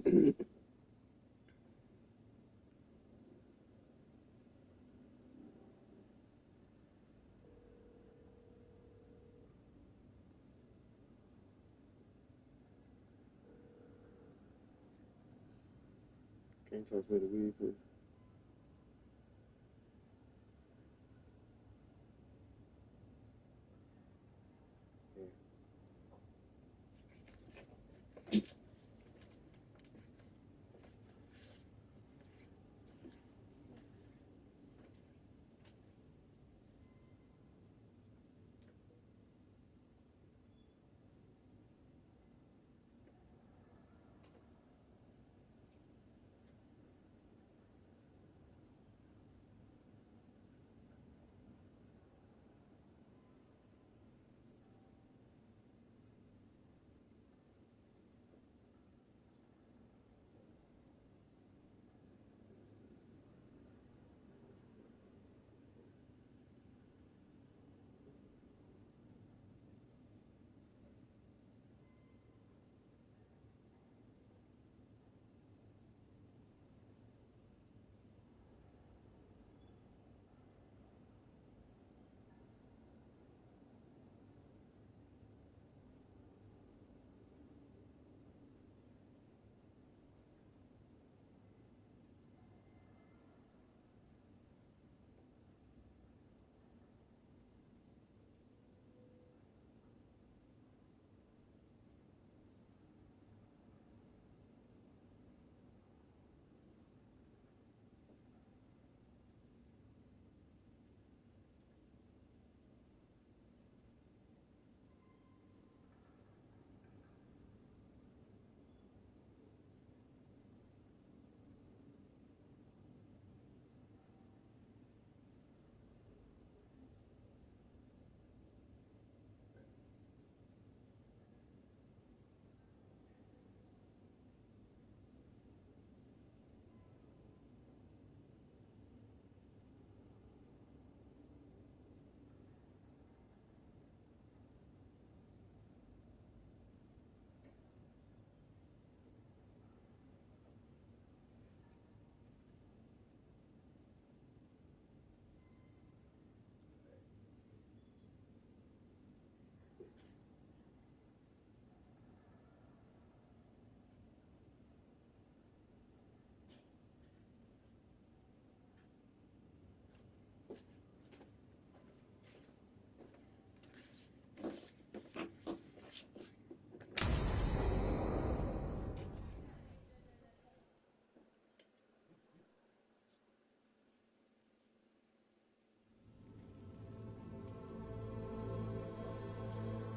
Can't touch me the weed, please.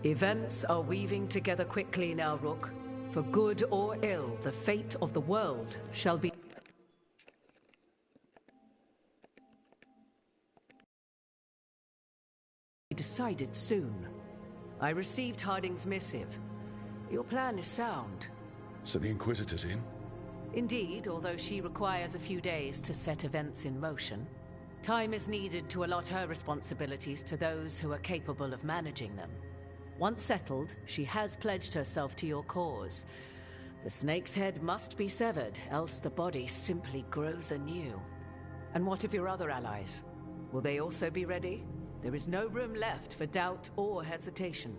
Events are weaving together quickly now, Rook. For good or ill, the fate of the world shall be decided soon. I received Harding's missive. Your plan is sound. So the Inquisitor's in? Indeed, although she requires a few days to set events in motion. Time is needed to allot her responsibilities to those who are capable of managing them. Once settled, she has pledged herself to your cause. The snake's head must be severed, else the body simply grows anew. And what of your other allies? Will they also be ready? There is no room left for doubt or hesitation.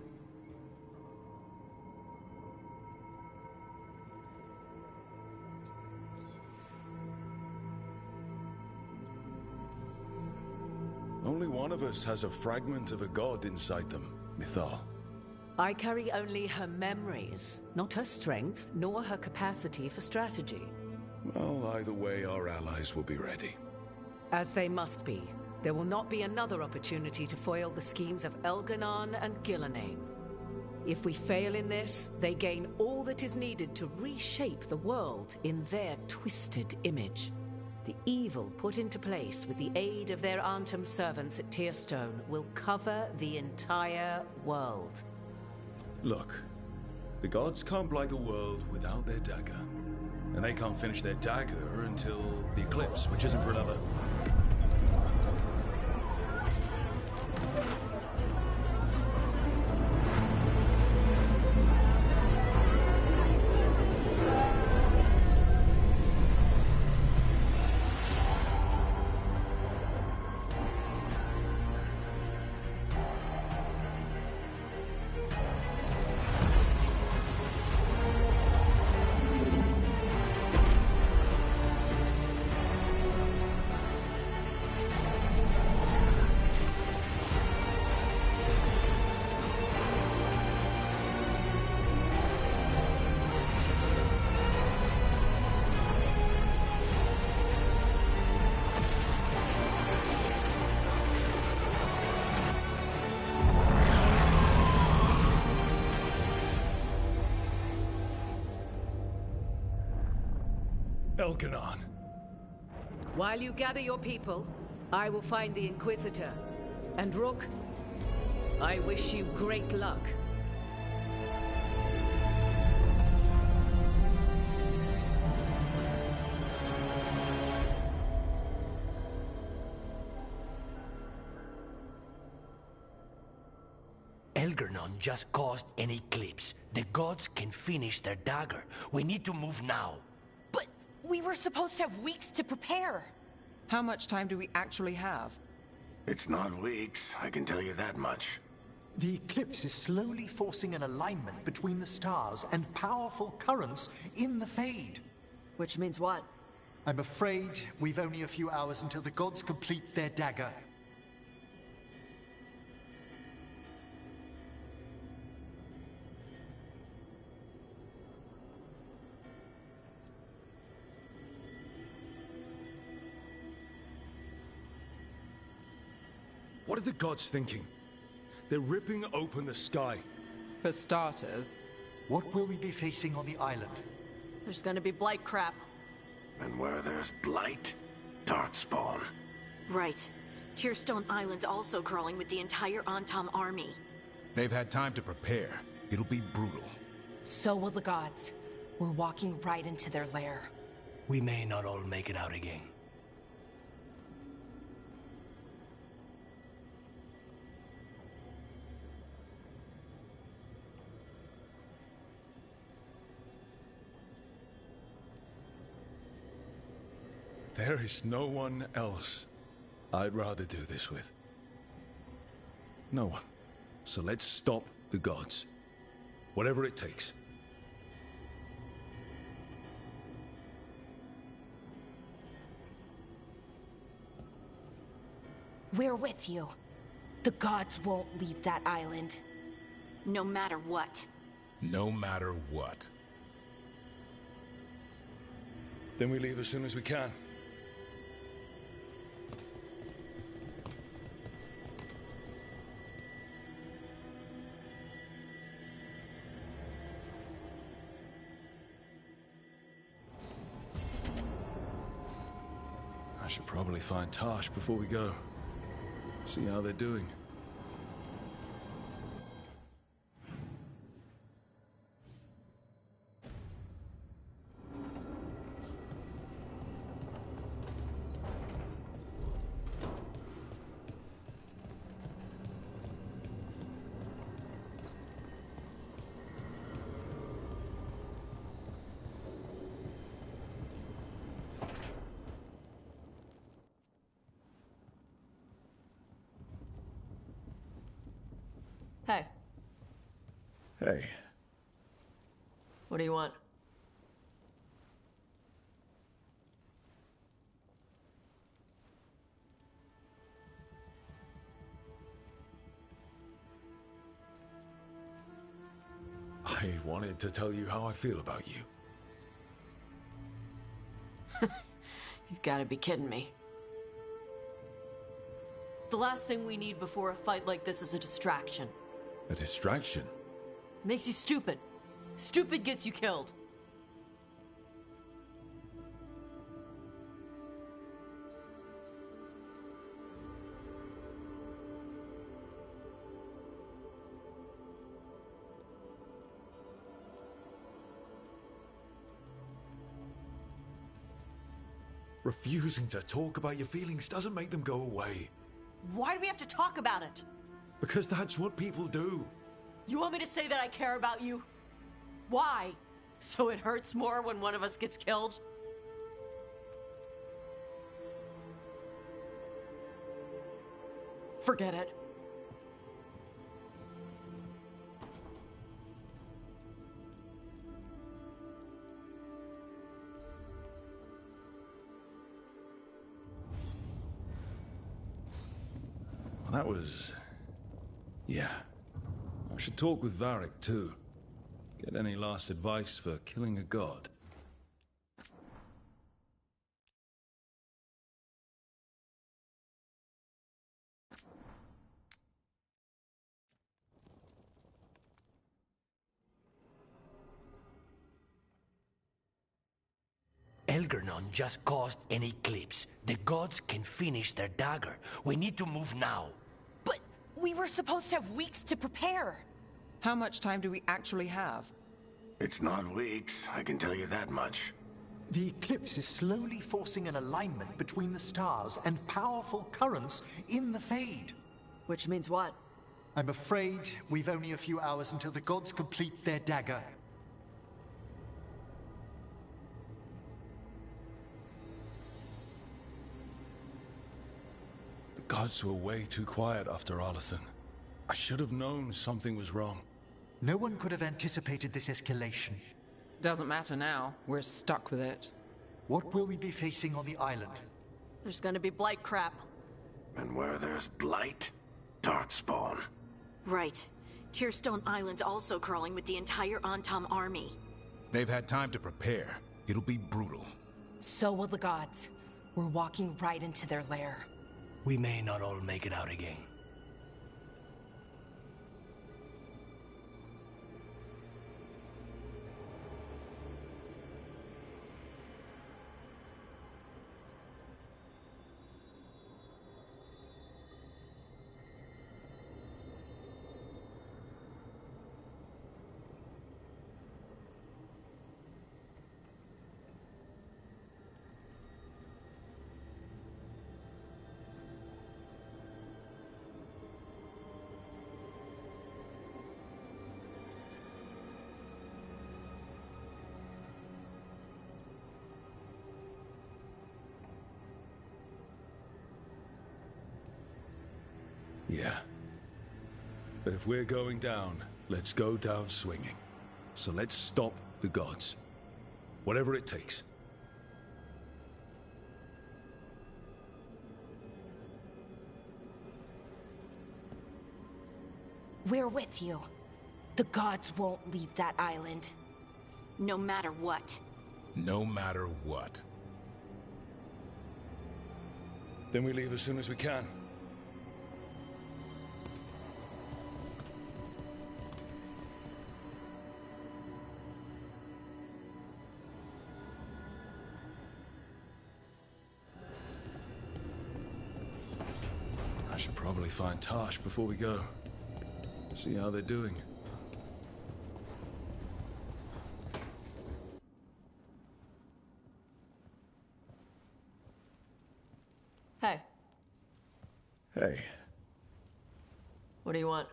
Only one of us has a fragment of a god inside them, Mythal. I carry only her memories, not her strength, nor her capacity for strategy. Well, either way, our allies will be ready. As they must be. There will not be another opportunity to foil the schemes of Elganon and Gillenane. If we fail in this, they gain all that is needed to reshape the world in their twisted image. The evil put into place with the aid of their Arnhem servants at Tearstone will cover the entire world. Look, the gods can't blight the world without their dagger. And they can't finish their dagger until the eclipse, which isn't for another. Elganon. While you gather your people, I will find the Inquisitor. And Rook, I wish you great luck. Elganon just caused an eclipse. The gods can finish their dagger. We need to move now. But we were supposed to have weeks to prepare. How much time do we actually have? It's not weeks, I can tell you that much. The eclipse is slowly forcing an alignment between the stars and powerful currents in the Fade. Which means what? I'm afraid we've only a few hours until the gods complete their dagger. What are the gods thinking? They're ripping open the sky. For starters. What will we be facing on the island? There's gonna be blight crap. And where there's blight, darkspawn. Right. Tearstone Island's also crawling with the entire Antam army. They've had time to prepare. It'll be brutal. So will the gods. We're walking right into their lair. We may not all make it out again. There is no one else I'd rather do this with. No one. So let's stop the gods. Whatever it takes. We're with you. The gods won't leave that island. No matter what. No matter what. Then we leave as soon as we can. I should probably find Tosh before we go. See how they're doing. Hey, Hey, what do you want? I wanted to tell you how I feel about you. You've got to be kidding me. The last thing we need before a fight like this is a distraction. A distraction? Makes you stupid. Stupid gets you killed. Refusing to talk about your feelings doesn't make them go away. Why do we have to talk about it? Because that's what people do. You want me to say that I care about you? Why? So it hurts more when one of us gets killed? Forget it. Well, that was... yeah. I should talk with Varric, too. Get any last advice for killing a god. Elgernon just caused an eclipse. The gods can finish their dagger. We need to move now. But we were supposed to have weeks to prepare. How much time do we actually have? It's not weeks, I can tell you that much. The eclipse is slowly forcing an alignment between the stars and powerful currents in the Fade. Which means what? I'm afraid we've only a few hours until the gods complete their dagger. The gods were way too quiet after Arlathan. I should have known something was wrong. No one could have anticipated this escalation. Doesn't matter now. We're stuck with it. What will we be facing on the island? There's gonna be blight crap. And where there's blight, darkspawn. Right. Tearstone Island's also crawling with the entire Antam army. They've had time to prepare. It'll be brutal. So will the gods. We're walking right into their lair. We may not all make it out again. Yeah. But if we're going down, let's go down swinging. So let's stop the gods. Whatever it takes. We're with you. The gods won't leave that island. No matter what. No matter what. Then we leave as soon as we can. I should probably find Tash before we go. See how they're doing. Hey. Hey. What do you want?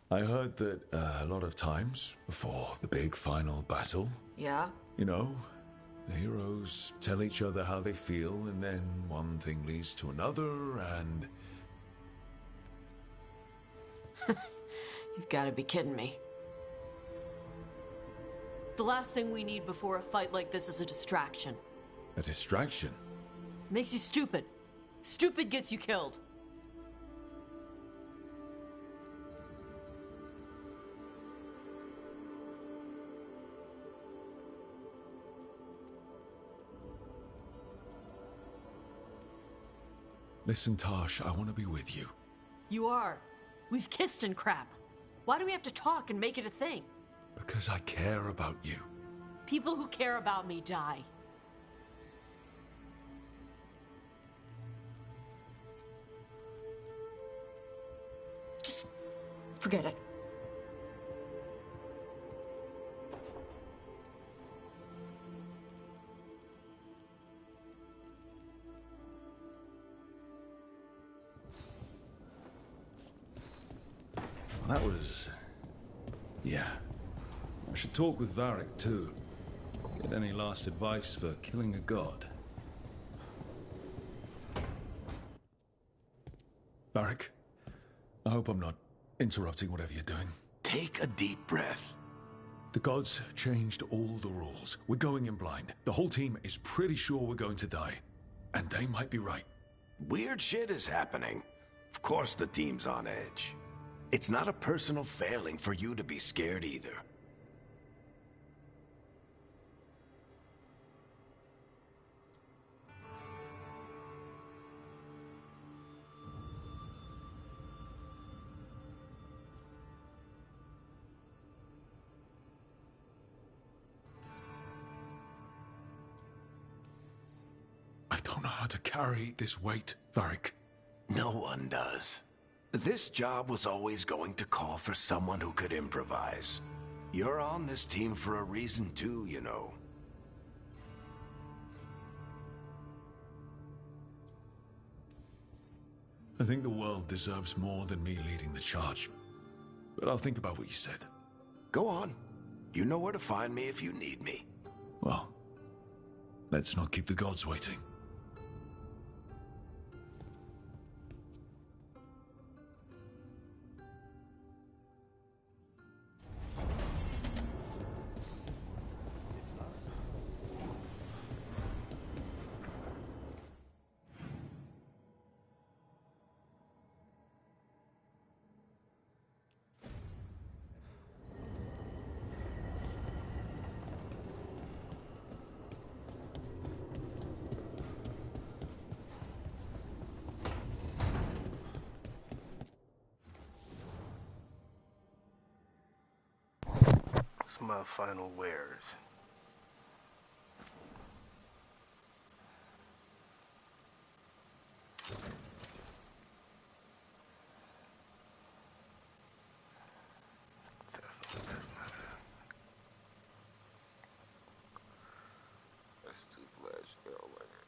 I heard that a lot of times before the big final battle, Yeah? you know, the heroes tell each other how they feel, and then one thing leads to another, and... You've gotta be kidding me. The last thing we need before a fight like this is a distraction. A distraction? Makes you stupid. Stupid gets you killed. Listen, Tash, I want to be with you. You are. We've kissed and crap. Why do we have to talk and make it a thing? Because I care about you. People who care about me die. Just forget it. That was... yeah. I should talk with Varric, too. Get any last advice for killing a god. Varric, I hope I'm not interrupting whatever you're doing. Take a deep breath. The gods changed all the rules. We're going in blind. The whole team is pretty sure we're going to die. And they might be right. Weird shit is happening. Of course the team's on edge. It's not a personal failing for you to be scared either. don't know how to carry this weight, Varric. No one does. This job was always going to call for someone who could improvise. You're on this team for a reason too, you know. I think the world deserves more than me leading the charge. But I'll think about what you said. Go on. You know where to find me if you need me. Well, let's not keep the gods waiting. Some of my final wares. Let's do Flash Arrow right here.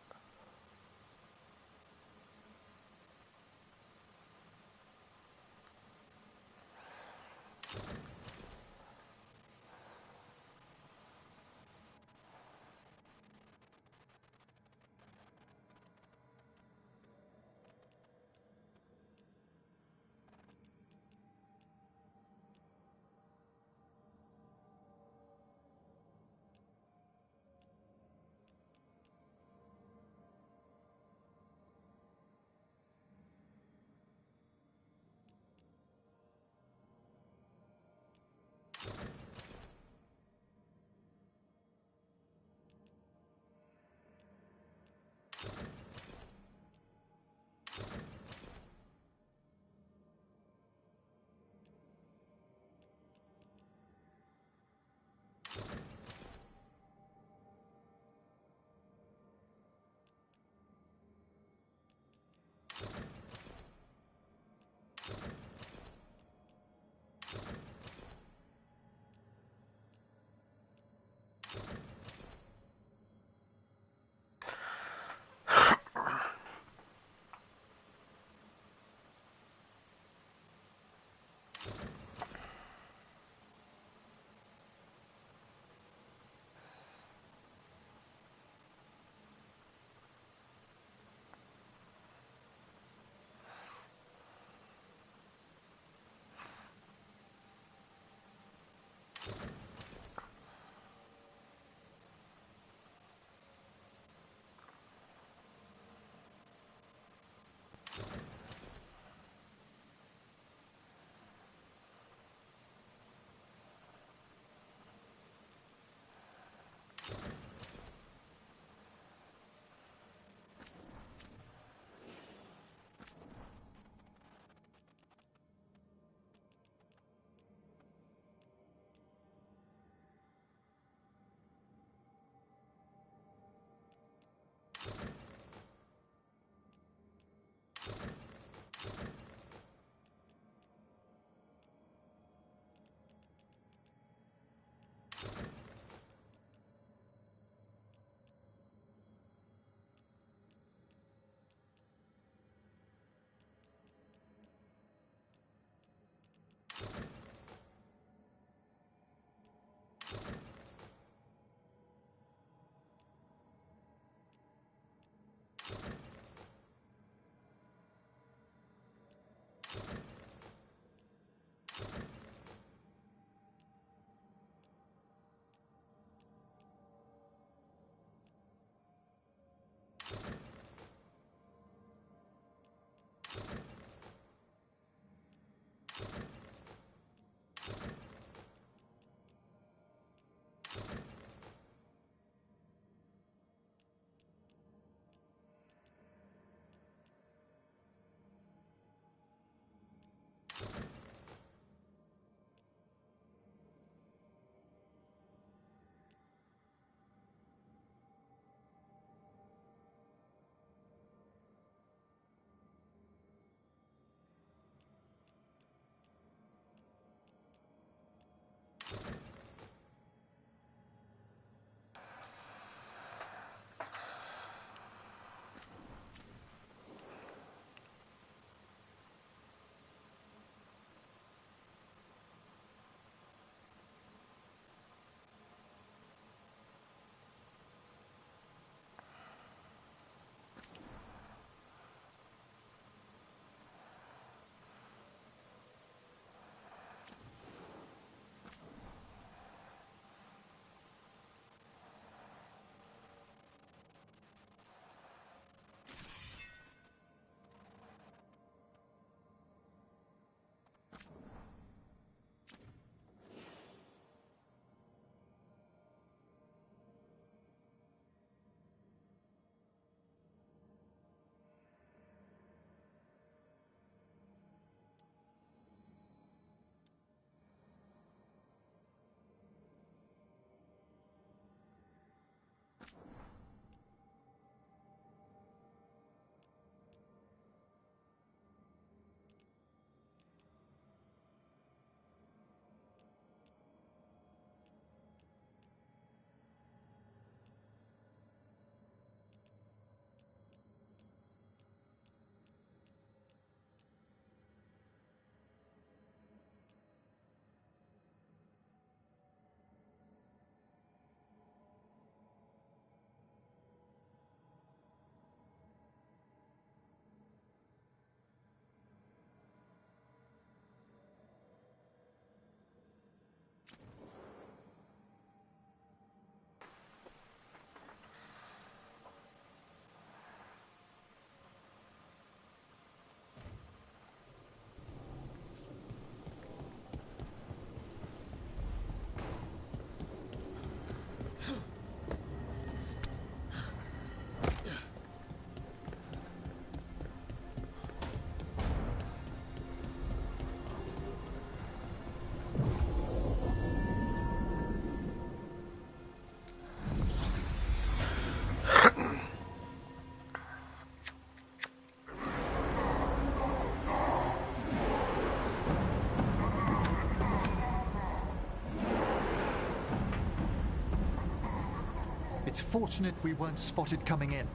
It's fortunate we weren't spotted coming in.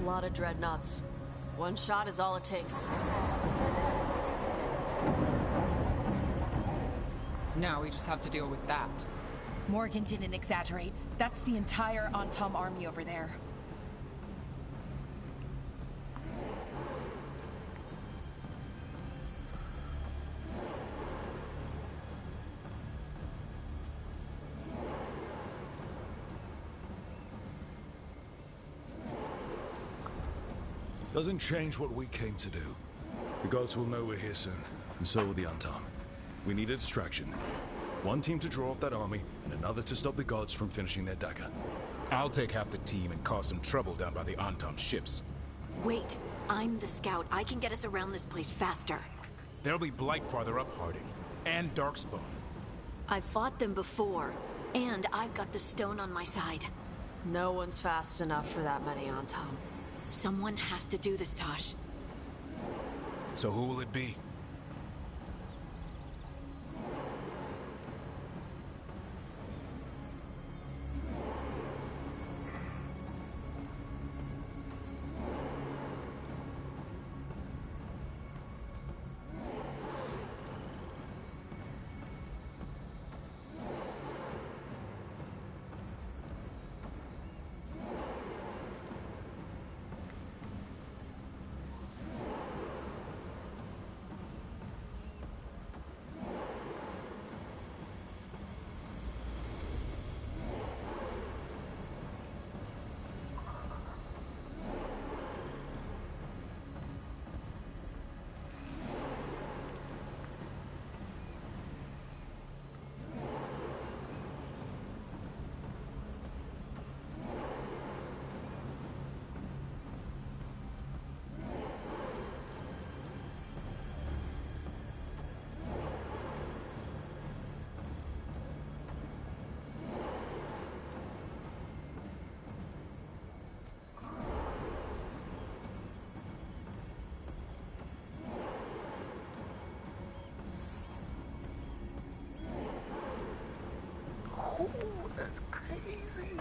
A lot of dreadnoughts. One shot is all it takes. Now we just have to deal with that. Morgan didn't exaggerate. That's the entire Antom army over there. Doesn't change what we came to do. The gods will know we're here soon, and so will the Antom. We need a distraction. One team to draw off that army, and another to stop the gods from finishing their dagger. I'll take half the team and cause some trouble down by the Antom ships. Wait, I'm the scout. I can get us around this place faster. There'll be Blight farther up, Harding. And Darkspawn. I've fought them before, and I've got the stone on my side. No one's fast enough for that many on Tom. Someone has to do this, Tosh. So who will it be? That's crazy.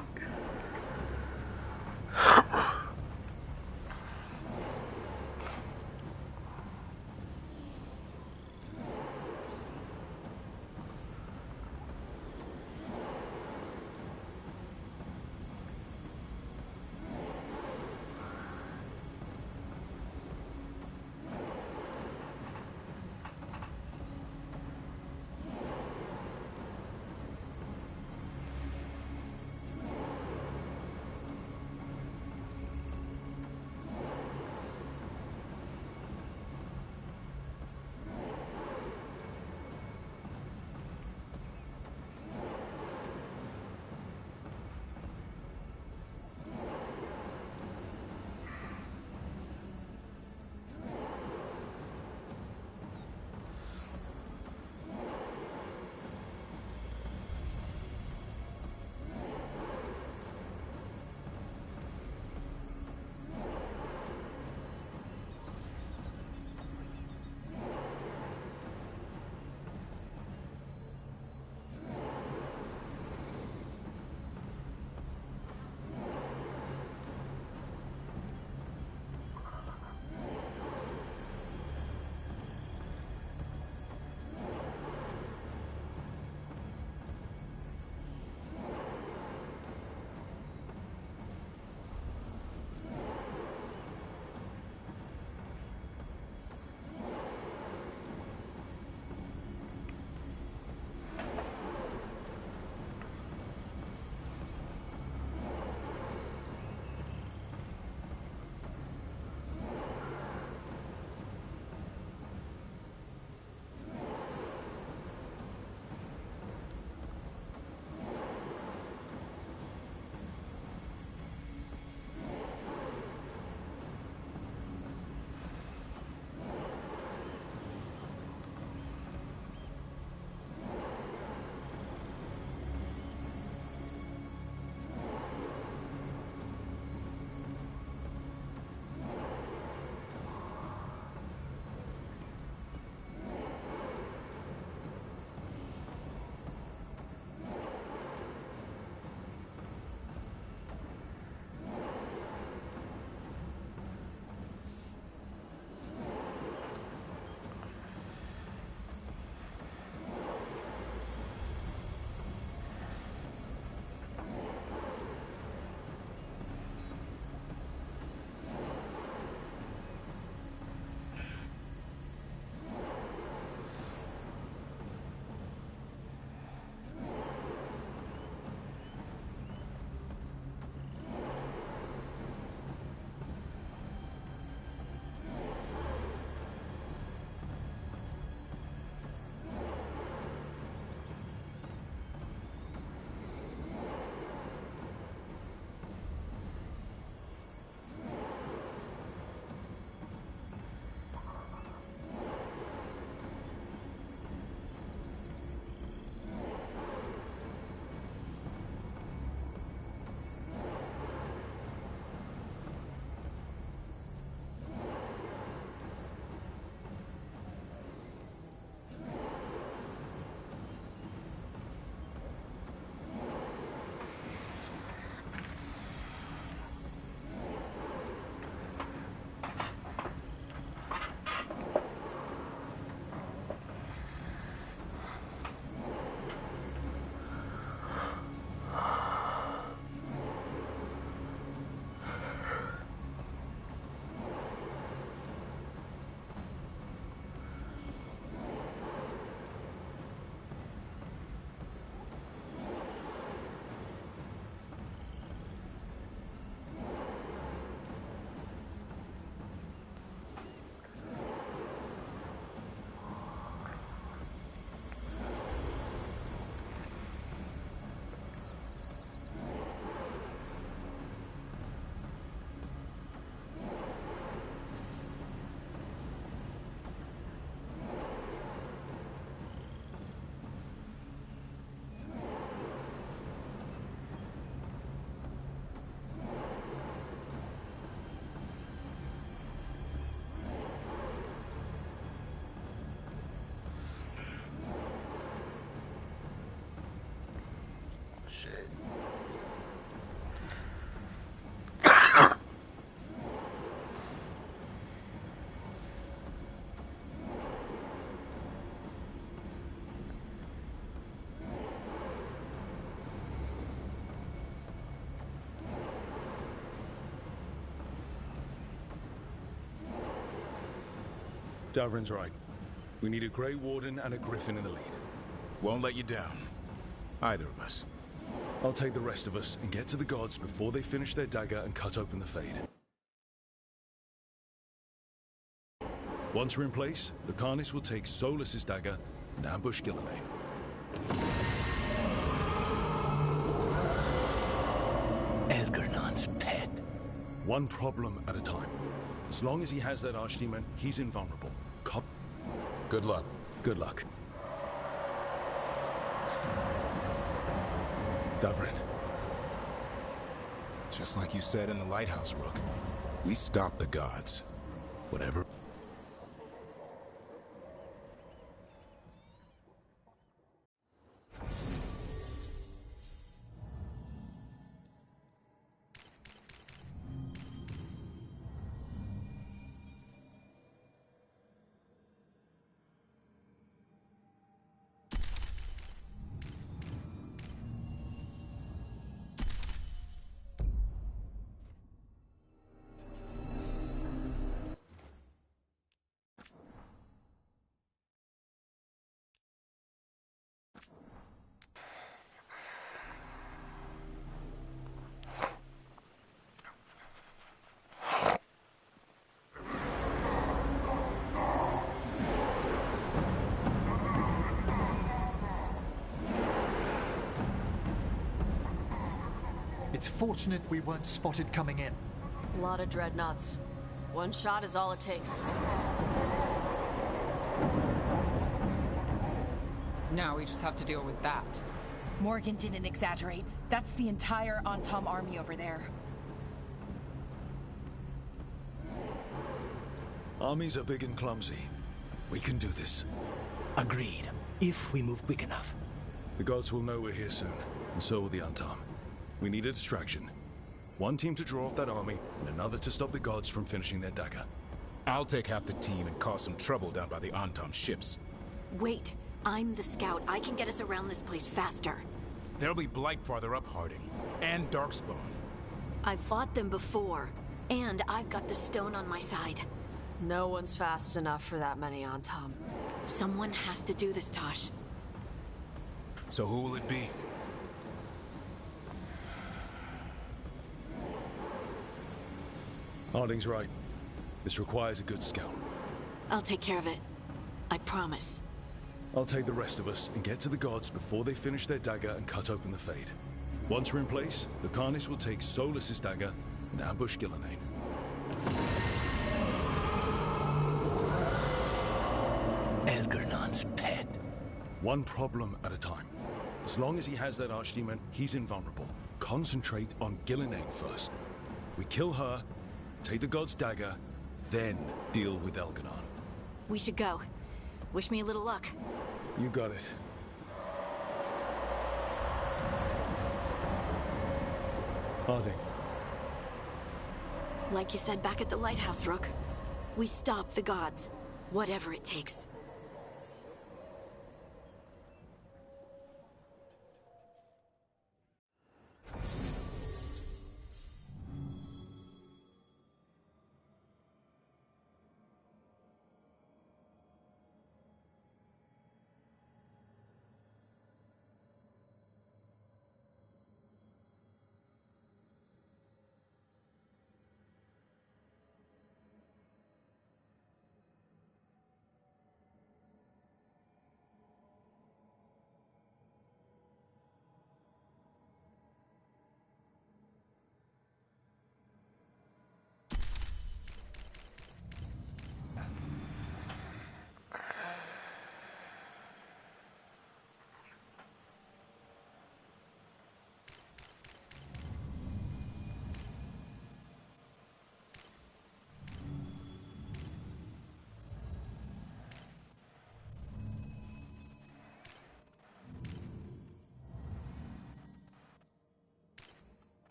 Davrin's right. We need a Grey Warden and a Griffin in the lead. Won't let you down. Either of us. I'll take the rest of us and get to the gods before they finish their dagger and cut open the Fade. Once we're in place, Lucanis will take Solus's dagger and ambush Gillenane. Elgernon's pet. One problem at a time. As long as he has that archdemon, he's invulnerable. Good luck. Good luck. Davrin. Just like you said in the lighthouse, Rook. We stop the gods. Whatever. It's fortunate we weren't spotted coming in. A lot of dreadnoughts. One shot is all it takes. Now we just have to deal with that. Morgan didn't exaggerate. That's the entire Antom army over there. Armies are big and clumsy. We can do this. Agreed. If we move quick enough. The gods will know we're here soon, and so will the Antom. We need a distraction. One team to draw off that army, and another to stop the gods from finishing their dagger. I'll take half the team and cause some trouble down by the Antom ships. Wait, I'm the scout. I can get us around this place faster. There'll be Blight farther up, Harding. And Darkspawn. I've fought them before, and I've got the stone on my side. No one's fast enough for that many on Tom. Someone has to do this, Tosh. So who will it be? Harding's right. This requires a good scout. I'll take care of it. I promise. I'll take the rest of us and get to the gods before they finish their dagger and cut open the Fade. Once we're in place, Lucanis will take Solus's dagger and ambush Gillenane. Elgernon's pet. One problem at a time. As long as he has that archdemon, he's invulnerable. Concentrate on Gillenane first. We kill her, take the god's dagger, then deal with Elganon. We should go. Wish me a little luck. You got it. Harding. Like you said back at the lighthouse, Rook. We stop the gods. Whatever it takes.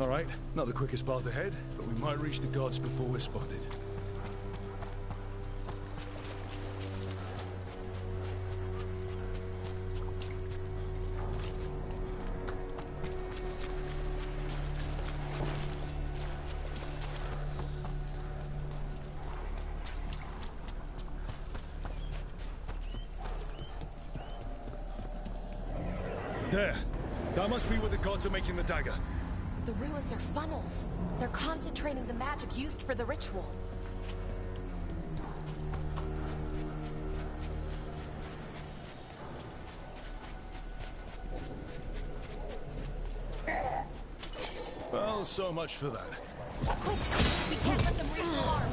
All right, not the quickest path ahead, but we might reach the gods before we're spotted. There. That must be where the gods are making the dagger. The ruins are funnels. They're concentrating the magic used for the ritual. Well, so much for that. Quick! We can't let them reach the alarm!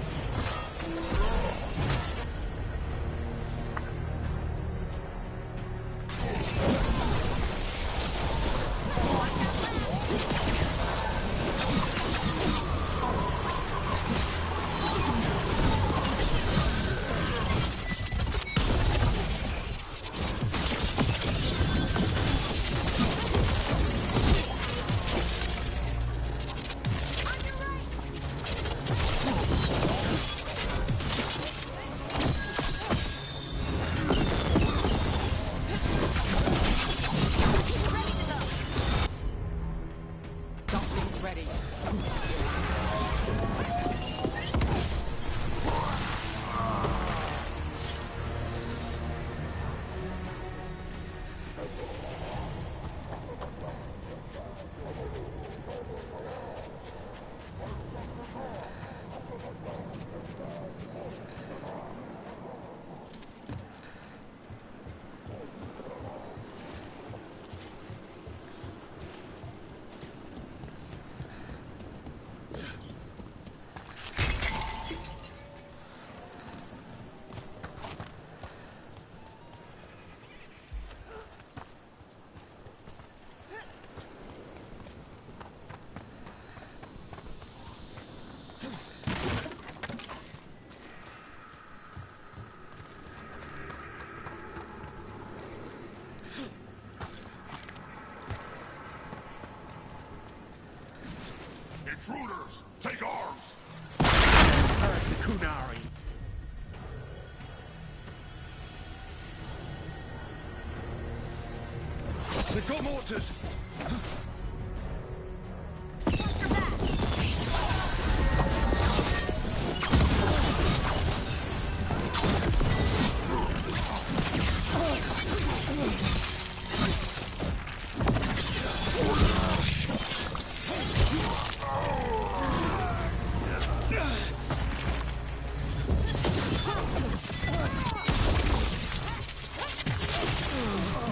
Intruders, take arms! Kunari. They've got mortars!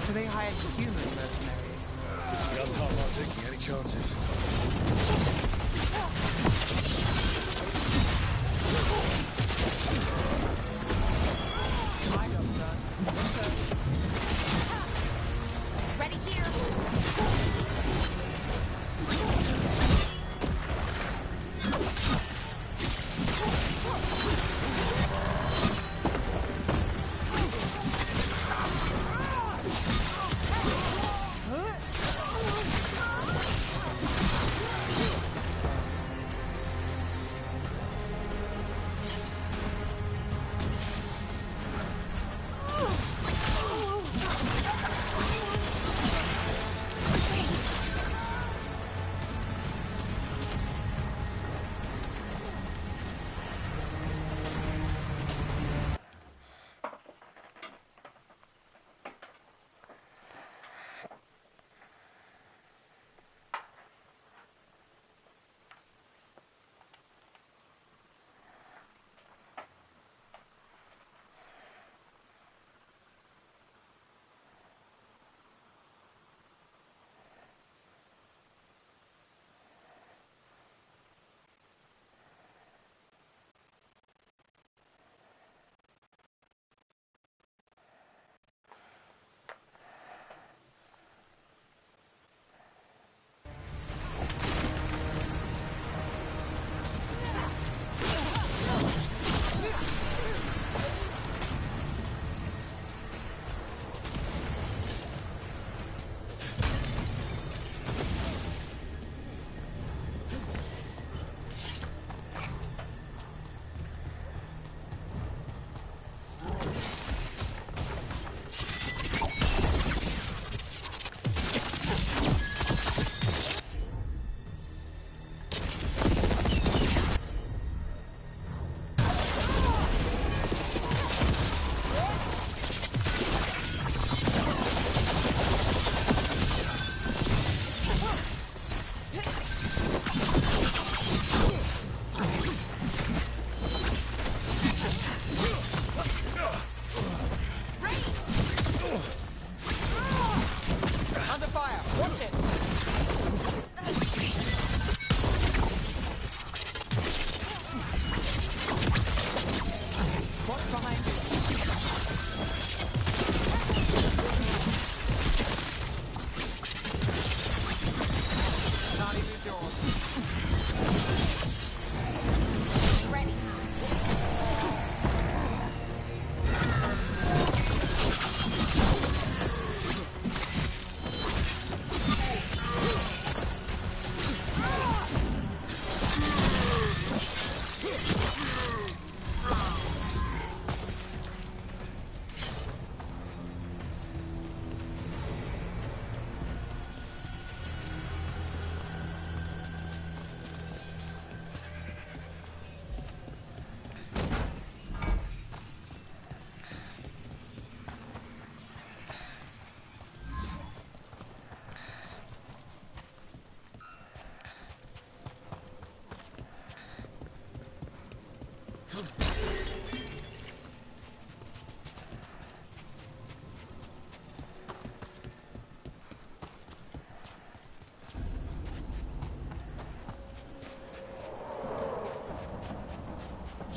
Do they hire human mercenaries? The Untarm aren't taking any chances. My job's done. Ready here!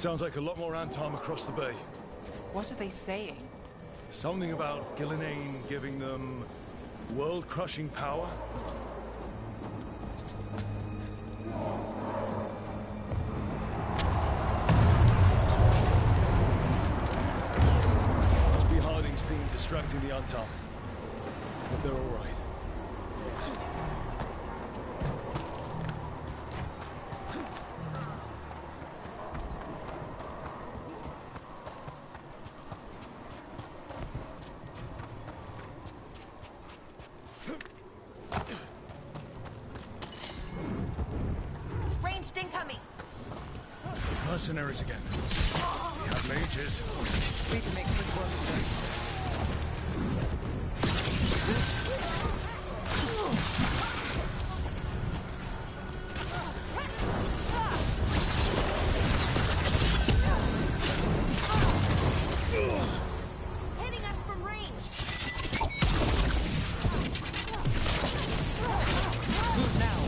Sounds like a lot more Antom across the bay. What are they saying? Something about Gillinane giving them world-crushing power? Must be Harding's team distracting the Antom. But they're all right. Ranged incoming. Mercenaries again. We have mages. We can make quick work of this. Hitting us from range. Move now.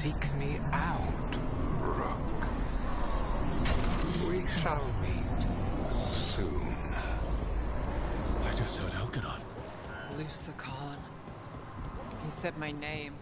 seek me out, Rook. We shall meet soon. I just heard Elkanon. Lucican. He said my name.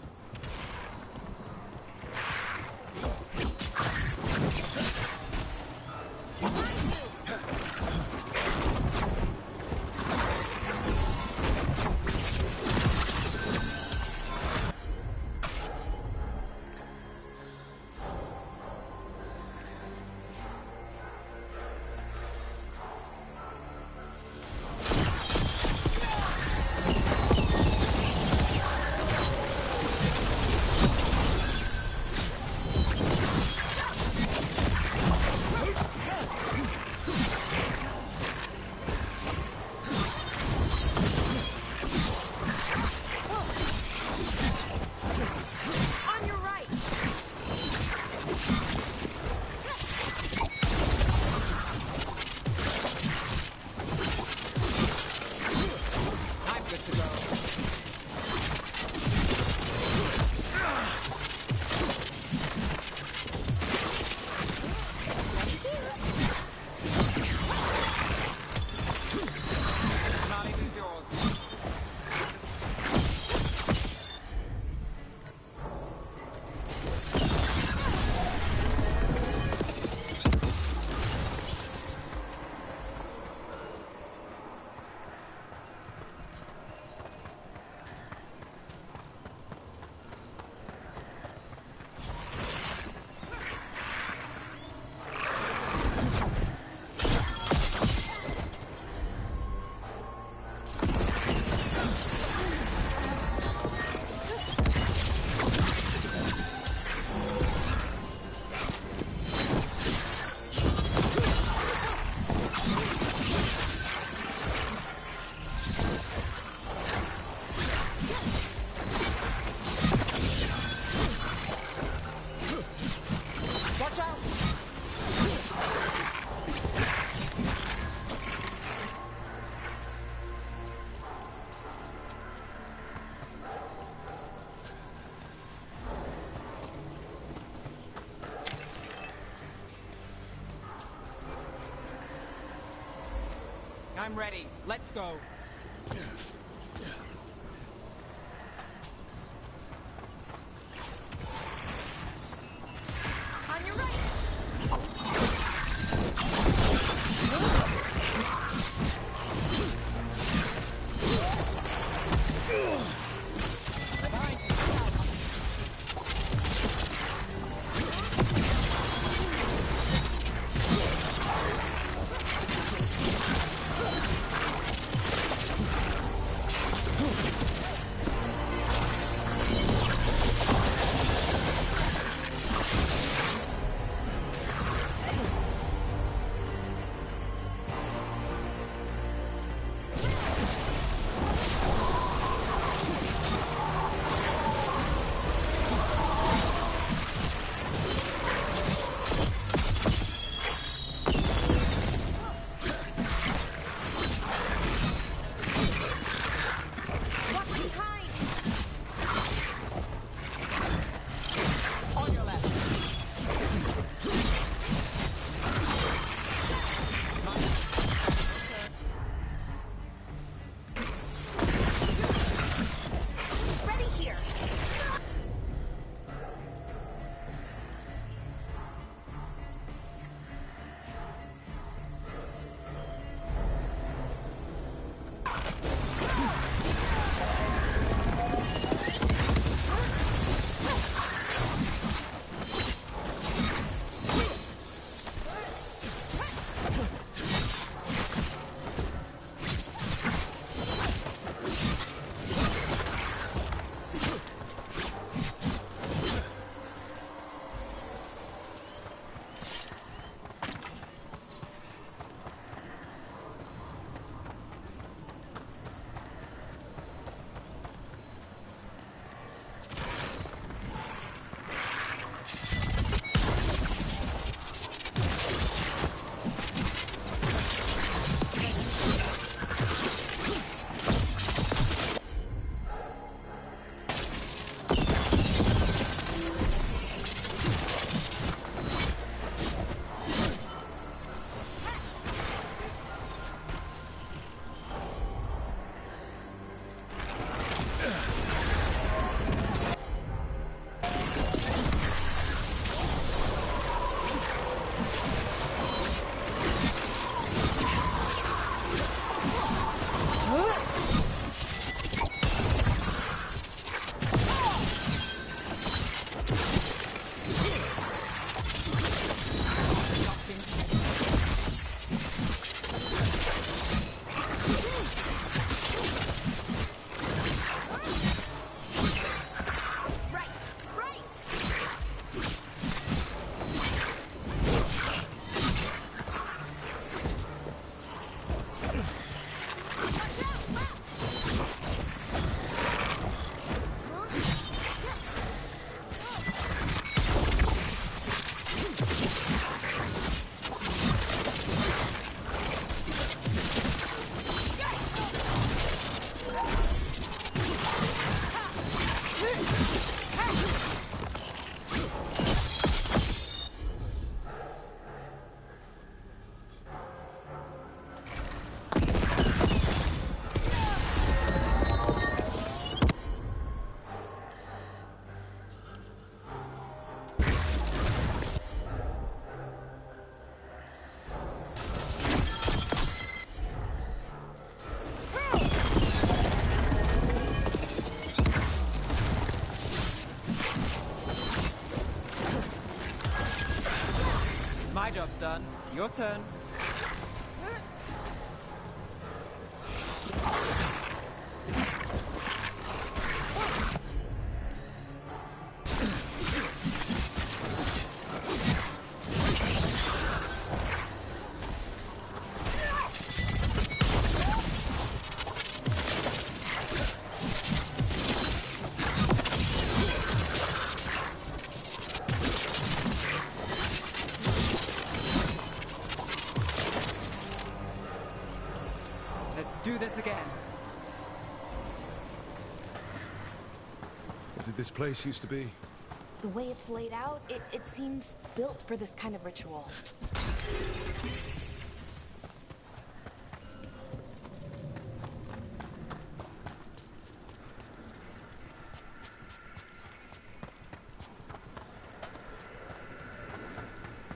I'm ready. Let's go. On your right. done. Your turn. Do this again. What did this place used to be? The way it's laid out, it seems built for this kind of ritual.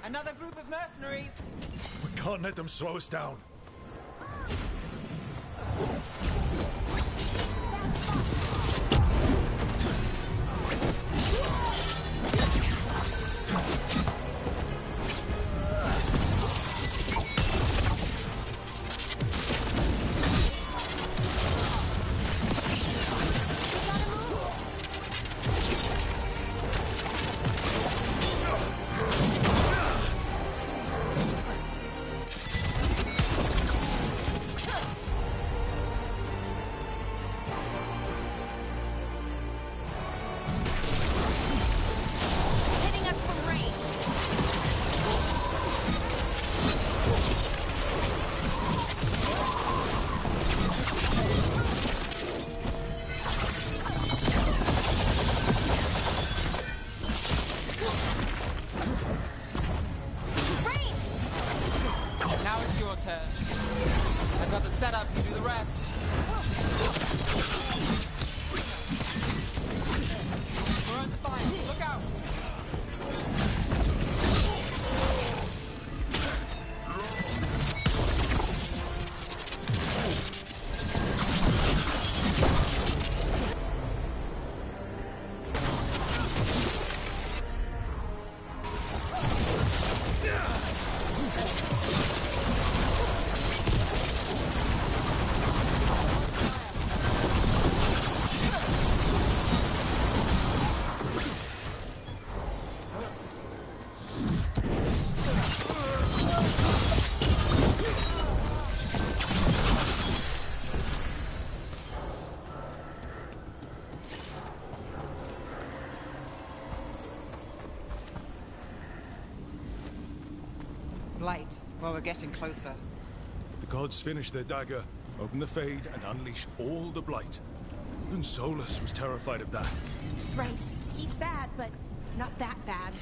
Another group of mercenaries! We can't let them slow us down. Another setup, you do the rest. We're on fire. Look out! Light. Well, we're getting closer. The gods finish their dagger, open the Fade, and unleash all the blight. Even Solus was terrified of that. Right. He's bad, but not that bad.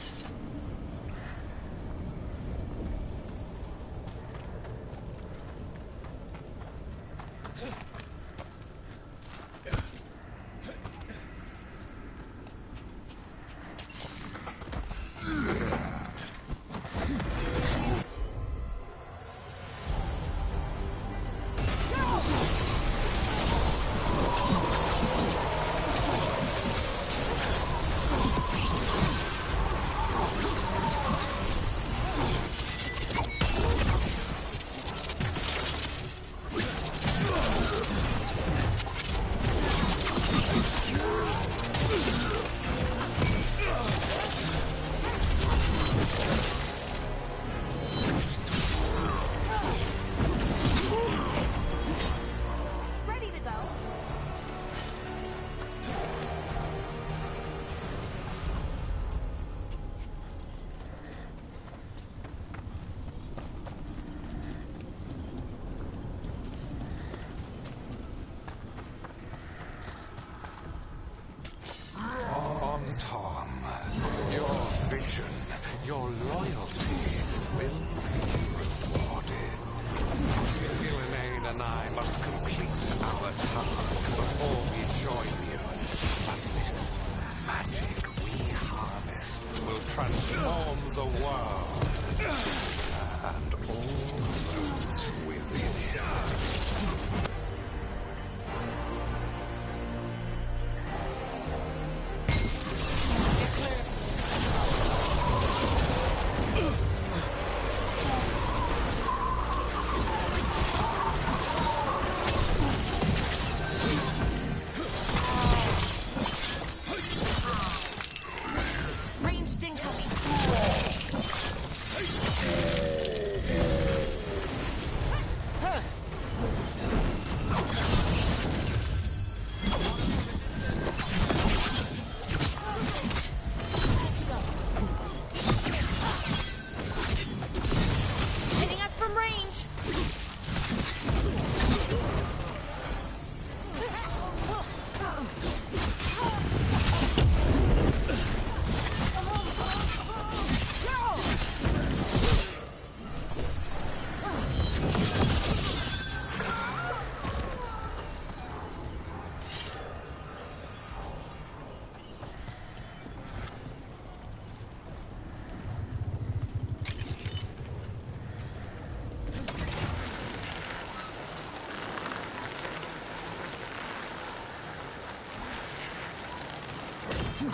Come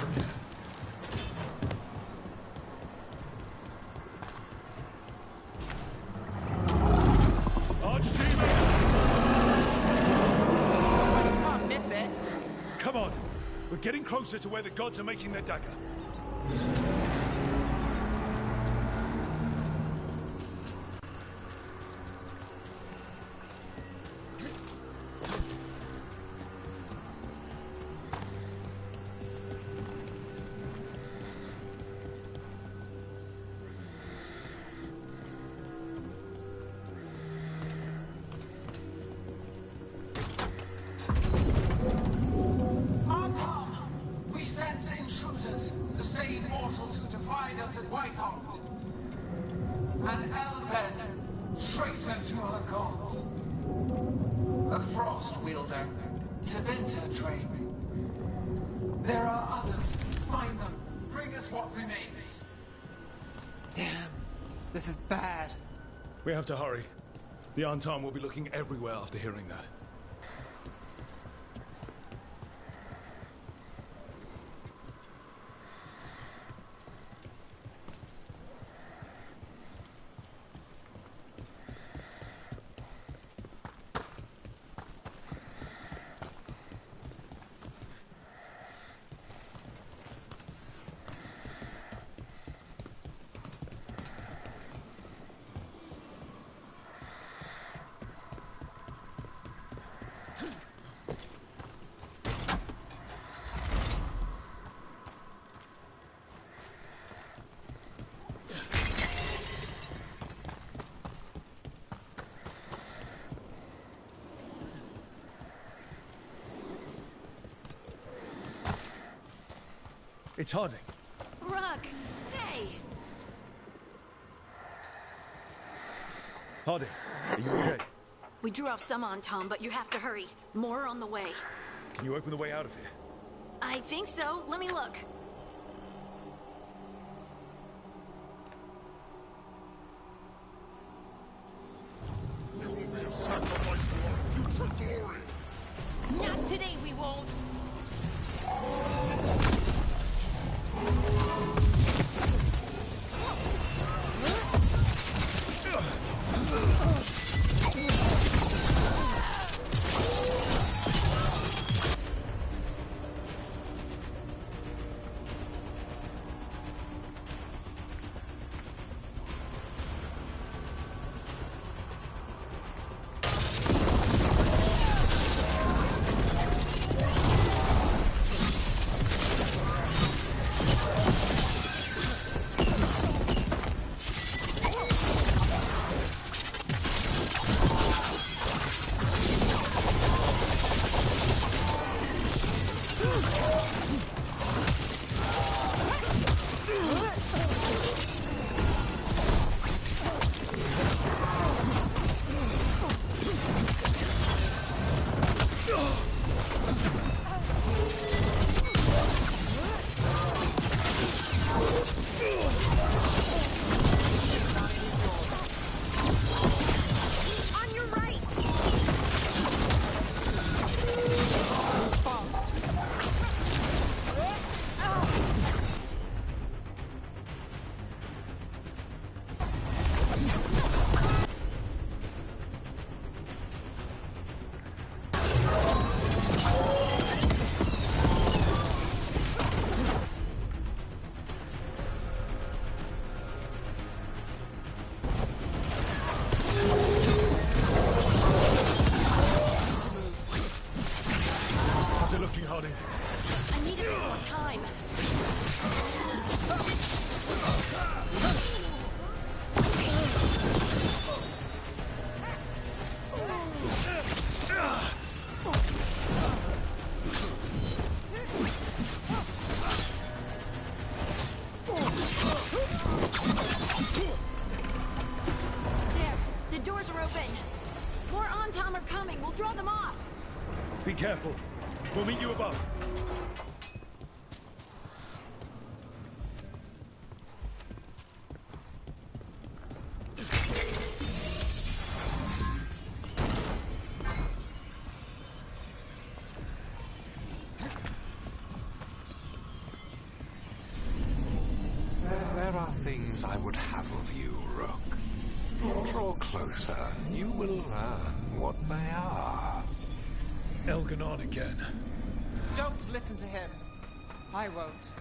on! We're getting closer to where the gods are making their dagger. An Elven, traitor to her gods. A frost wielder, Teventa Drake. There are others. Find them. Bring us what remains. Damn. This is bad. We have to hurry. The Antam will be looking everywhere after hearing that. It's Harding. Rook, hey! Harding, are you okay? We drew off some on Tom, but you have to hurry. More on the way. Can you open the way out of here? I think so. Let me look. There will be a sacrifice to our future glory. Not today, we won't. Be careful. We'll meet you above. things I would have of you, Rook. Draw closer, you will learn what they are. Elganon again. Don't listen to him. I won't.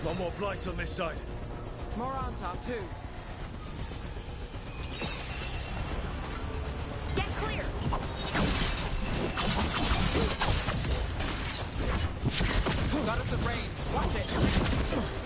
One more blight on this side. More on top, too. Get clear! Got us at range. Watch it!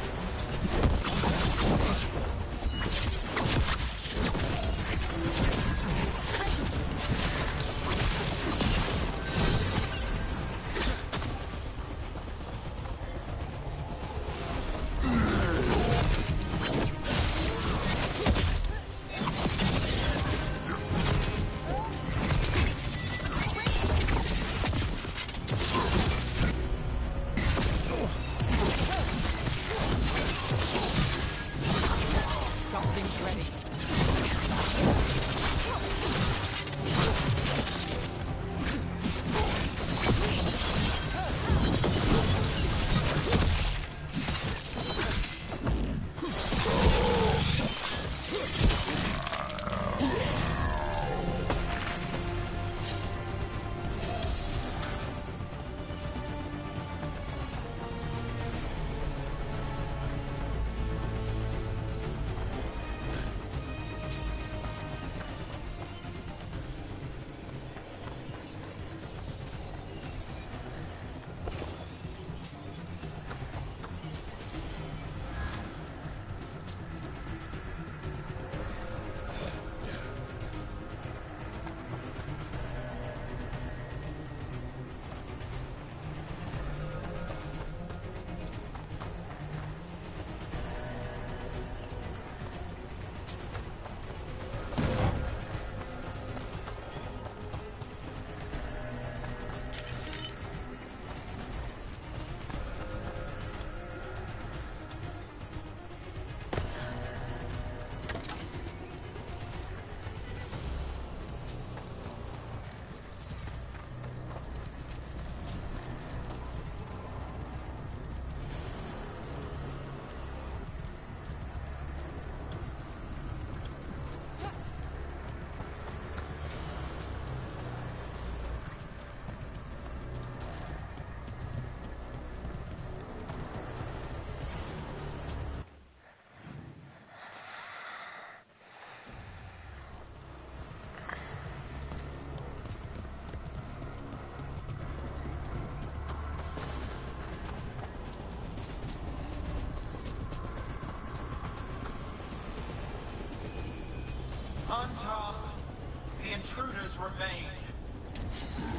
intruders remain.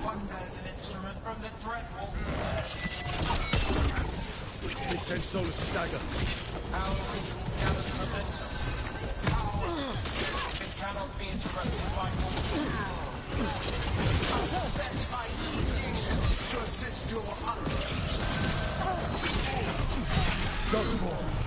Wonders an instrument from the dreadful. They send Solus' stagger. Our ritual gathers momentum. Power. It cannot be interrupted by I need to assist your Thus far.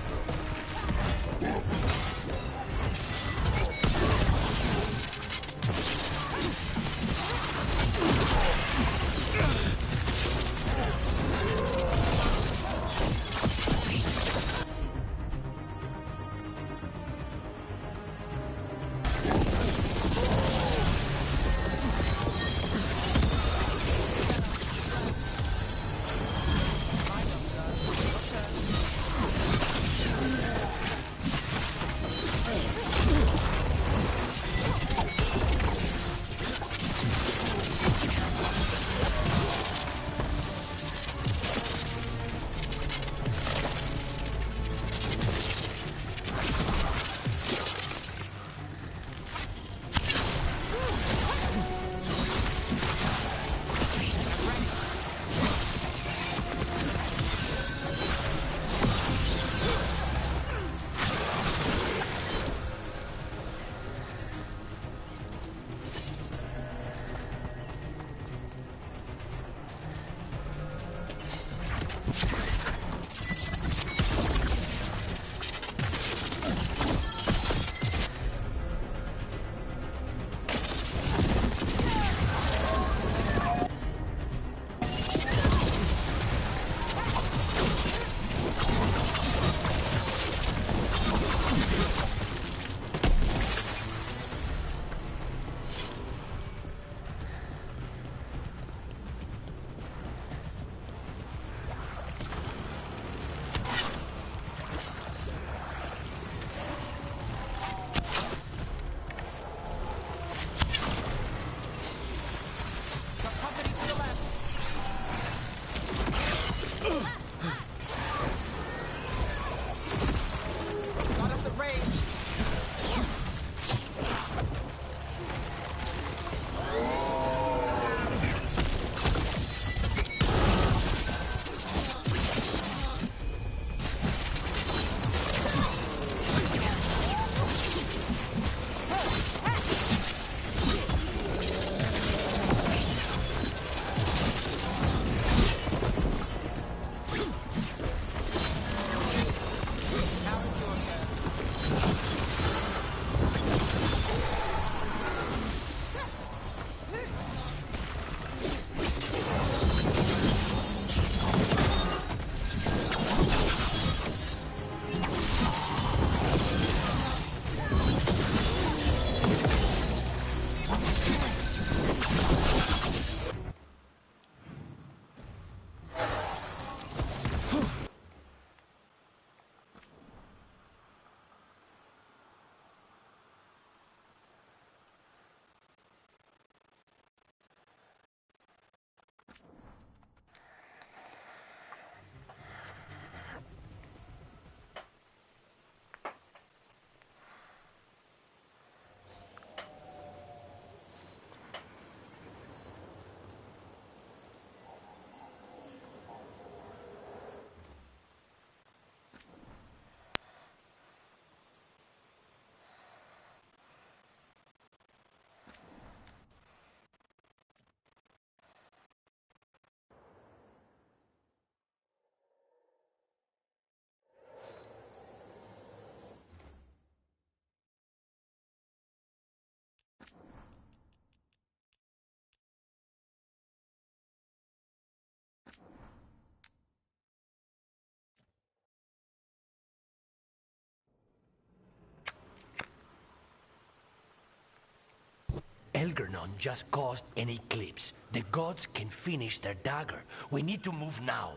Elgernon just caused an eclipse. The gods can finish their dagger. We need to move now.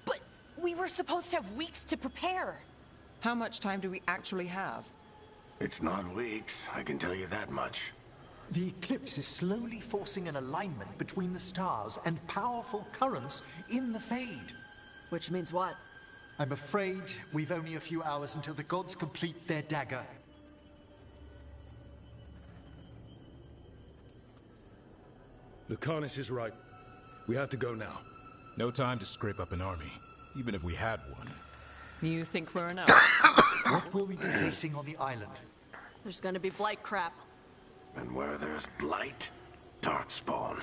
But we were supposed to have weeks to prepare. How much time do we actually have? It's not weeks, I can tell you that much. The eclipse is slowly forcing an alignment between the stars and powerful currents in the Fade. Which means what? I'm afraid we've only a few hours until the gods complete their dagger. Lucanus is right. We have to go now. No time to scrape up an army, even if we had one. You think we're enough? What will we be facing on the island? There's gonna be blight crap. And where there's blight, darkspawn.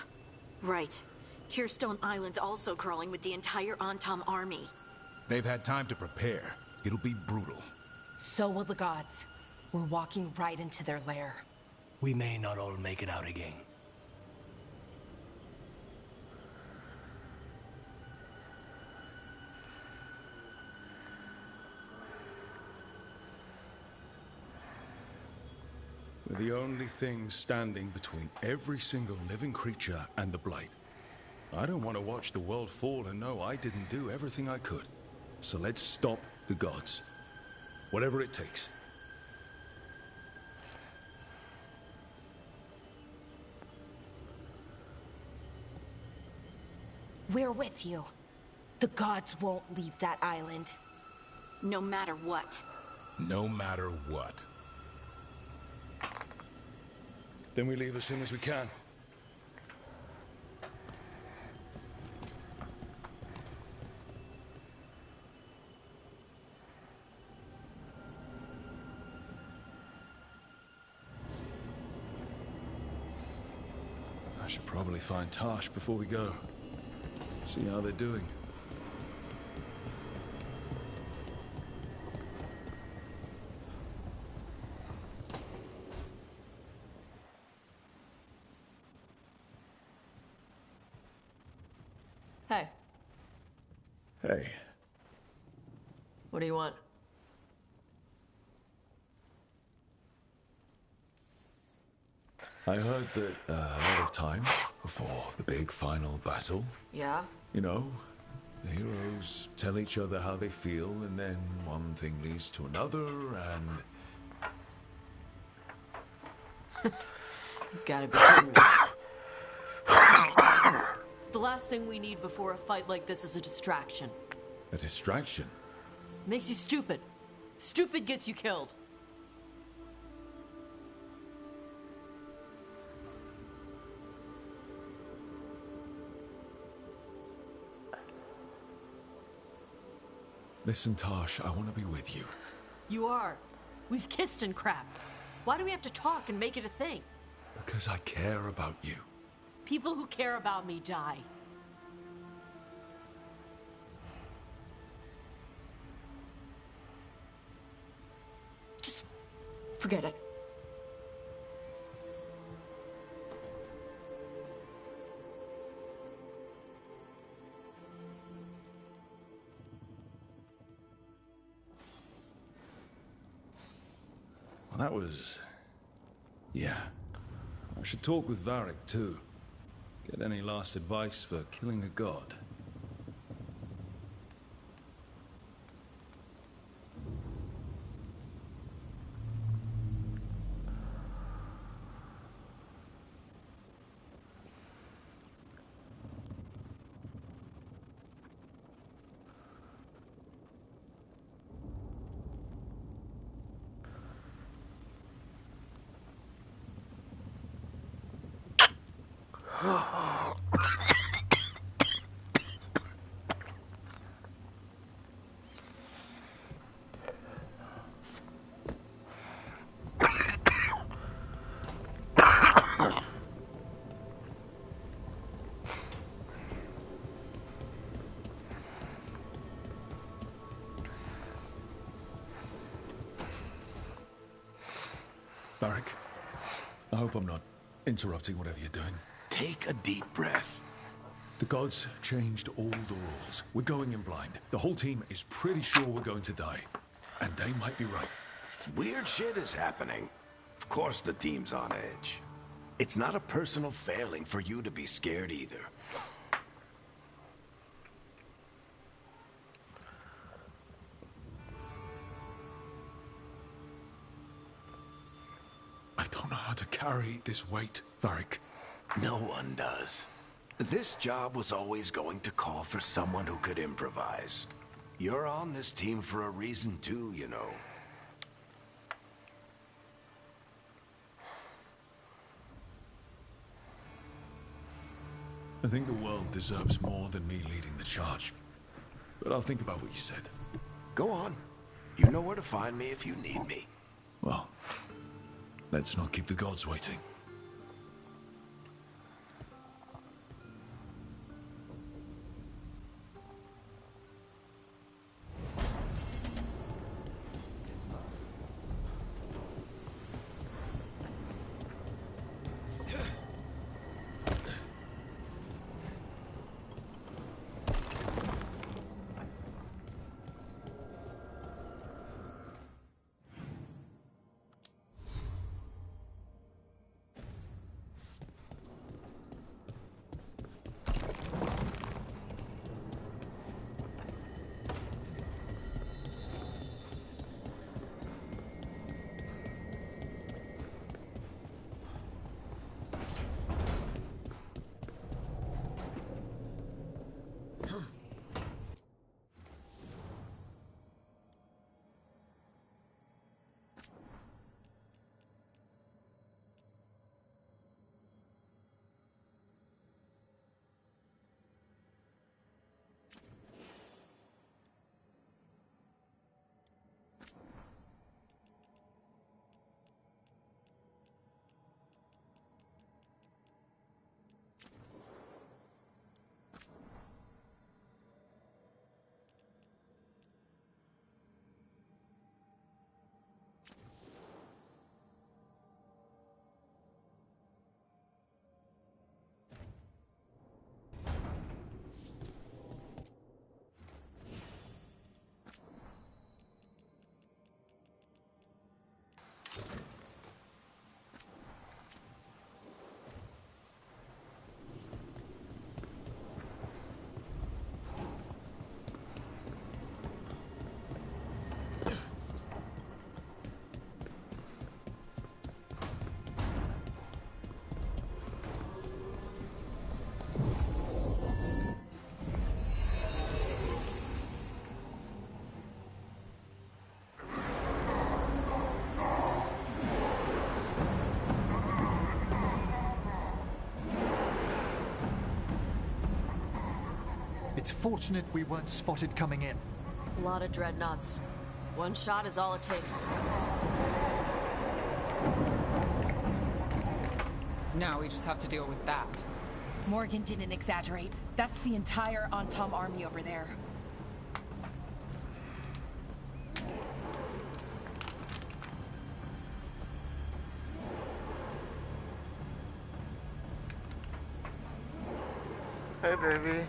Right. Tearstone Island's also crawling with the entire Antom army. They've had time to prepare. It'll be brutal. So will the gods. We're walking right into their lair. We may not all make it out again. We're the only things standing between every single living creature and the Blight. I don't want to watch the world fall and know I didn't do everything I could. So let's stop the gods. Whatever it takes. We're with you. The gods won't leave that island. No matter what. No matter what. Then we leave as soon as we can. I should probably find Tosh before we go. See how they're doing. Hey. Hey. What do you want? I heard that a lot of times before the big final battle, Yeah? you know, the heroes tell each other how they feel, and then one thing leads to another, and... You've gotta be kidding me. The last thing we need before a fight like this is a distraction. A distraction? Makes you stupid. Stupid gets you killed. Listen, Tosh, I want to be with you. You are. We've kissed and crap. Why do we have to talk and make it a thing? Because I care about you. People who care about me die. Just forget it. Well, that was... yeah. I should talk with Varric, too. Get any last advice for killing a god. Varric, I hope I'm not interrupting whatever you're doing. Take a deep breath. The gods changed all the rules. We're going in blind. The whole team is pretty sure we're going to die. And they might be right. Weird shit is happening. Of course the team's on edge. It's not a personal failing for you to be scared either. I don't know how to carry this weight, Varric. No one does. This job was always going to call for someone who could improvise. You're on this team for a reason too, you know. I think the world deserves more than me leading the charge. But I'll think about what you said. Go on. You know where to find me if you need me. Well, let's not keep the gods waiting. It's fortunate we weren't spotted coming in. A lot of dreadnoughts. One shot is all it takes. Now we just have to deal with that. Morgan didn't exaggerate. That's the entire Antom army over there. Hey, baby.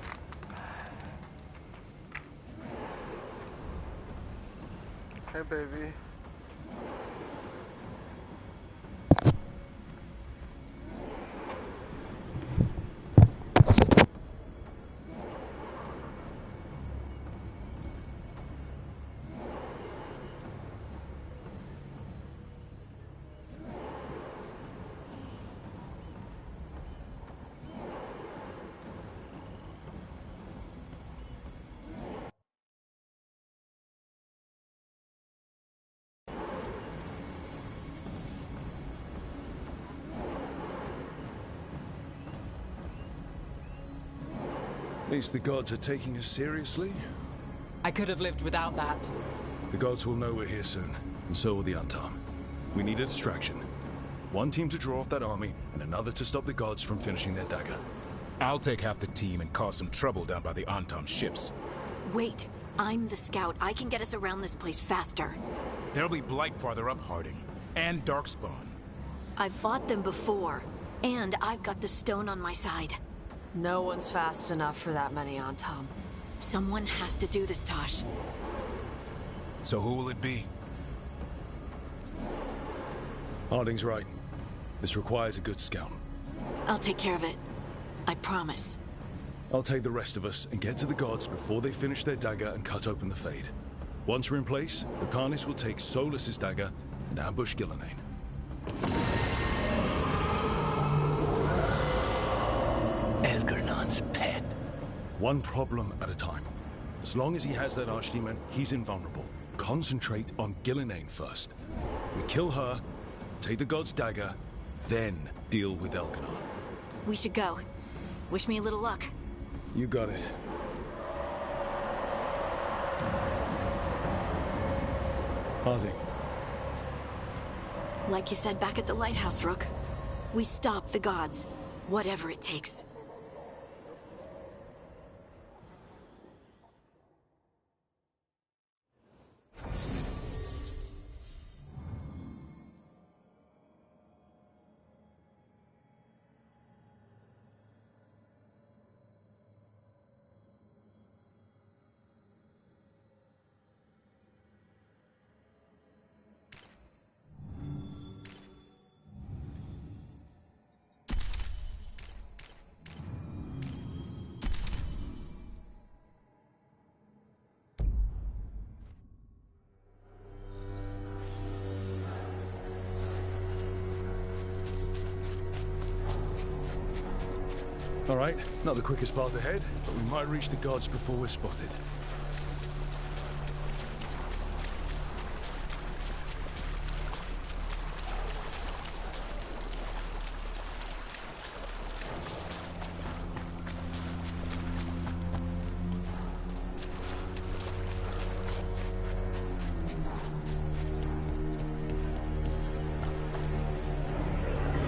Hey, baby. At least the gods are taking us seriously. I could have lived without that. The gods will know we're here soon, and so will the Antom. We need a distraction. One team to draw off that army, and another to stop the gods from finishing their dagger. I'll take half the team and cause some trouble down by the Antom ships. Wait, I'm the scout. I can get us around this place faster. There'll be Blight farther up, Harding. And Darkspawn. I've fought them before, and I've got the stone on my side. No one's fast enough for that many on Tom. Someone has to do this, Tosh. So who will it be? Harding's right. This requires a good scout. I'll take care of it. I promise. I'll take the rest of us and get to the gods before they finish their dagger and cut open the Fade. Once we're in place, the Carnis will take Solus's dagger and ambush Gillenane. Elgernon's pet. One problem at a time. As long as he has that archdemon, he's invulnerable. Concentrate on Gillenane first. We kill her, take the god's dagger, then deal with Elganon. We should go. Wish me a little luck. You got it. Harding. Like you said back at the lighthouse, Rook. We stop the gods. Whatever it takes. All right, not the quickest path ahead, but we might reach the gods before we're spotted.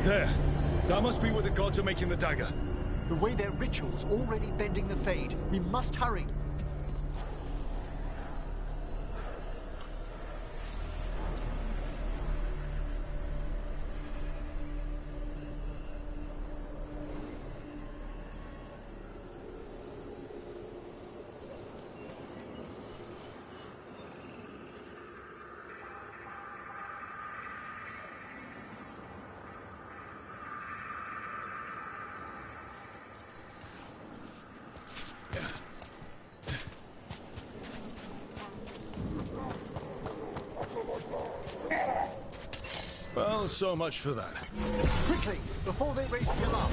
There! That must be where the gods are making the dagger. The way their ritual's already bending the Fade. We must hurry. Well, so much for that. Quickly, before they raise the alarm.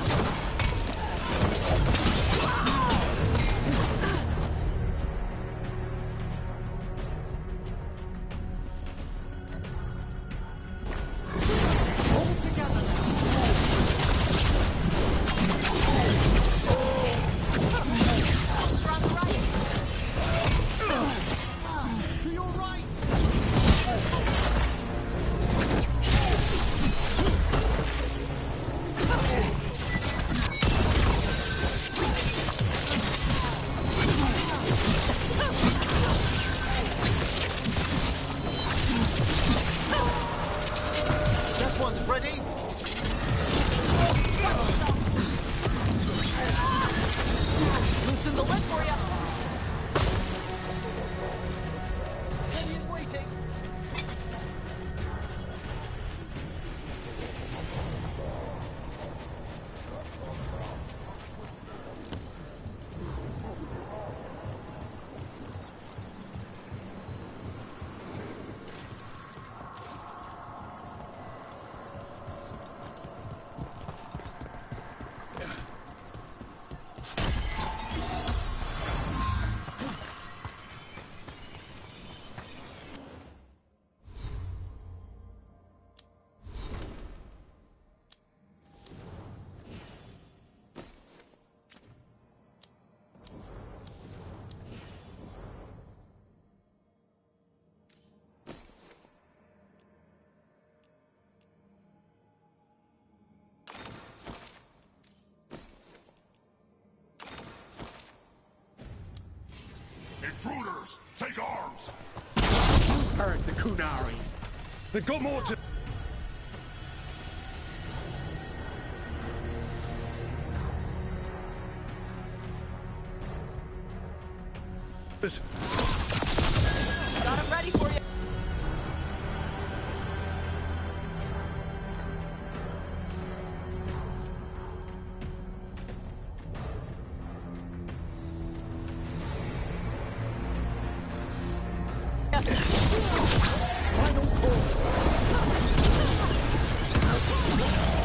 Intruders, take arms! Hurt the Kunari. They've got more to... Listen. Got him ready for you.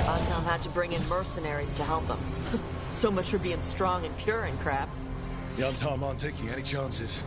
Atom had to bring in mercenaries to help him. So much for being strong and pure and crap. The Antam aren't taking any chances.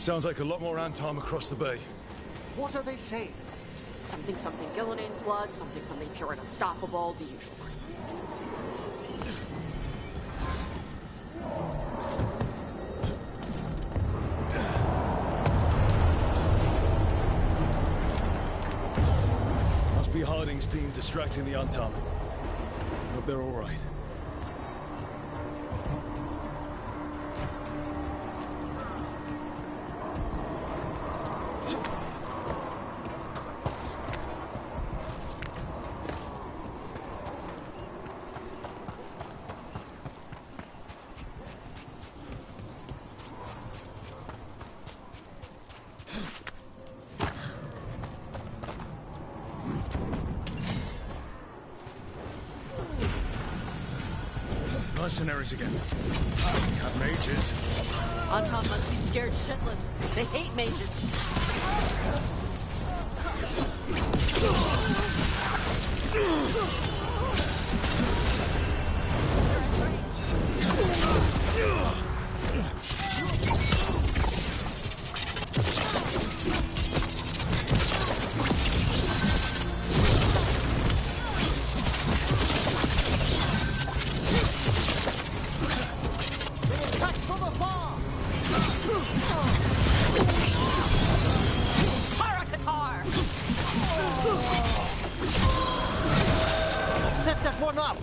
Sounds like a lot more Antom across the bay. What are they saying? Something, something, Gillinane's blood, something, something, pure and unstoppable, the usual. Must be Harding's team distracting the Antom. Hope they're all right. Mercenaries again. Got mages. Anton must be scared shitless. They hate mages. Set that one up!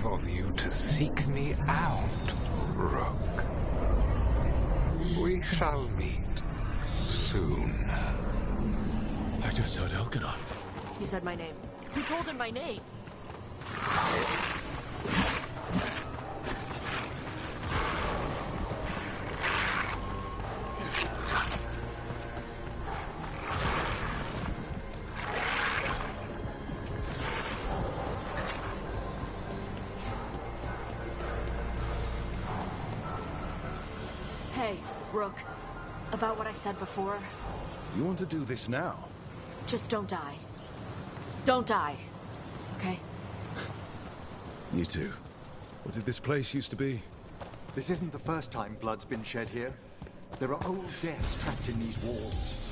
of you to seek me out, Rook. We shall meet soon. I just heard Elkanon. He said my name. Who told him my name? Hey, Rook. About what I said before. You want to do this now? Just don't die. Don't die. Okay? You too. What did this place used to be? This isn't the first time blood's been shed here. There are old deaths trapped in these walls.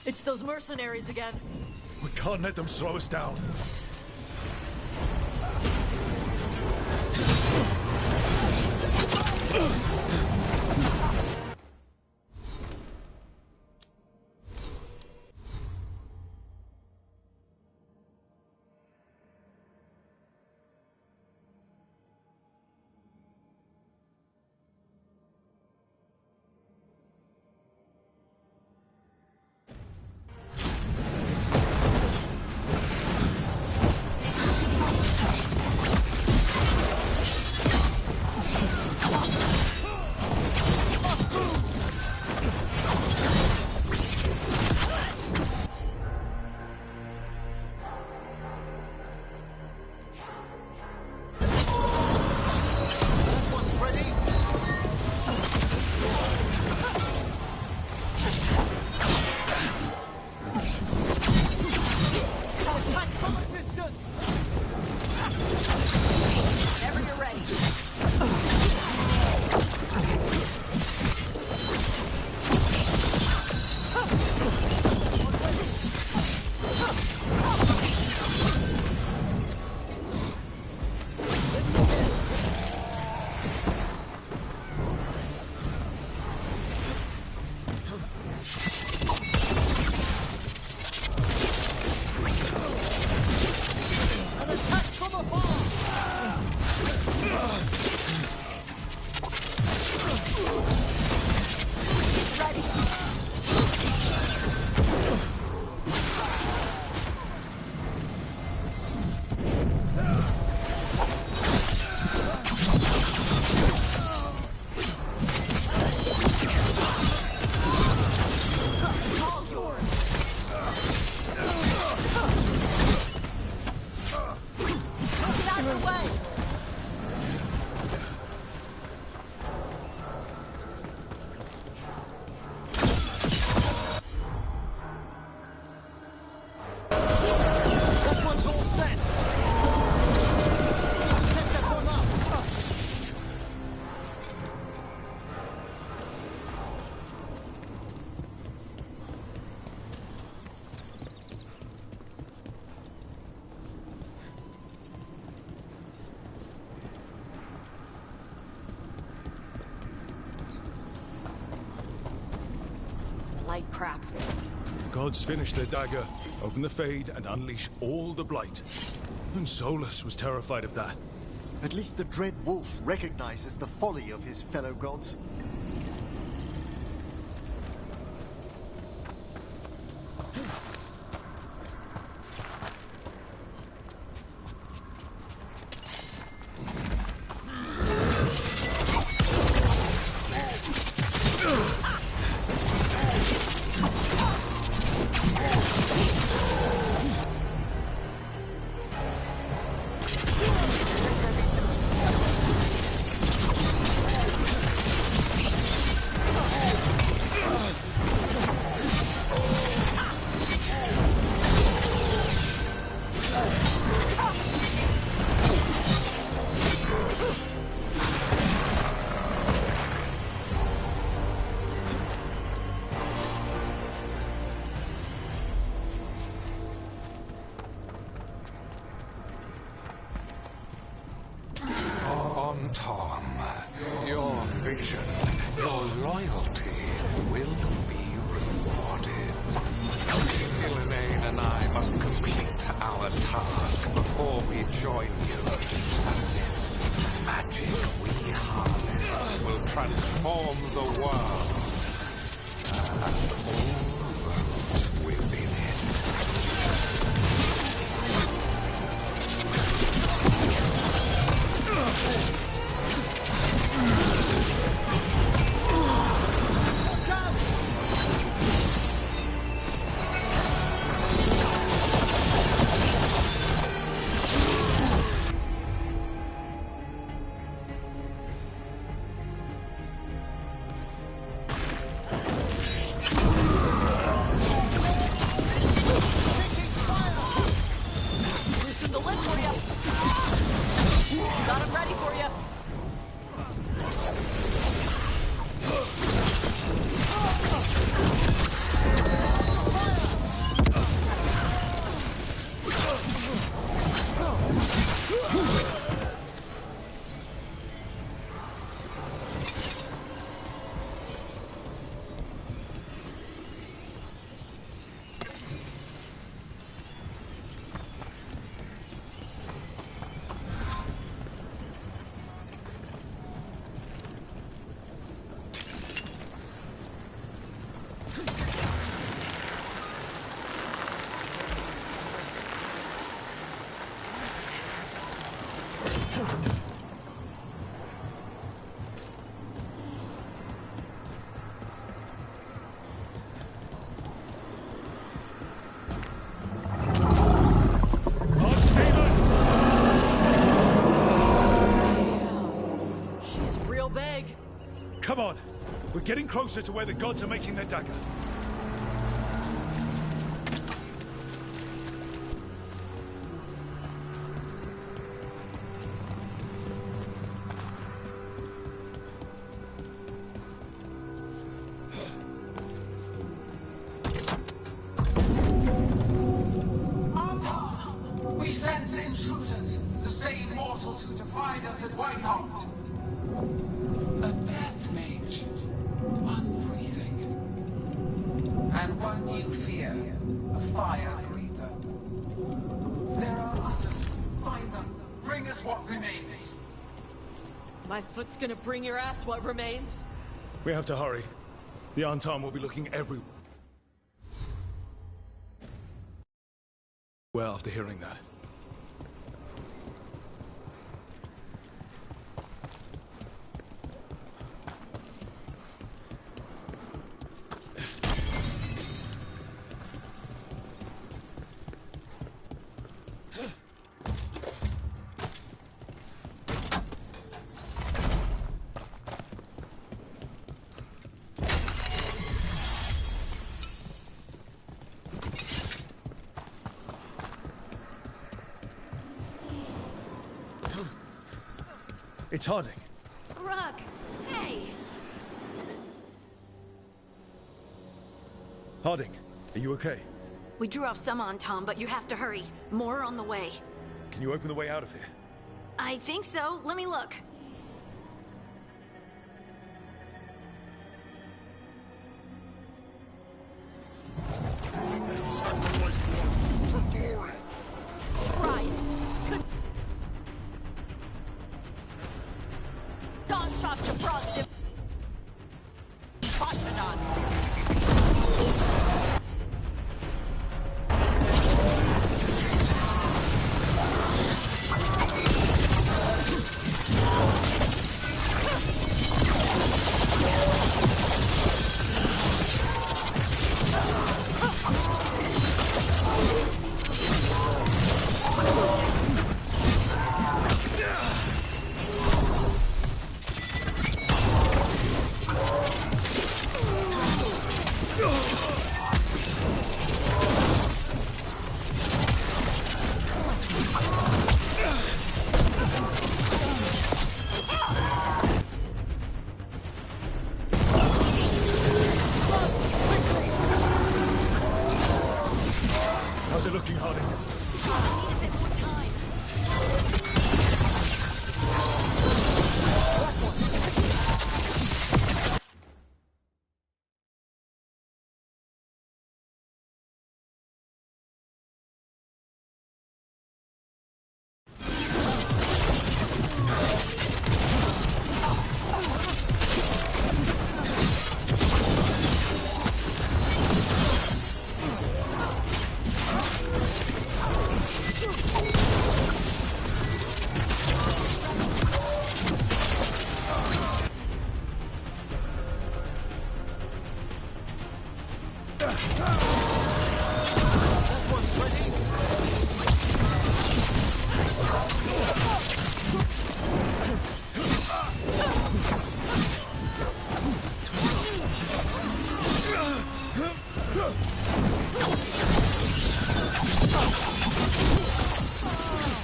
It's those mercenaries again. We can't let them slow us down. light crap. The gods finish their dagger, open the Fade, and unleash all the blight. Even Solus was terrified of that. At least the Dread Wolf recognizes the folly of his fellow gods. Tom, your vision, your loyalty will be rewarded. Elaine and I must complete our task before we join you. And this magic we harness will transform the world and all those within it. Come on! We're getting closer to where the gods are making their dagger. We sense intruders, the same mortals who defied us at Whitehaft. A death mage, unbreathing. And one new fear, a fire breather. There are others. Find them. Bring us what remains. My foot's gonna bring your ass what remains. We have to hurry. The Antam will be looking everywhere. Well, after hearing that. It's Harding. Rock, hey! Harding, are you okay? We drew off some on Tom, but you have to hurry. More on the way. Can you open the way out of here? I think so. Let me look. How's it looking, Harding? I need a bit more time.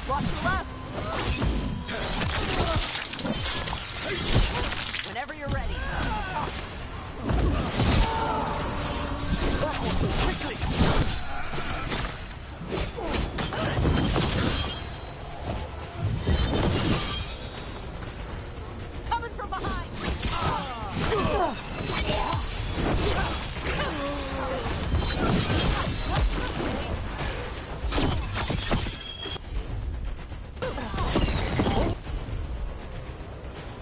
Watch your left. Whenever you're ready. Quickly. Coming from behind.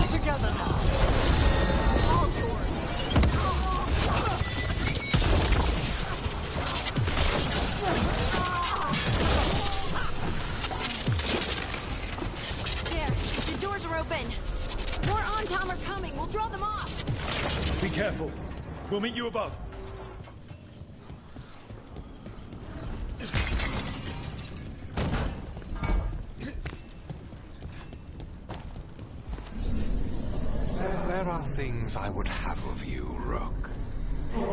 Together now. All yours. There, the doors are open. More on-tom are coming. We'll draw them off. Be careful. We'll meet you above. There are things I would have of you, Rook.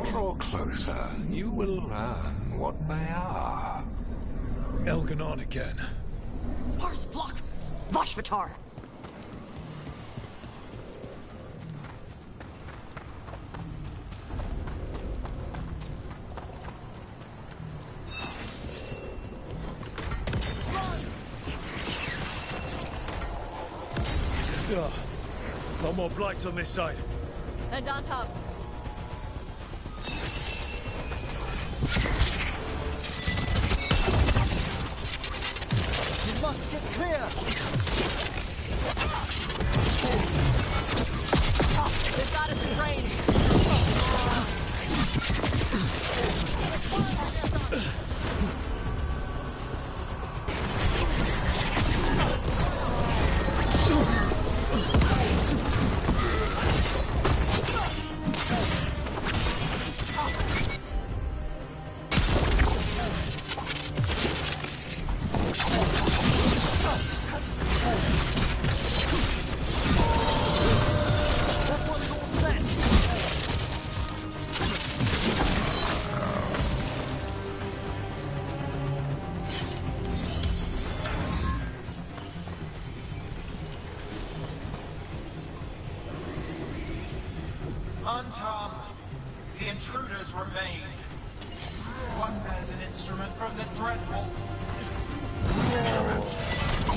Draw closer. You will learn what they are. Elganon again. Mars block. Vashvatar. Ugh. One more blight on this side. And on top. You must get clear. They've got us in range. On-tom, the intruders remain. One bears an instrument from the Dread Wolf.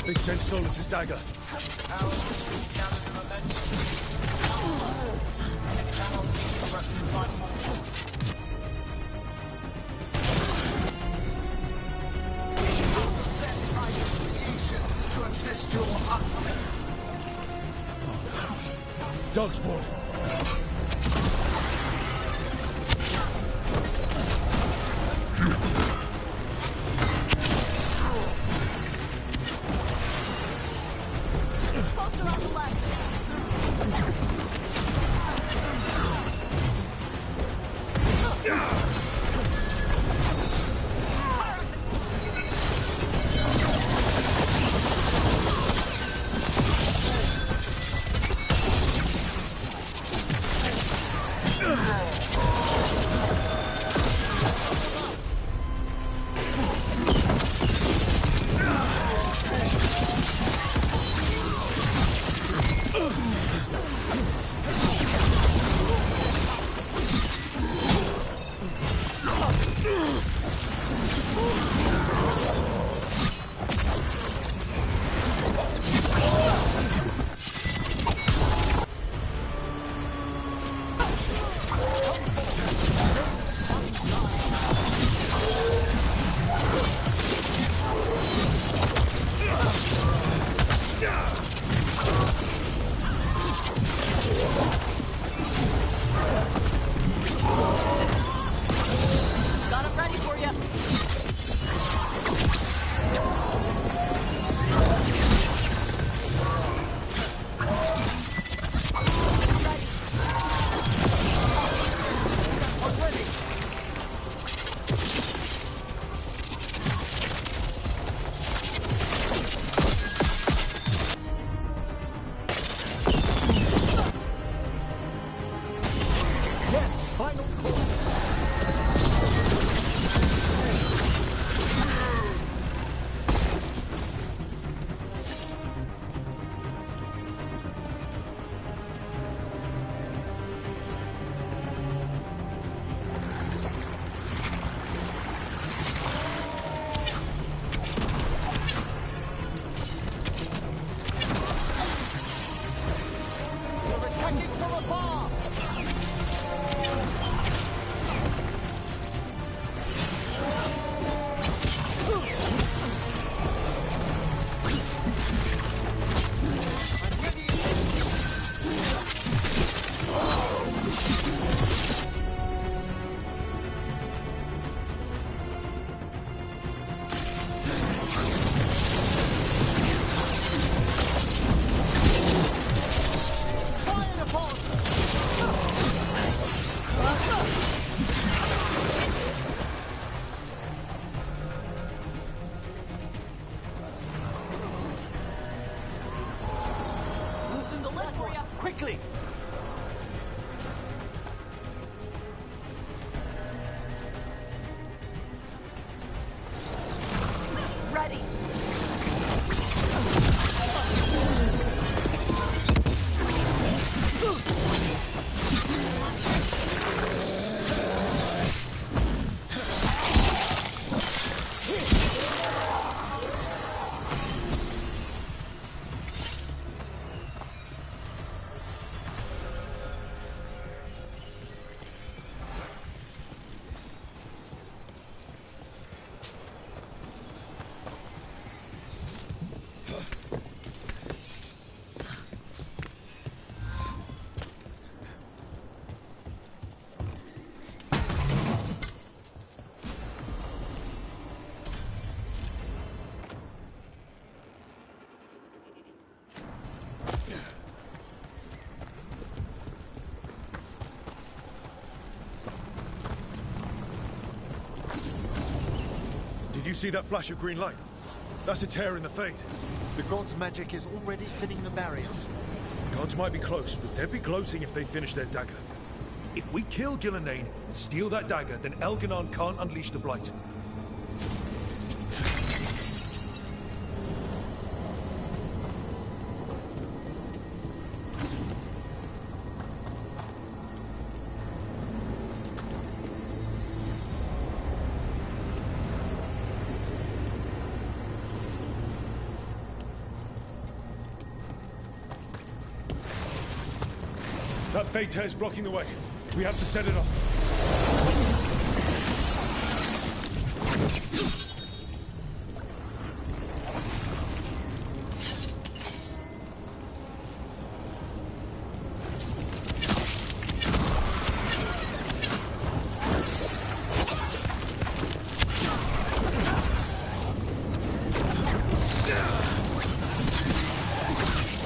Big Sense Solus' dagger. Ours gathers a momentum. It cannot be but to find more. Set my creations to assist your hunt. Darkspawn. Poster on the left. ya. Yes, final call. We're attacking from afar. Loosen the lid for ya. Quickly! Ready. Did you see that flash of green light? That's a tear in the Fade. The god's magic is already thinning the barriers. Gods might be close, but they'd be gloating if they finish their dagger. If we kill Gillenane and steal that dagger, then Elganon can't unleash the Blight. That Fade tear's blocking the way. We have to set it off.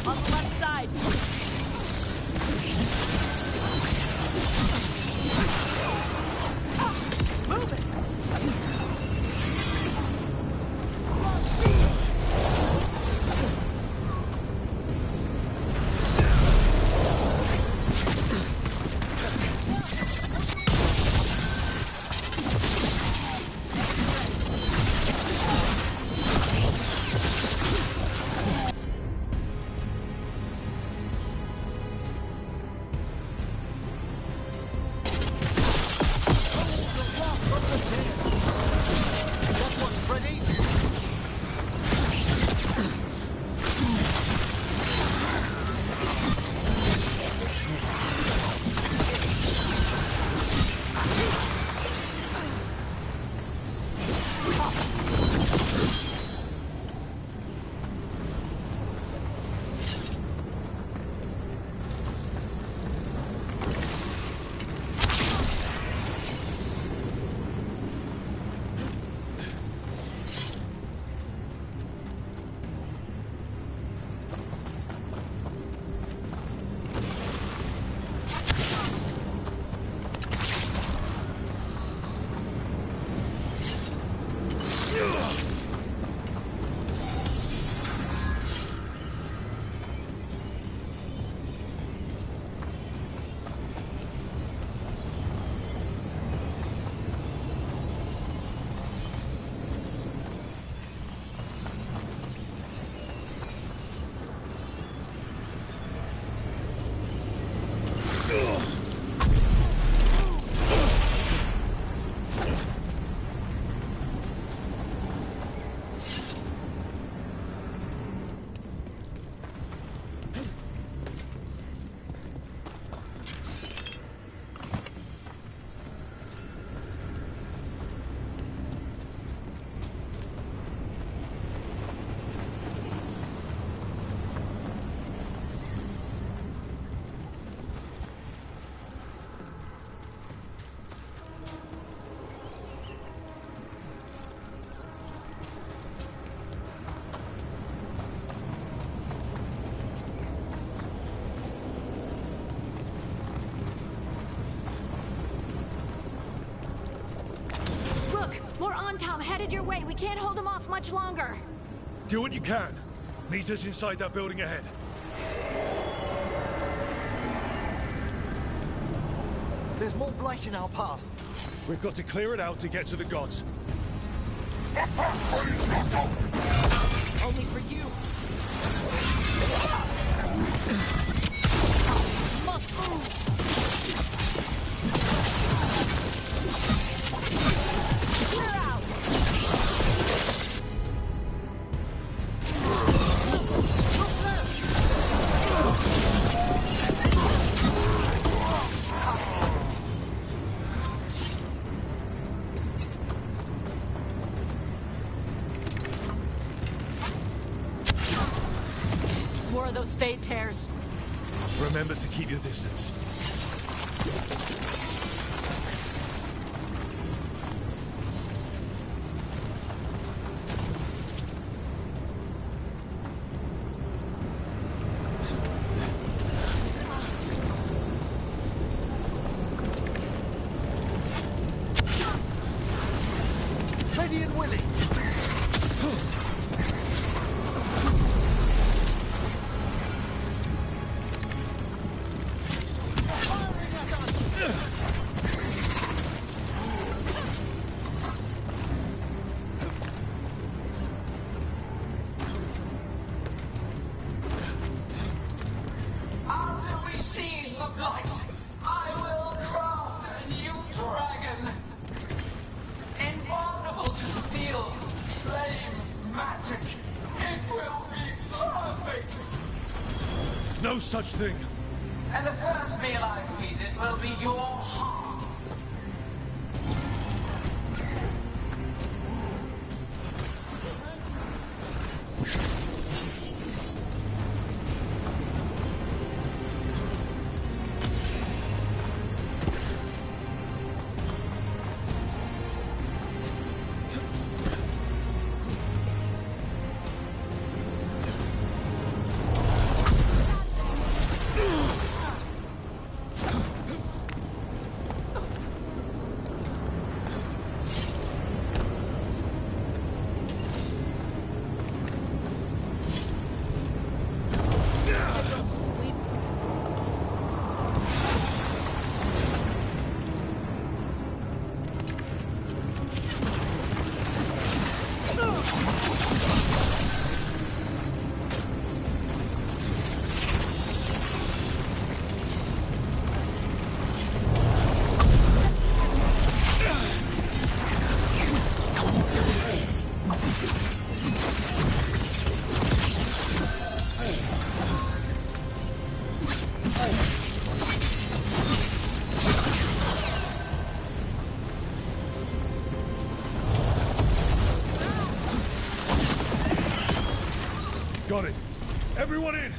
On the left side. Move it. on, Tom. Headed your way. We can't hold him off much longer. Do what you can. Meet us inside that building ahead. There's more blight in our path. We've got to clear it out to get to the gods. Only for you. Must move. Clear out. More of those fade tears. Remember to keep your distance. Ready and willing. After we seize the blight, I will craft a new dragon. Invulnerable to steel, flame, magic. It will be perfect. No such thing. And the first meal I feed it will be your hearts. Got it. Everyone in!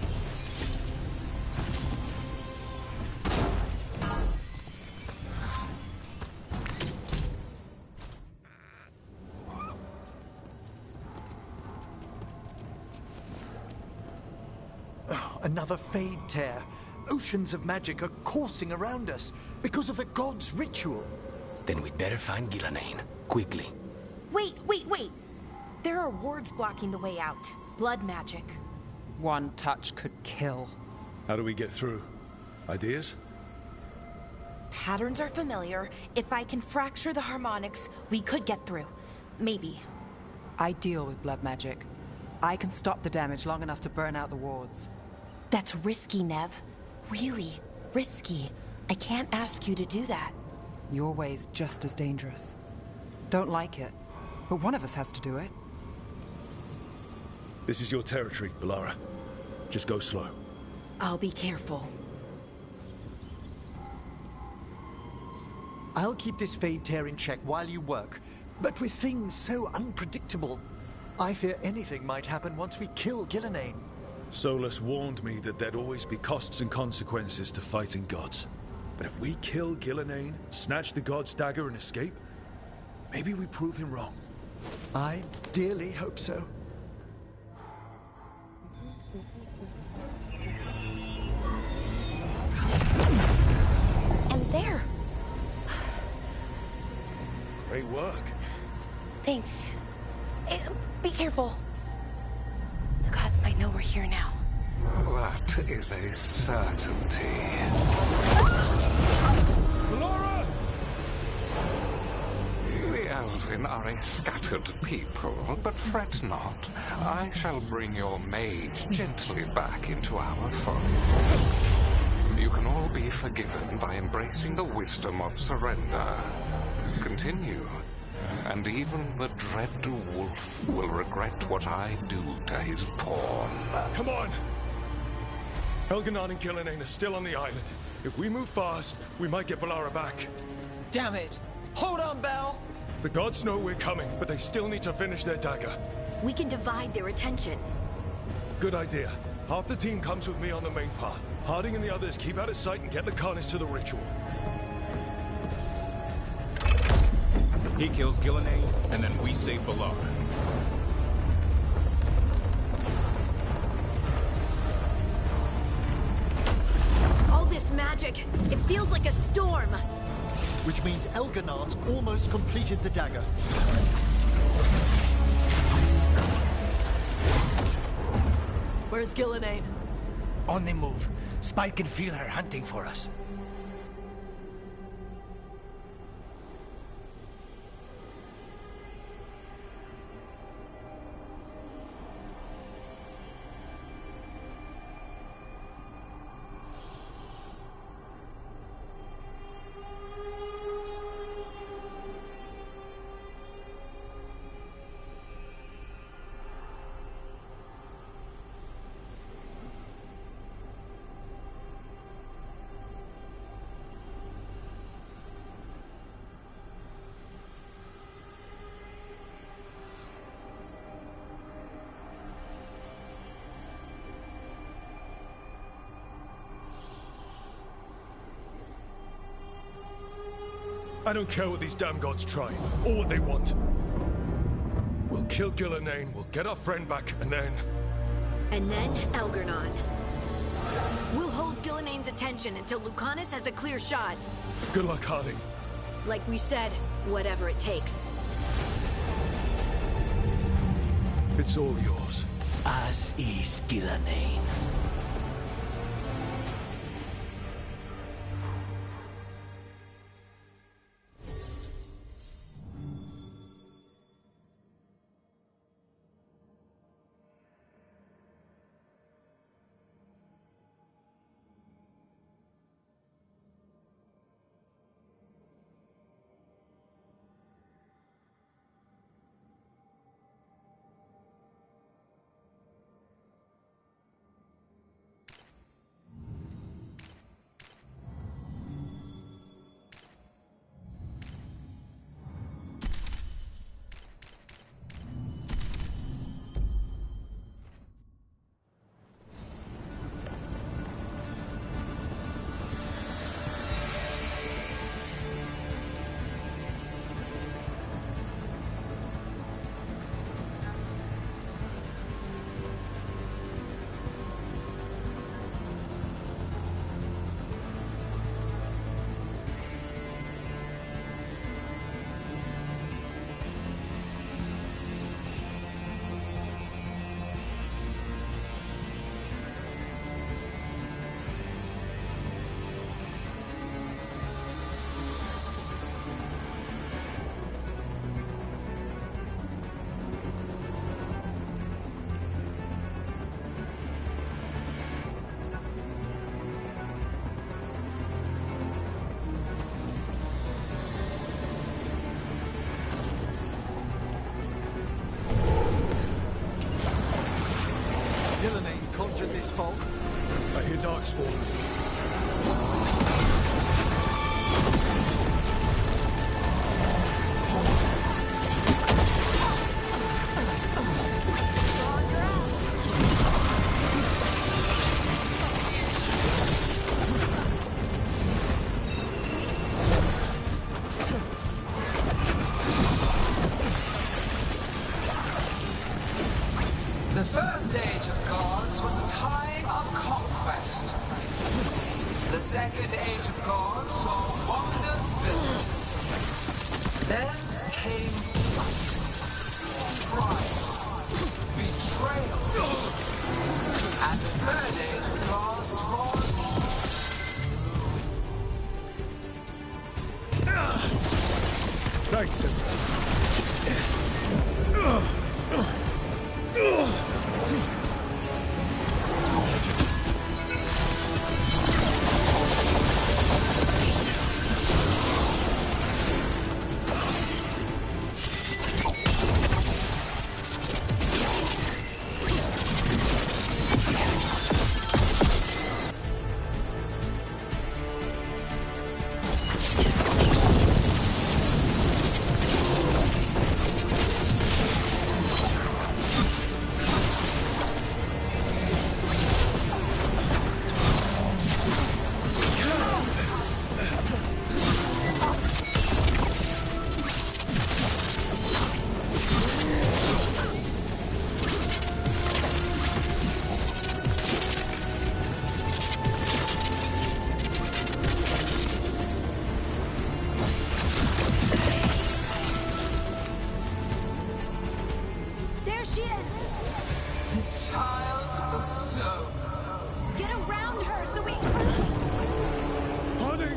Oh, another fade tear. Oceans of magic are coursing around us because of the gods' ritual. Then we'd better find Gillenane. Quickly. Wait. There are wards blocking the way out. Blood magic. One touch could kill. How do we get through? Ideas? Patterns are familiar. If I can fracture the harmonics, we could get through. Maybe. I deal with blood magic. I can stop the damage long enough to burn out the wards. That's risky, Nev. Really risky. I can't ask you to do that. Your way's just as dangerous. Don't like it, but one of us has to do it. This is your territory, Bellara. Just go slow. I'll be careful. I'll keep this fade tear in check while you work. But with things so unpredictable, I fear anything might happen once we kill Gillenane. Solus warned me that there'd always be costs and consequences to fighting gods. But if we kill Gillenane, snatch the god's dagger and escape, maybe we prove him wrong. I dearly hope so. And there! Great work. Thanks. Be careful. The gods might know we're here now. That is a certainty. Laura! The Elven are a scattered people, but fret not. I shall bring your mage gently back into our fold. You can all be forgiven by embracing the wisdom of surrender. Continue, and even the dread wolf will regret what I do to his pawn. Come on! Elganon and Gillenane are still on the island. If we move fast, we might get Balara back. Damn it! Hold on, Belle! The gods know we're coming, but they still need to finish their dagger. We can divide their attention. Good idea. Half the team comes with me on the main path. Harding and the others keep out of sight and get Lucanus to the ritual. He kills Gillenane, and then we save Balara. All this magic, it feels like a storm. Which means Elganon's almost completed the dagger. Where's Gillenane? On the move. Spike can feel her hunting for us. I don't care what these damn gods try, or what they want. We'll kill Gillenane, we'll get our friend back, and then... And then Elgarnon. We'll hold Gillenane's attention until Lucanus has a clear shot. Good luck, Harding. Like we said, whatever it takes. It's all yours. As is Gillenane. Gillenane conjured this fog. I hear Darkspawn. The first age of gods was a time of conquest. The second age of gods saw wonders built. Then came light. betrayal. And the third age calls for... Thanks, There she is! The child of the stone. Get around her so we... Honey!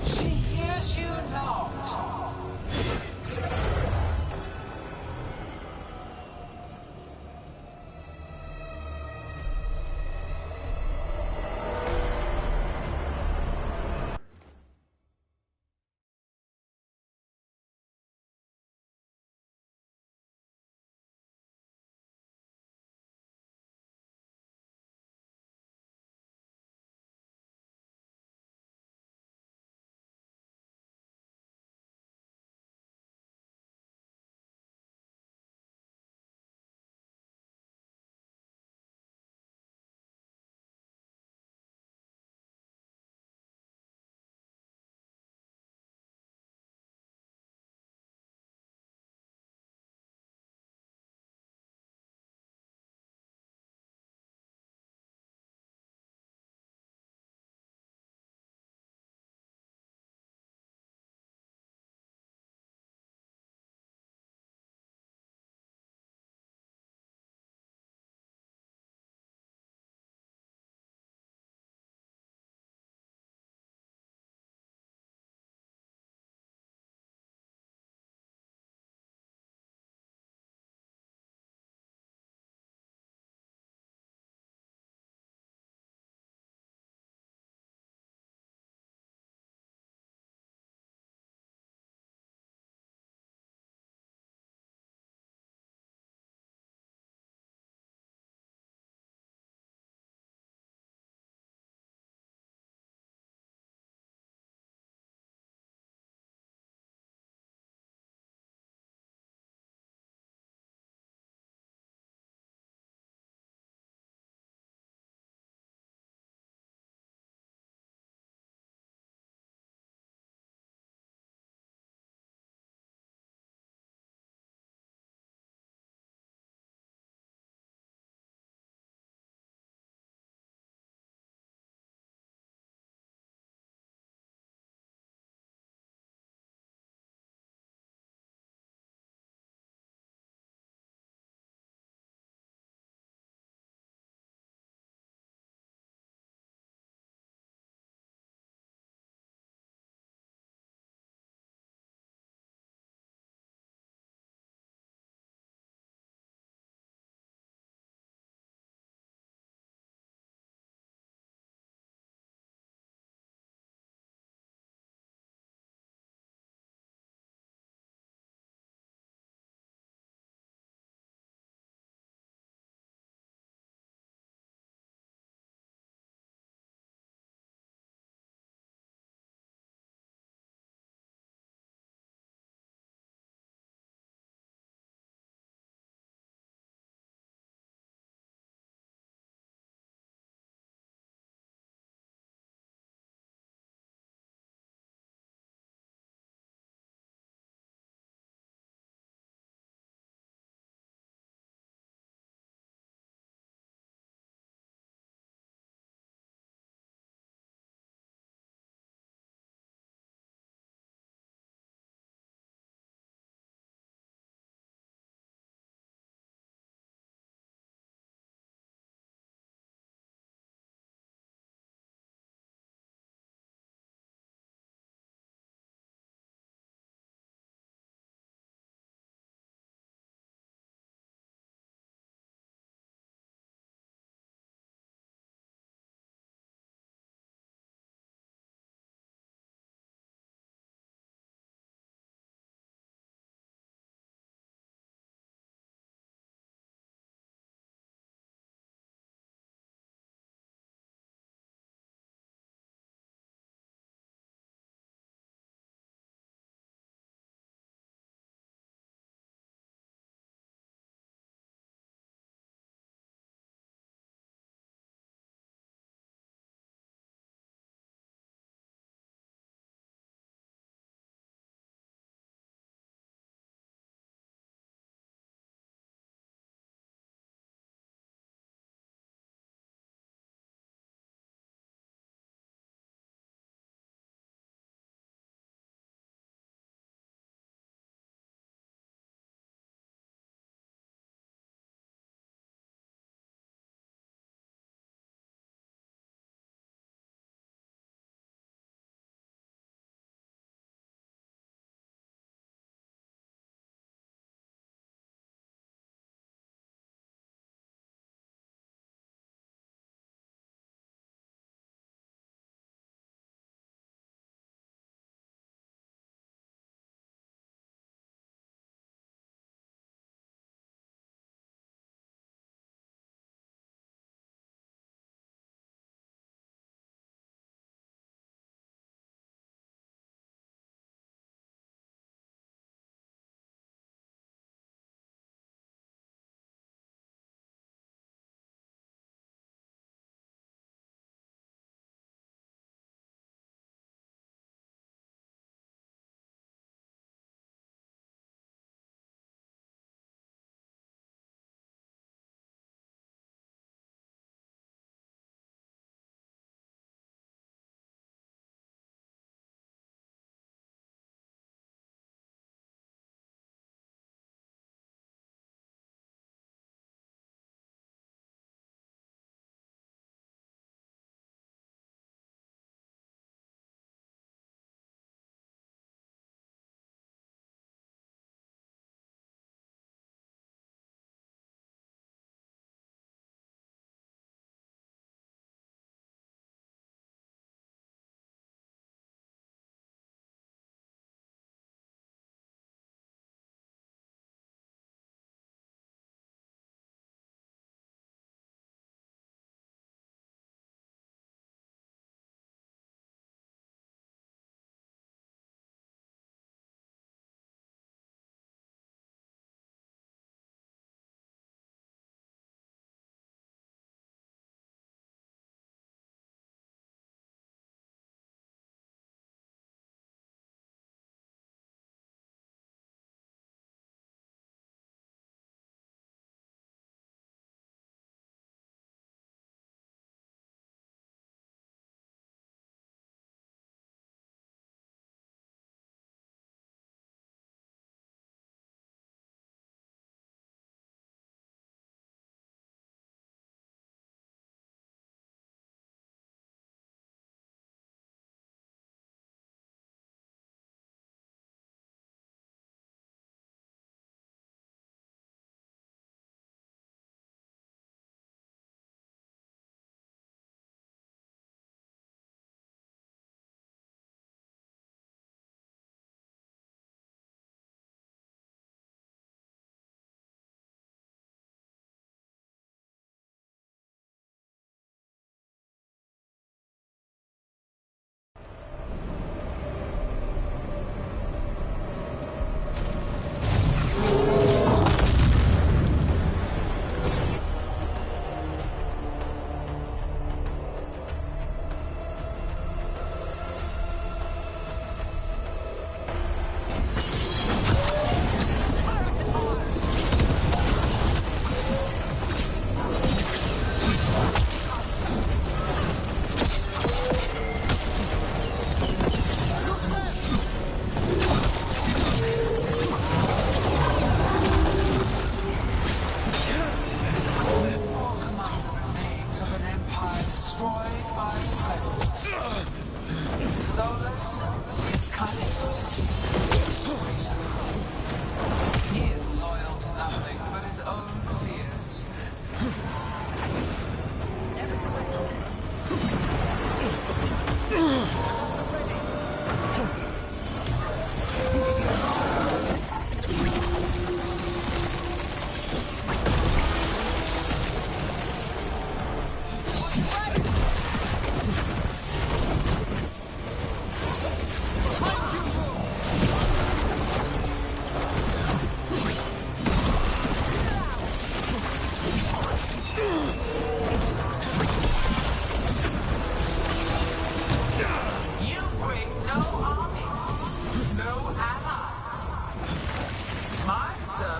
She hears you not.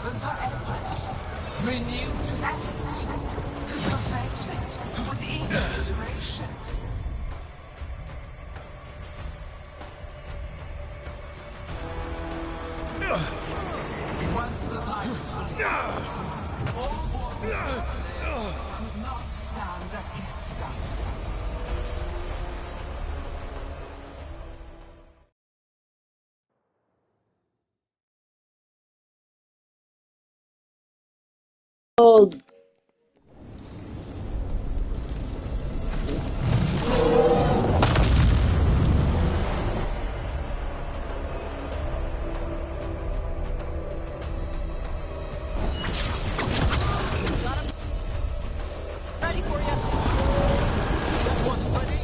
servants are endless. Renewed efforts, perfected with each iteration. Once the light is fully ours, all warriors could not stand against us. Oh. Ready for you. That one's ready.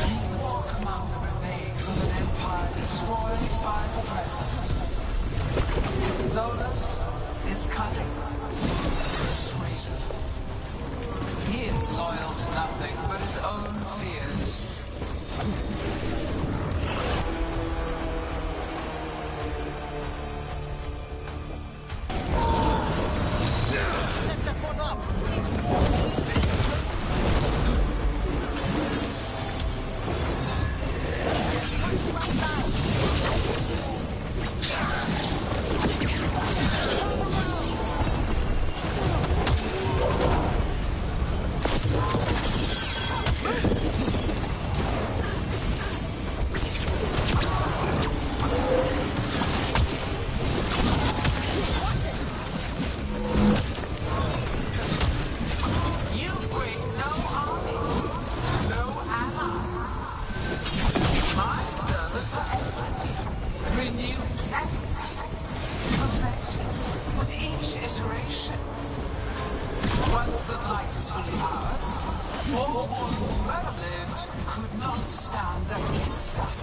You walk among the remains of an empire destroyed by the Dreadnought. Solus is cunning, persuasive. He is loyal to nothing but his own fears. Set that one up! You bring no armies, no allies. My servants are endless, renewed efforts, perfected with each iteration. Once the light is fully ours, all ones well lived could not stand against us.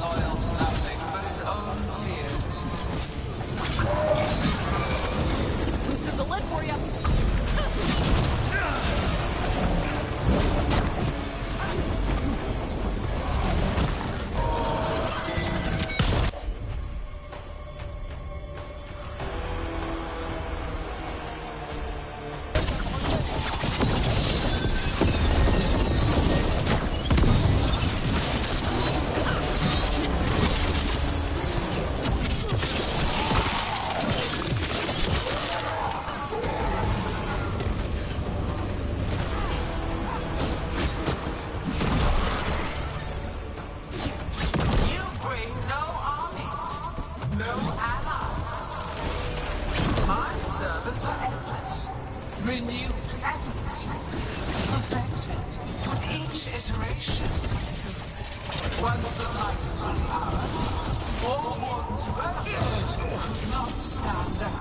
loyal to nothing but his own fears. Loosen the lid for you. Once the light is fully ours, all wardens who ever could not stand out.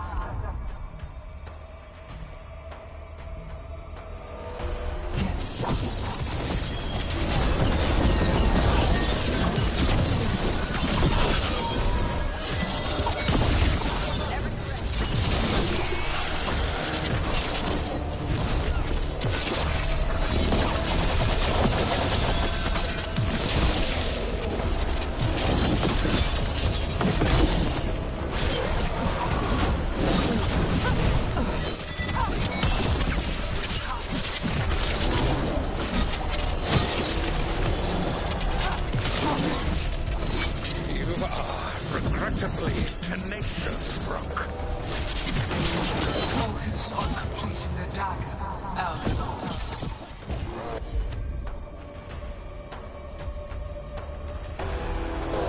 Regrettably tenacious, Rook. Focus on completing the dagger, Elganor.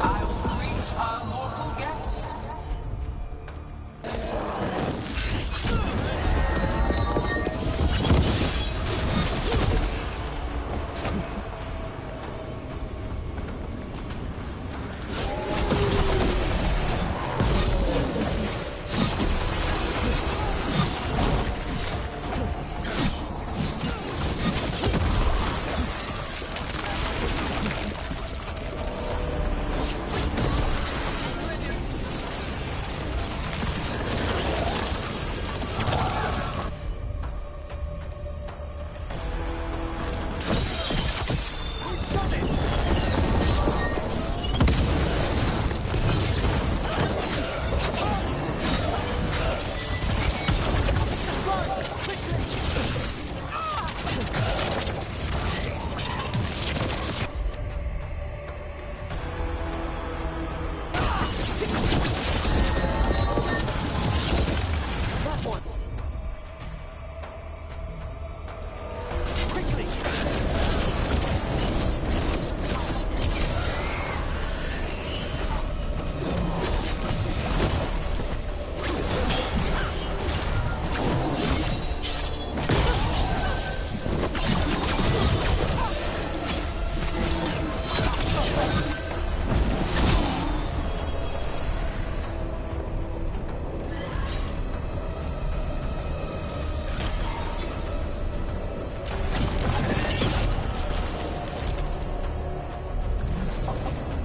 I will greet our mortal guest.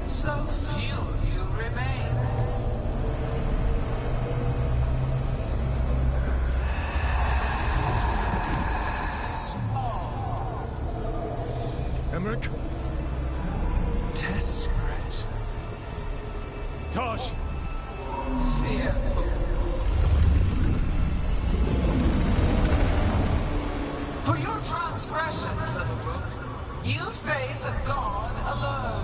So few of you remain. Small. Emmerich? Desperate. Taj! Fearful. For your transgression, little Rook, you face a god alone.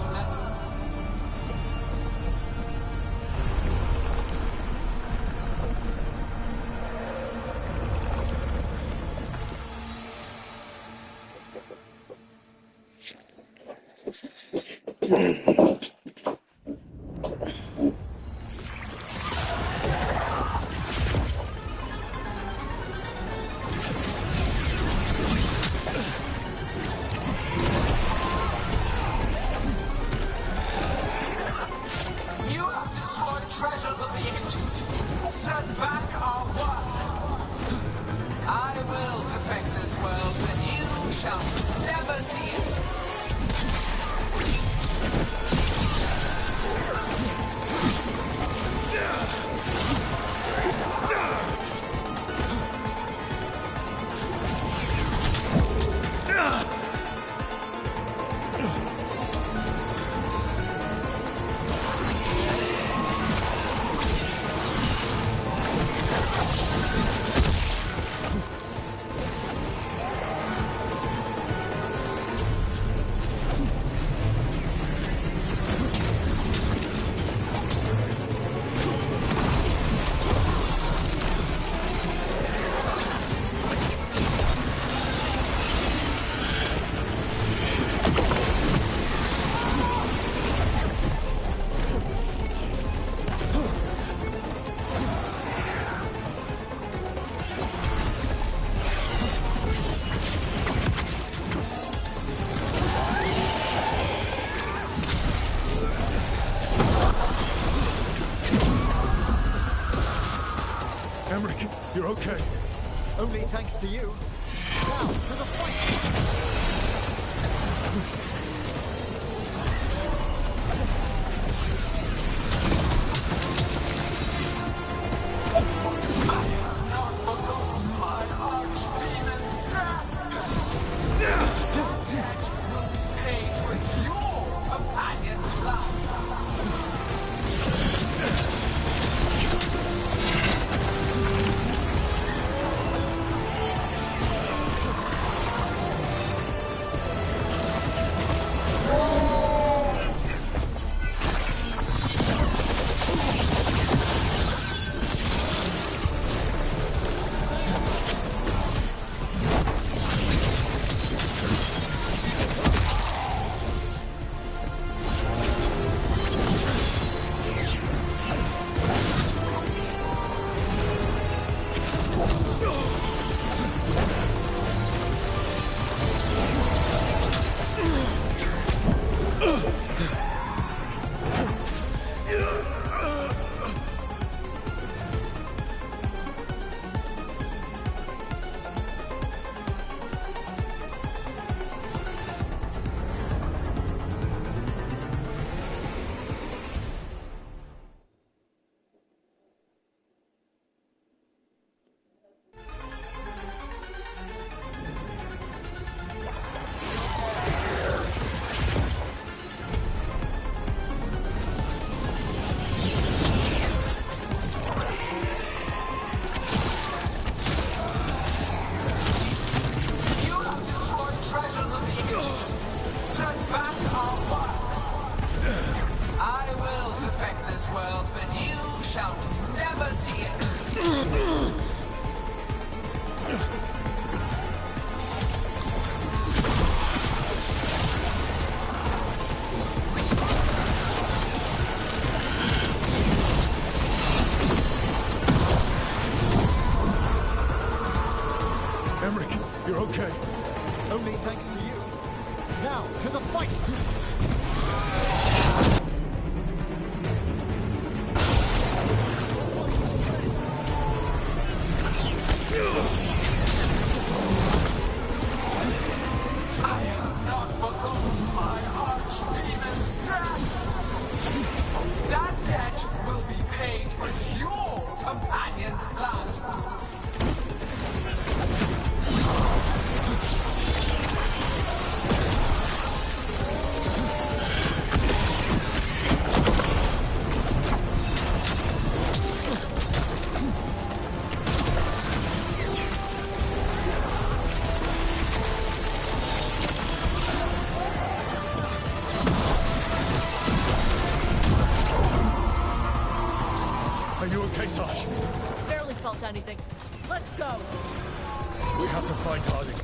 You have destroyed treasures of the ages. Set back our work. I will perfect this world, but you shall never see it. Emmerich, you're okay. Only thanks to you. Now, to the fight! Anything. Let's go! We have to find Harding.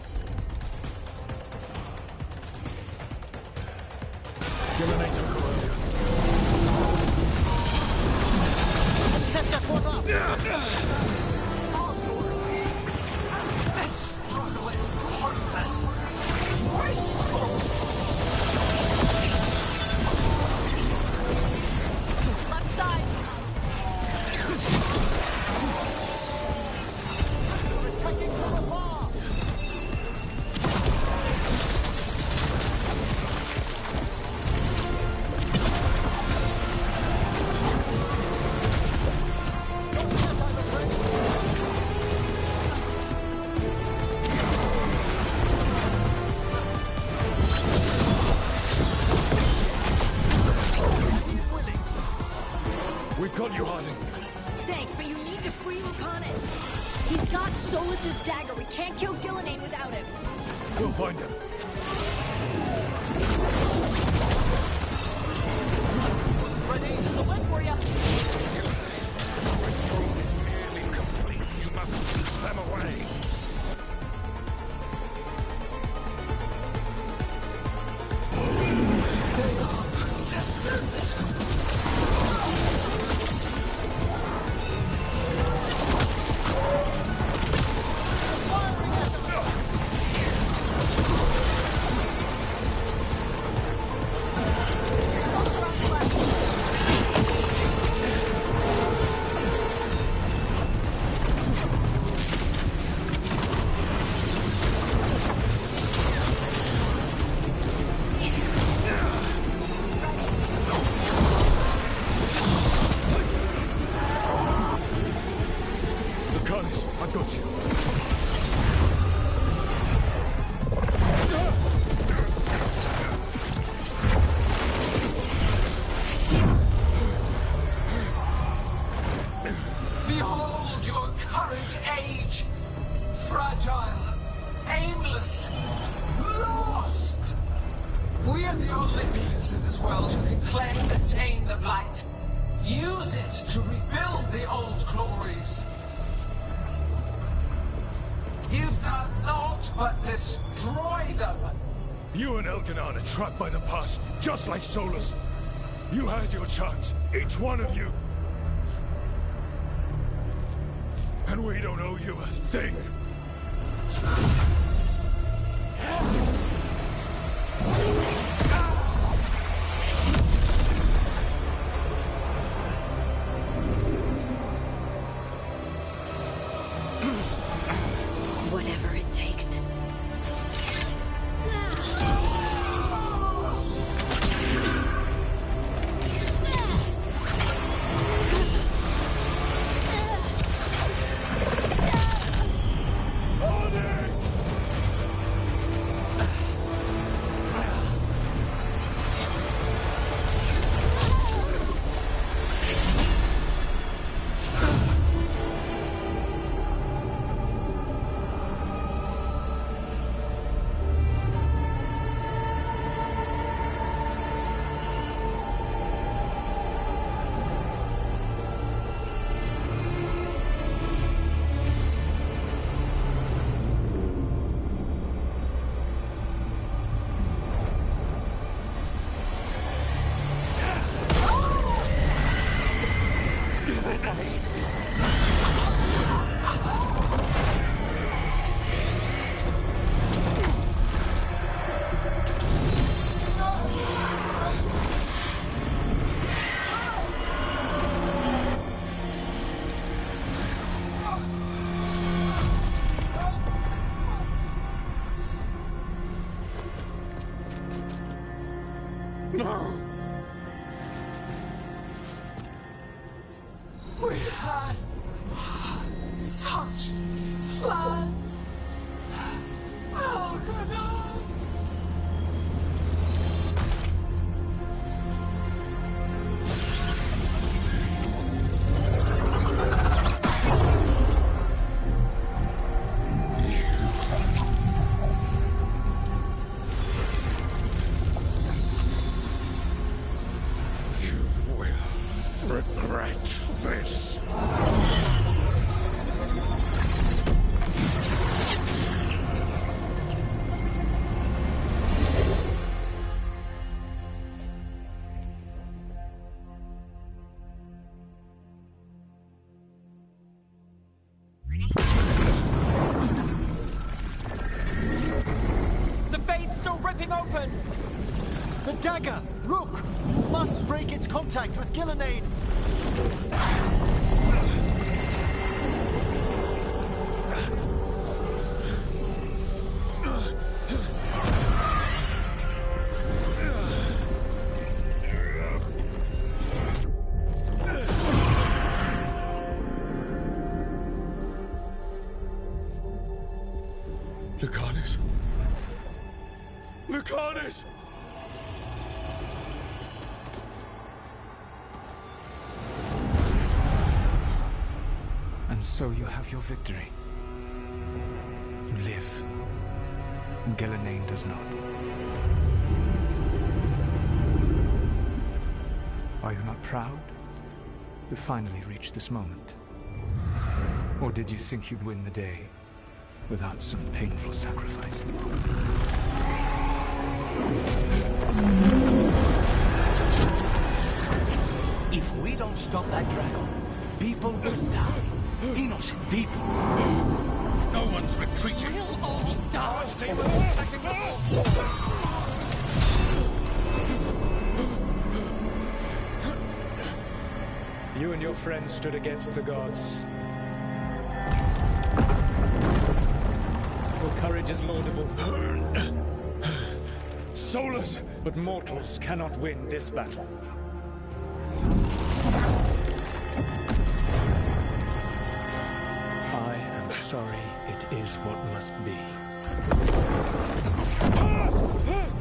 Gillenay took her earlier. Set that one up! This struggle is pointless! Wasteful! Left side! We've got you, Harding. Thanks, but you need to free Lucanus. He's got Solus's dagger. We can't kill Gillenay without him. We'll find him. Ready? The lid for ya. Is nearly complete. You must keep them away. They are persistent. Use it to rebuild the old glories. You've done naught but destroy them. You and Elganon are trapped by the past, just like Solus. You had your chance, each one of you. And we don't owe you a thing. Whatever it takes. No! We had such plans! Elganon! Regret this. The Fate's still ripping open! The dagger! Rook! You must break its contact with Gillenane! Lucanus? Lucanus! And so you have your victory. You live. Gillenane does not. Are you not proud to finally reach this moment? Or did you think you'd win the day without some painful sacrifice? If we don't stop that dragon, people will die. Innocent people. No one's retreating. We'll all die! You and your friends stood against the gods. Your courage is laudable. Solus! But mortals cannot win this battle. I am sorry, it is what must be.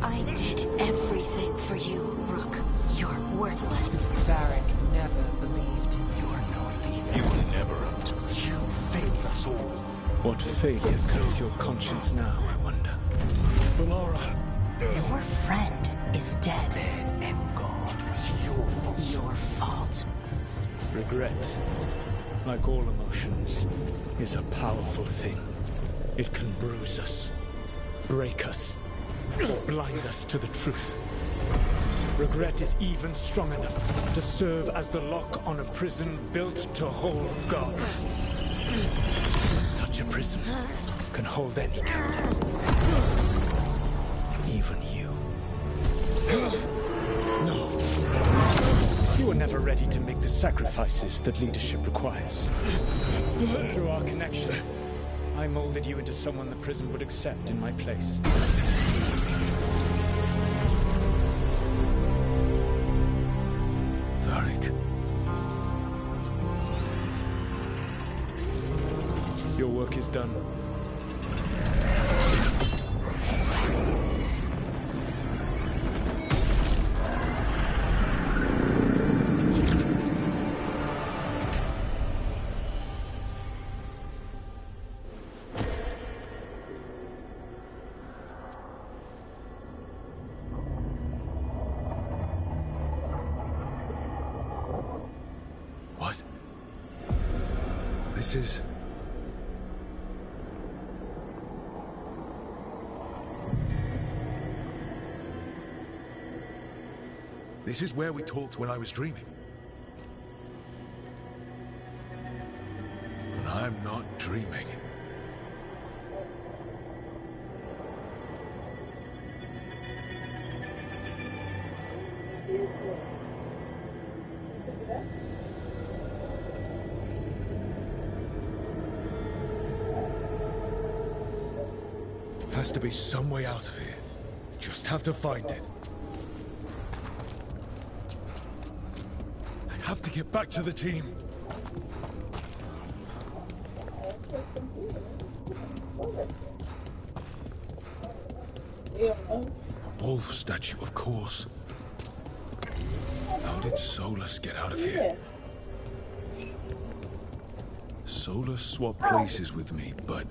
I did everything for you, Rook. You're worthless. Varric never believed in you. You're no leader. You were never up to You failed us all. What failure cuts your conscience now, I wonder? Bellara! Your friend is dead. Dead and gone. It was your fault. Your fault. Regret, like all emotions, is a powerful thing. It can bruise us, break us, or blind us to the truth. Regret is even strong enough to serve as the lock on a prison built to hold gods. And such a prison can hold any captive. Even you. No. You were never ready to make the sacrifices that leadership requires. Through our connection, I molded you into someone the prison would accept in my place. Your work is done. What? This is... This is where we talked when I was dreaming. But I'm not dreaming. Has to be some way out of here. Just have to find it. I have to get back to the team. A wolf statue, of course. How did Solus get out of here? Solus swapped places with me, but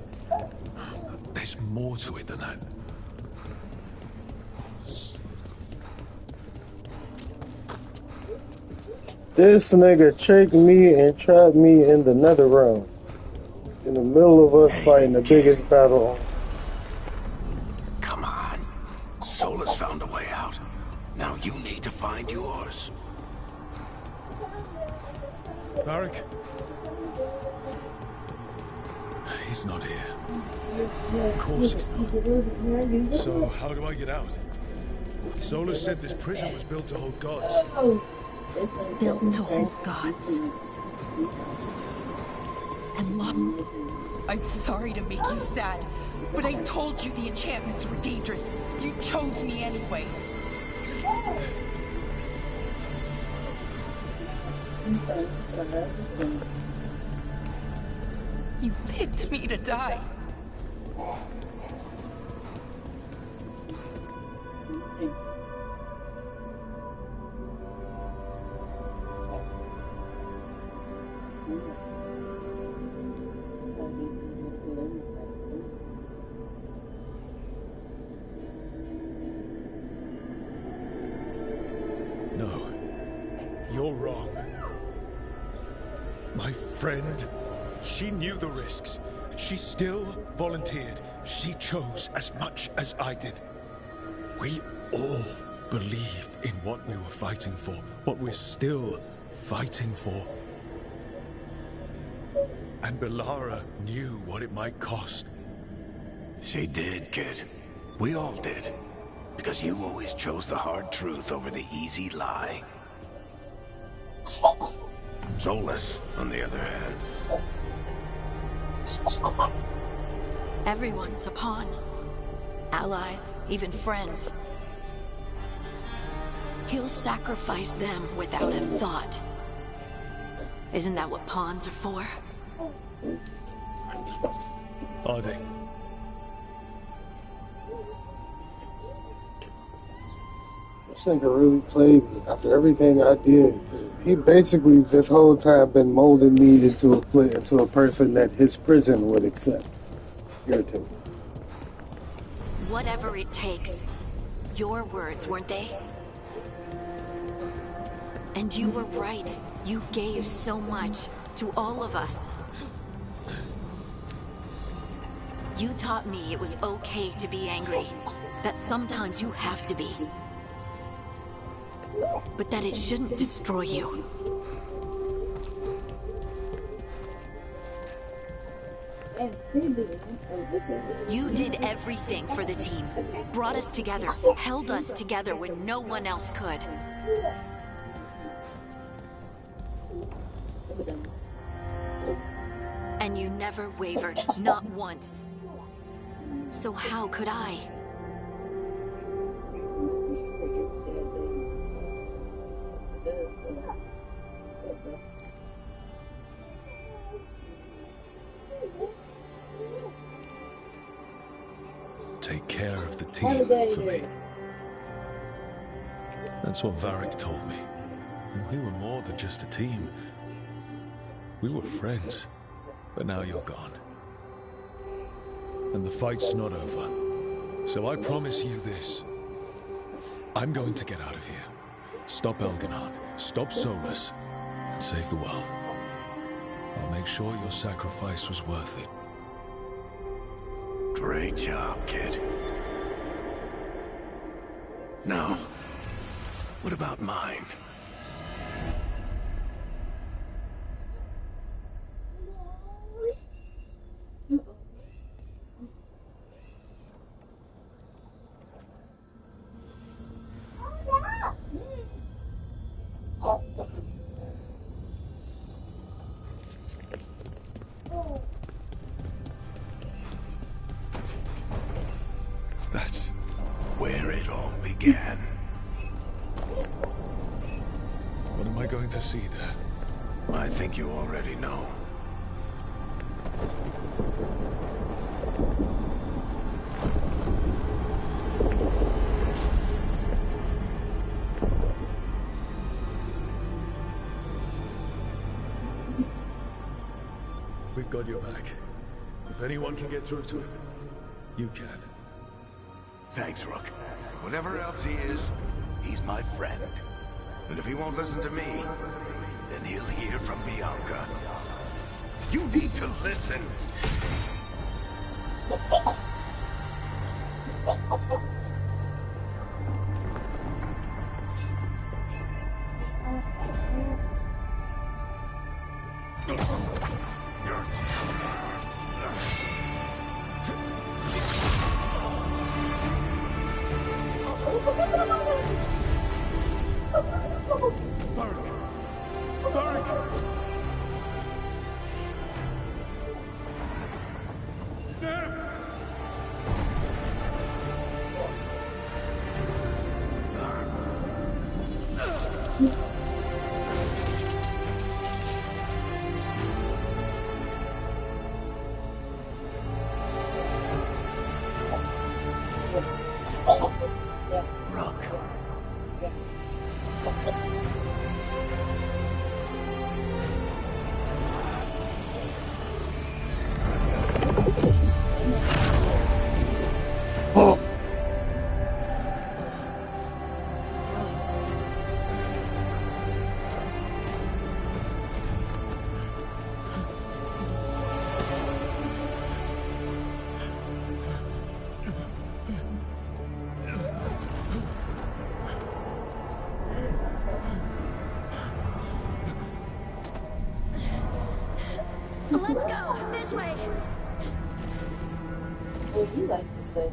there's more to it than that. This nigga tricked me and trapped me in the nether realm. In the middle of us fighting the biggest battle. Come on. Solus found a way out. Now you need to find yours. Barak? He's not here. Of course he's not. So, how do I get out? Solus said this prison was built to hold gods. Built to hold gods. And locked. I'm sorry to make you sad, but I told you the enchantments were dangerous. You chose me anyway. You picked me to die. No. You're wrong. My friend, she knew the risks. She still volunteered. She chose as much as I did. We all believed in what we were fighting for, what we're still fighting for. And Belara knew what it might cost. She did, kid. We all did. Because you always chose the hard truth over the easy lie. Solus, on the other hand. Everyone's a pawn. Allies, even friends. He'll sacrifice them without a thought. Isn't that what pawns are for? Are they? This nigga really played me after everything I did. He basically this whole time been molding me into a person that his prison would accept. Irritating. Whatever it takes. Your words, weren't they? And you were right. You gave so much to all of us. You taught me it was okay to be angry, that sometimes you have to be, but that it shouldn't destroy you. You did everything for the team, brought us together, held us together when no one else could. And you never wavered, not once. So how could I? Take care of the team for me. That's what Varric told me. And we were more than just a team. We were friends. But now you're gone. And the fight's not over. So I promise you this. I'm going to get out of here. Stop Elganon, stop Solus, and save the world. I'll make sure your sacrifice was worth it. Great job, kid. Now, what about mine? That's where it all began. What am I going to see there? I think you already know. We've got your back. If anyone can get through to him, you can. Thanks, Rook. Whatever else he is, he's my friend. And if he won't listen to me, then he'll hear from Bianca. You need to listen! Let's go! This way! Would you like to play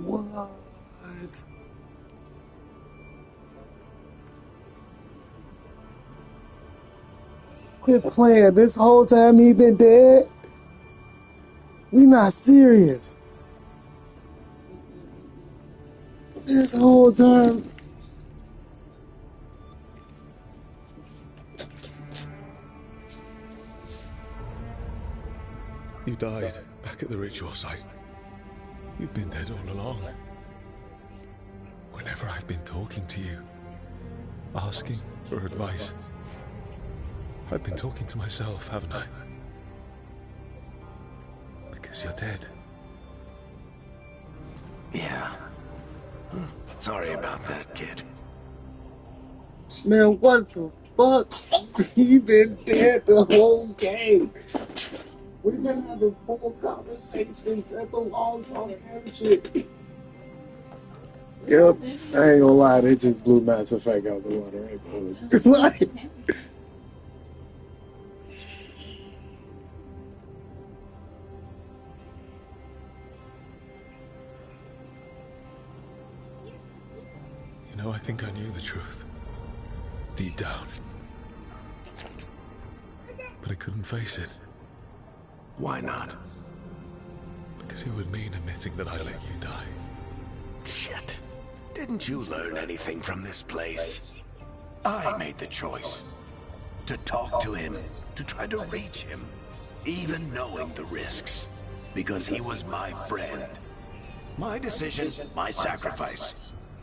What? Quit playing. This whole time he been dead? We not serious. This whole time. You died back at the ritual site. You've been dead all along. Whenever I've been talking to you, asking for advice, I've been talking to myself, haven't I? Because you're dead. Yeah. Sorry about that, kid. Man, what the fuck? He been dead the whole game. We've been having full conversations at the long talk and shit. Yep, I ain't gonna lie, they just blew Mass Effect out the water. I ain't gonna lie. You know, I think I knew the truth. Deep down. But I couldn't face it. Why not? Because it would mean admitting that I let you die. Shit. Didn't you learn anything from this place? I made the choice. To talk to him, to try to reach him, even knowing the risks. Because he was my friend. My decision, my sacrifice.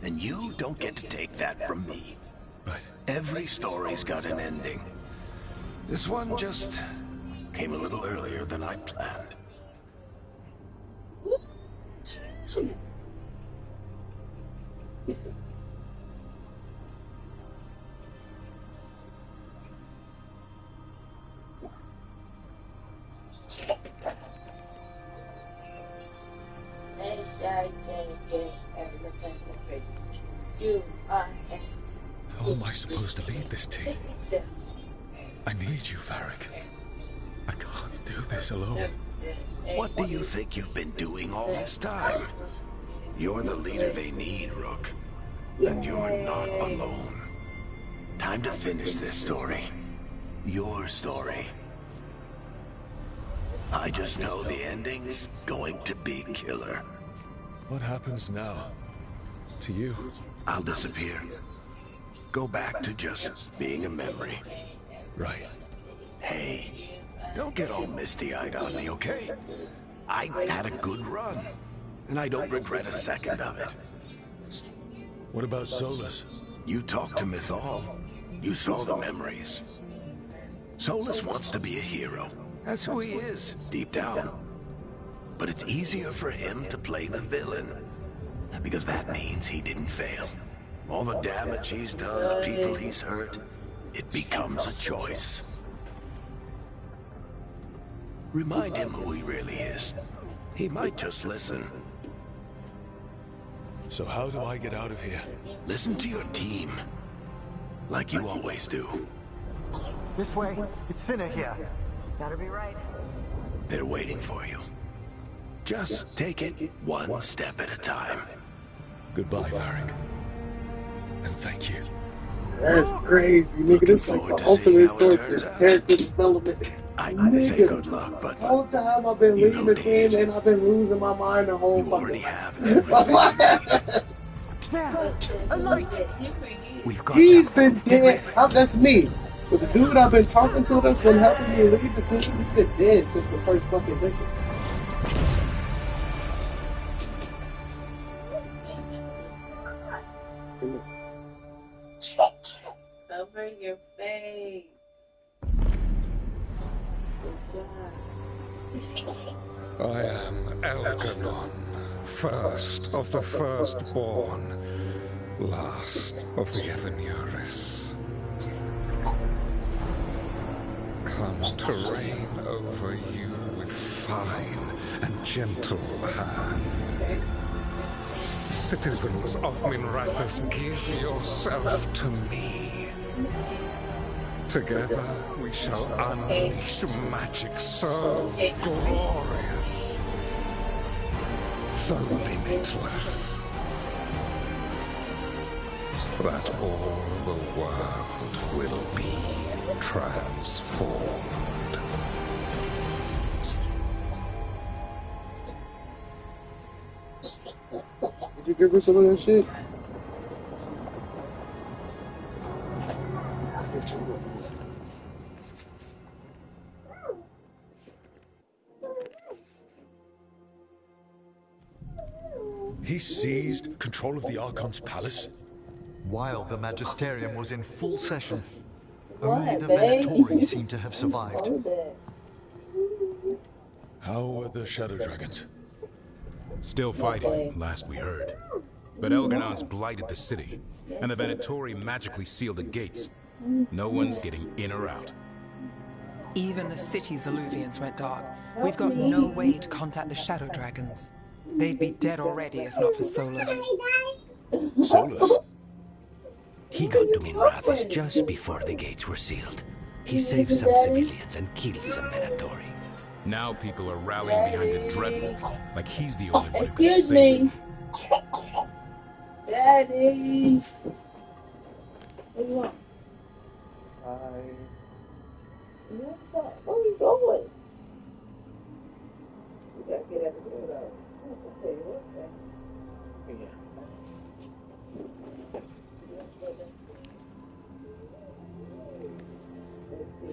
And you don't get to take that from me. But every story's got an ending. This one just came a little earlier than I planned. How am I supposed to lead this team? I need you, Varric. I can't do this alone. What do you think you've been doing all this time? You're the leader they need, Rook. And you're not alone. Time to finish this story. Your story. I just know the ending's going to be killer. What happens now? To you? I'll disappear. Go back to just being a memory. Right. Hey, don't get all misty-eyed on me, okay? I had a good run, and I don't regret a second of it. What about Solus? You talked to Mythal. You saw the memories. Solus wants to be a hero. That's who he is, deep down. But it's easier for him to play the villain, because that means he didn't fail. All the damage he's done, the people he's hurt, it becomes a choice. Remind him who he really is. He might just listen. So how do I get out of here? Listen to your team. Like you always do. This way. It's thinner here. Gotta be right. They're waiting for you. Just take it one step at a time. Goodbye, Varric. And thank you. That's crazy, nigga. This is like the ultimate source of character development. I say good luck, but the whole time I've been leaving the game and I've been losing my mind the whole fucking time. There, a light. He's been dead. That's me. But the dude I've been talking to that's been helping me lead the team, he's been dead since the first fucking mission. Over your face. I am Elganon, first of the firstborn, last of the Evanuris. Come to reign over you with fine and gentle hand. Citizens of Minrathous, give yourself to me. Together we shall unleash magic so glorious, so limitless, that all the world will be transformed. Did you give her some of that shit? He seized control of the Archon's palace? While the Magisterium was in full session, only the Venatori seem to have survived. How are the Shadow Dragons? Still fighting, last we heard. But Elgarnon's blighted the city, and the Venatori magically sealed the gates. No one's getting in or out. Even the city's Illuvians went dark. We've got no way to contact the Shadow Dragons. They'd be dead already if not for Solus. Solus? He got to Minrathous just before the gates were sealed. He saved some civilians and killed some Venatori. Now people are rallying behind the Dreadwolf, like he's the only one who can Excuse save me. Daddy. What do you want? Where are you going? You gotta get out of there though. Okay, okay.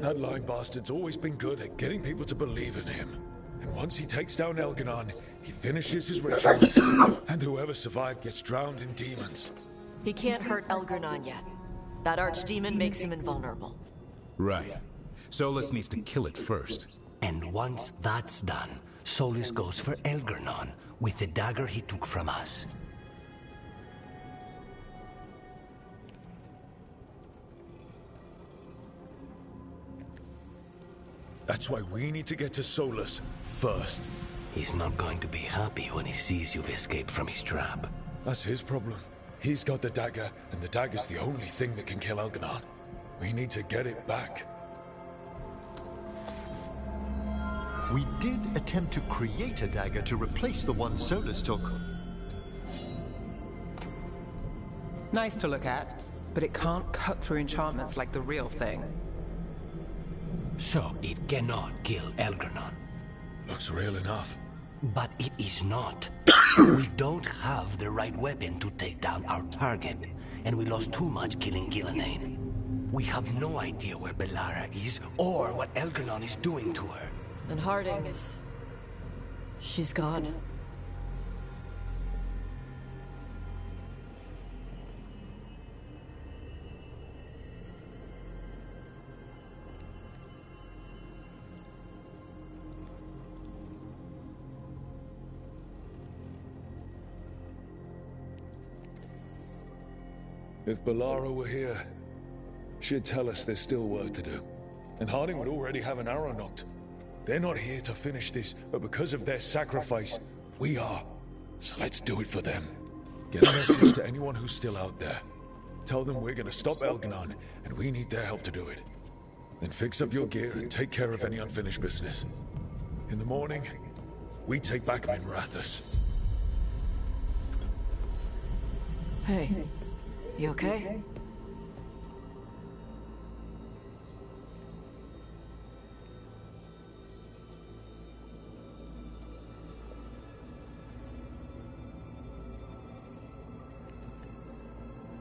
That lying bastard's always been good at getting people to believe in him. And once he takes down Elgarnon, he finishes his ritual, and whoever survived gets drowned in demons. He can't hurt Elgarnon yet. That archdemon makes him invulnerable. Right. Solus needs to kill it first. And once that's done, Solus goes for Elgarnon with the dagger he took from us. That's why we need to get to Solus first. He's not going to be happy when he sees you've escaped from his trap. That's his problem. He's got the dagger, and the dagger's the only thing that can kill Elgarnon. We need to get it back. We did attempt to create a dagger to replace the one Solus took. Nice to look at, but it can't cut through enchantments like the real thing. So it cannot kill Elgarnon. Looks real enough. But it is not. We don't have the right weapon to take down our target, and we lost too much killing Gillenane. We have no idea where Bellara is, or what Elgarnon is doing to her. And Harding is... she's gone. If Bellara were here, she'd tell us there's still work to do. And Harding would already have an arrow knocked. They're not here to finish this, but because of their sacrifice, we are. So let's do it for them. Get a message to anyone who's still out there. Tell them we're gonna stop Elgarnon, and we need their help to do it. Then fix up your gear and take care of any unfinished business. In the morning, we take back Minrathous. Hey, you okay?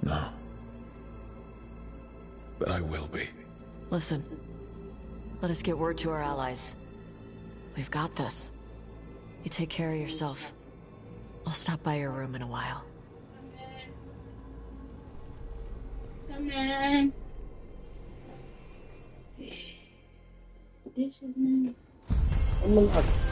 No. But I will be. Listen, let us get word to our allies. We've got this. You take care of yourself. I'll stop by your room in a while. Come on. This is me. I'm alive.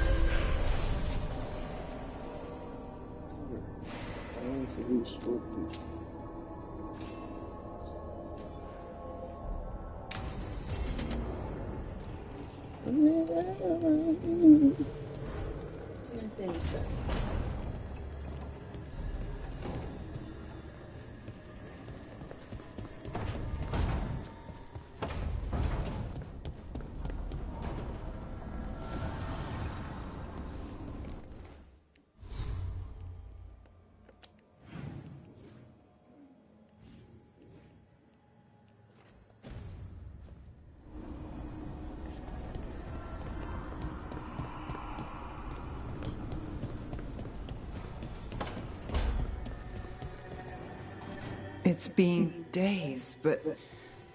It's been days, but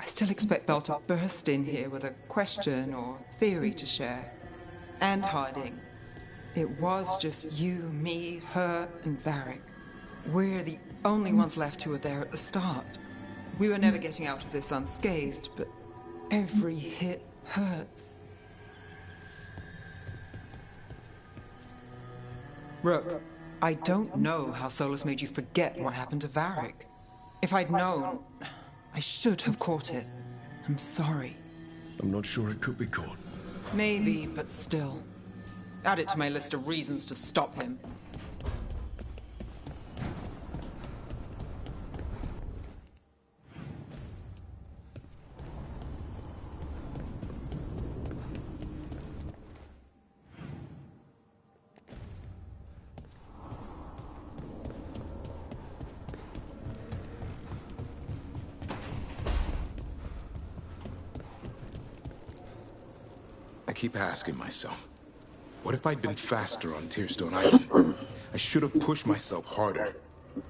I still expect Belle to burst in here with a question or theory to share. And Harding. It was just you, me, her, and Varric. We're the only ones left who were there at the start. We were never getting out of this unscathed, but every hit hurts. Rook, I don't know how Solus made you forget what happened to Varric. If I'd known, I should have caught it. I'm sorry. I'm not sure it could be caught. Maybe, but still. Add it to my list of reasons to stop him. I keep asking myself, what if I'd been faster on Tearstone Island? I should have pushed myself harder.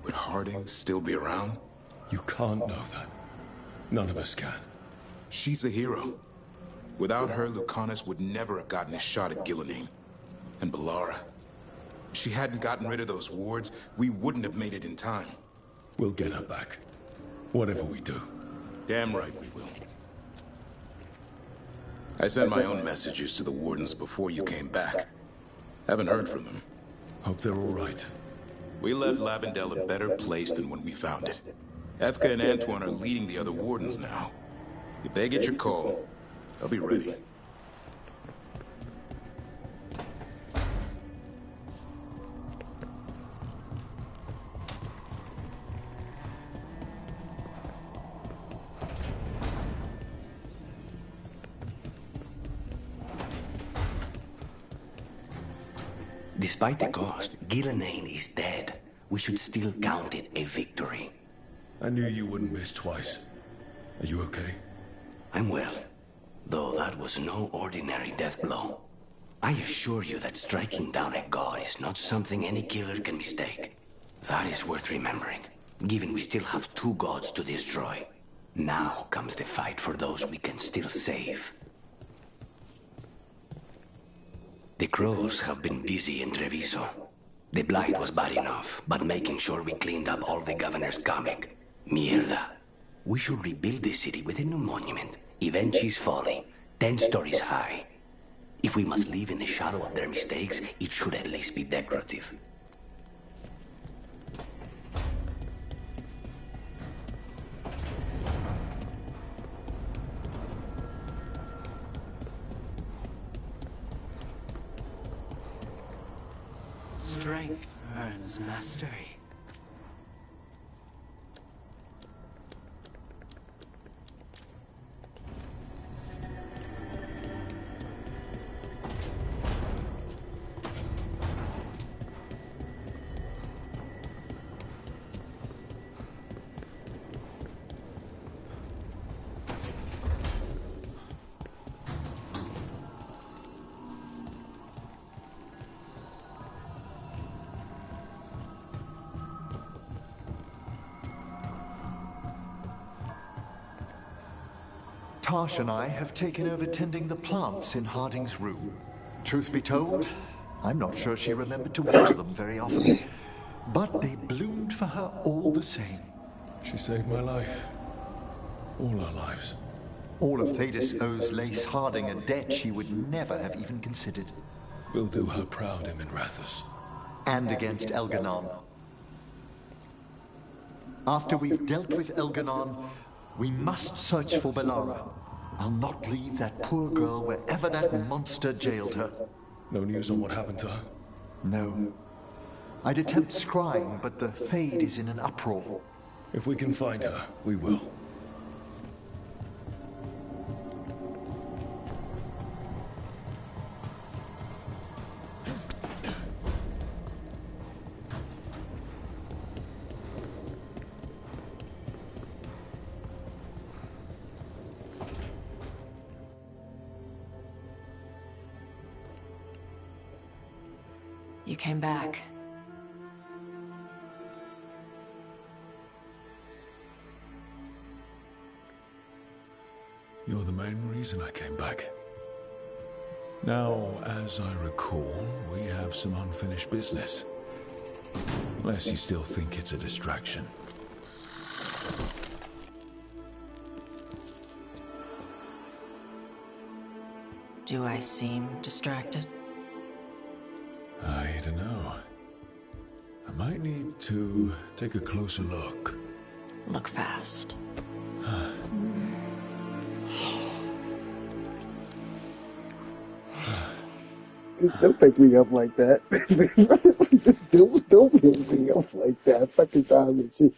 Would Harding still be around? You can't know that. None of us can. She's a hero. Without her, Lucanus would never have gotten a shot at Gillenane. And Bellara. If she hadn't gotten rid of those wards, we wouldn't have made it in time. We'll get her back. Whatever we do. Damn right we will. I sent my own messages to the wardens before you came back. Haven't heard from them. Hope they're all right. We left Lavendel a better place than when we found it. Efka and Antoine are leading the other wardens now. If they get your call, I'll be ready. Despite the cost, Gillenane is dead. We should still count it a victory. I knew you wouldn't miss twice. Are you okay? I'm well, though that was no ordinary death blow. I assure you that striking down a god is not something any killer can mistake. That is worth remembering, given we still have 2 gods to destroy. Now comes the fight for those we can still save. The Crows have been busy in Treviso. The blight was bad enough, but making sure we cleaned up all the governor's comic. Mierda. We should rebuild the city with a new monument. Evenchi's Folly, 10 stories high. If we must live in the shadow of their mistakes, it should at least be decorative. Strength earns mastery. Tash and I have taken over tending the plants in Harding's room. Truth be told, I'm not sure she remembered to water them very often. But they bloomed for her all the same. She saved my life. All our lives. All of Thedas owes Lace Harding a debt she would never have even considered. We'll do her proud in Minrathous. And against Elganon. After we've dealt with Elganon, we must search for Bellara. I'll not leave that poor girl wherever that monster jailed her. No news on what happened to her? No. I'd attempt scrying, but the Fade is in an uproar. If we can find her, we will. You came back. You're the main reason I came back. Now, as I recall, we have some unfinished business. Unless you still think it's a distraction. Do I seem distracted? I don't know. I might need to take a closer look. Look fast. Don't pick me up like that. don't pick me up like that. Fucking time and shit.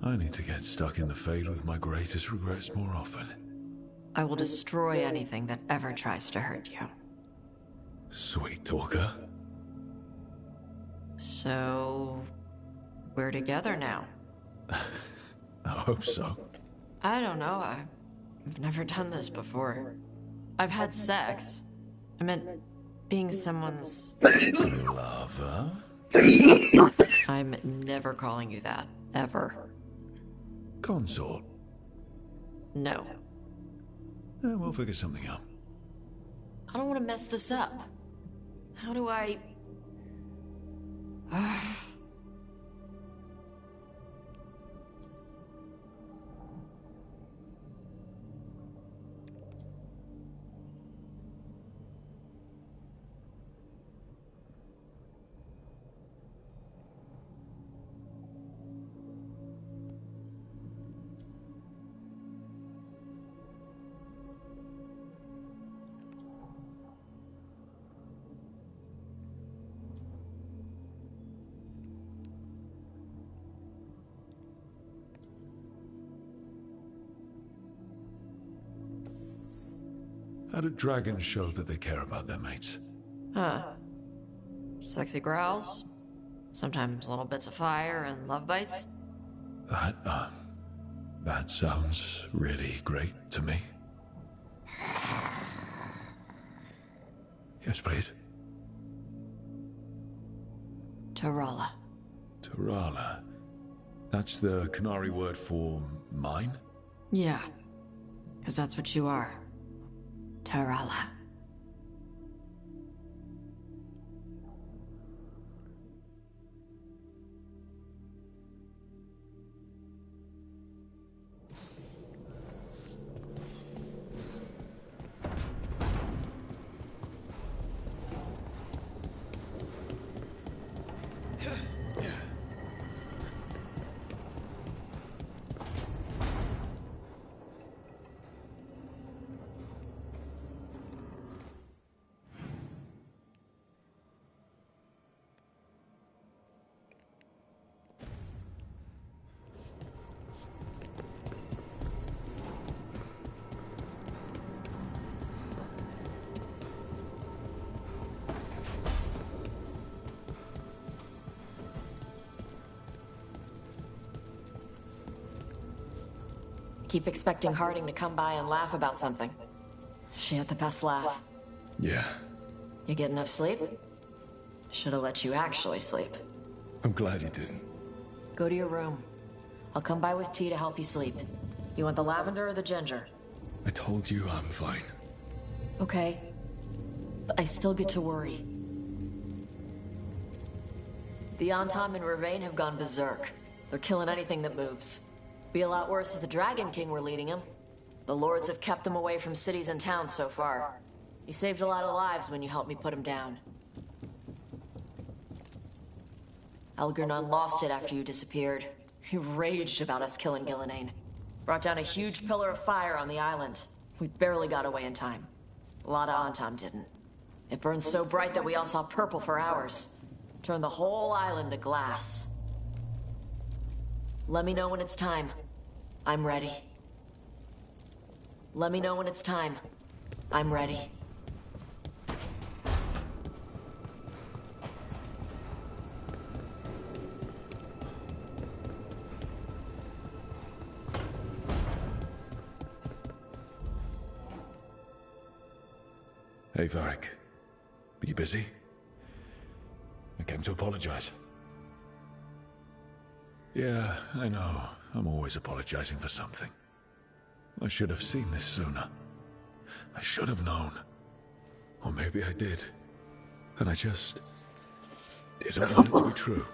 I need to get stuck in the fade with my greatest regrets more often. I will destroy anything that ever tries to hurt you. Sweet talker. So, we're together now. I hope so. I don't know. I've never done this before. I've had sex. I meant being someone's... lover? I'm never calling you that. Ever. Consort? No. We'll figure something out. I don't want to mess this up. How do I... How do dragons show that they care about their mates? Huh. Sexy growls. Sometimes little bits of fire and love bites. That sounds really great to me. Yes, please. Tarala. Tarala. That's the Canary word for mine? Yeah. Because that's what you are. Tarala. Keep expecting Harding to come by and laugh about something. She had the best laugh. Yeah. You get enough sleep? Should have let you actually sleep. I'm glad you didn't. Go to your room. I'll come by with tea to help you sleep. You want the lavender or the ginger? I told you I'm fine. Okay. But I still get to worry. The Antam and Ravain have gone berserk. They're killing anything that moves. Be a lot worse if the Dragon King were leading them. The lords have kept them away from cities and towns so far. You saved a lot of lives when you helped me put him down. Algernon lost it after you disappeared. He raged about us killing Gillenane. Brought down a huge pillar of fire on the island. We barely got away in time. A lot of Antam didn't. It burned so bright that we all saw purple for hours. Turned the whole island to glass. Let me know when it's time. I'm ready. Let me know when it's time. I'm ready. Hey, Varric. Are you busy? I came to apologize. Yeah, I know. I'm always apologizing for something. I should have seen this sooner. I should have known. Or maybe I did. And I just didn't want it to be true.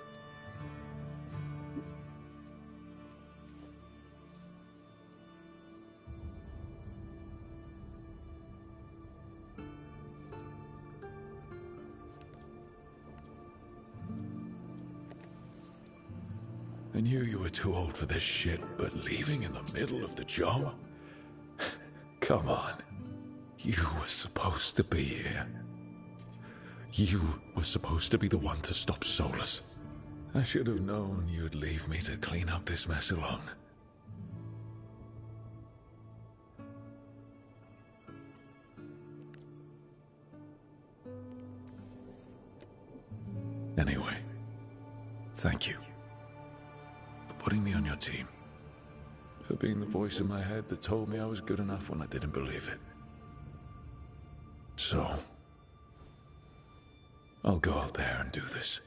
I knew you were too old for this shit, but leaving in the middle of the job? Come on. You were supposed to be here. You were supposed to be the one to stop Solus. I should have known you'd leave me to clean up this mess alone. Anyway, thank you. For putting me on your team. For being the voice in my head that told me I was good enough when I didn't believe it. So, I'll go out there and do this.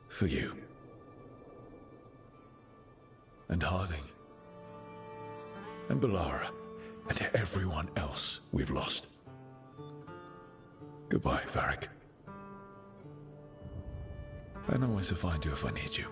For you. And Harding. And Bellara. And everyone else we've lost. Goodbye, Varric. I know where to find you if I need you.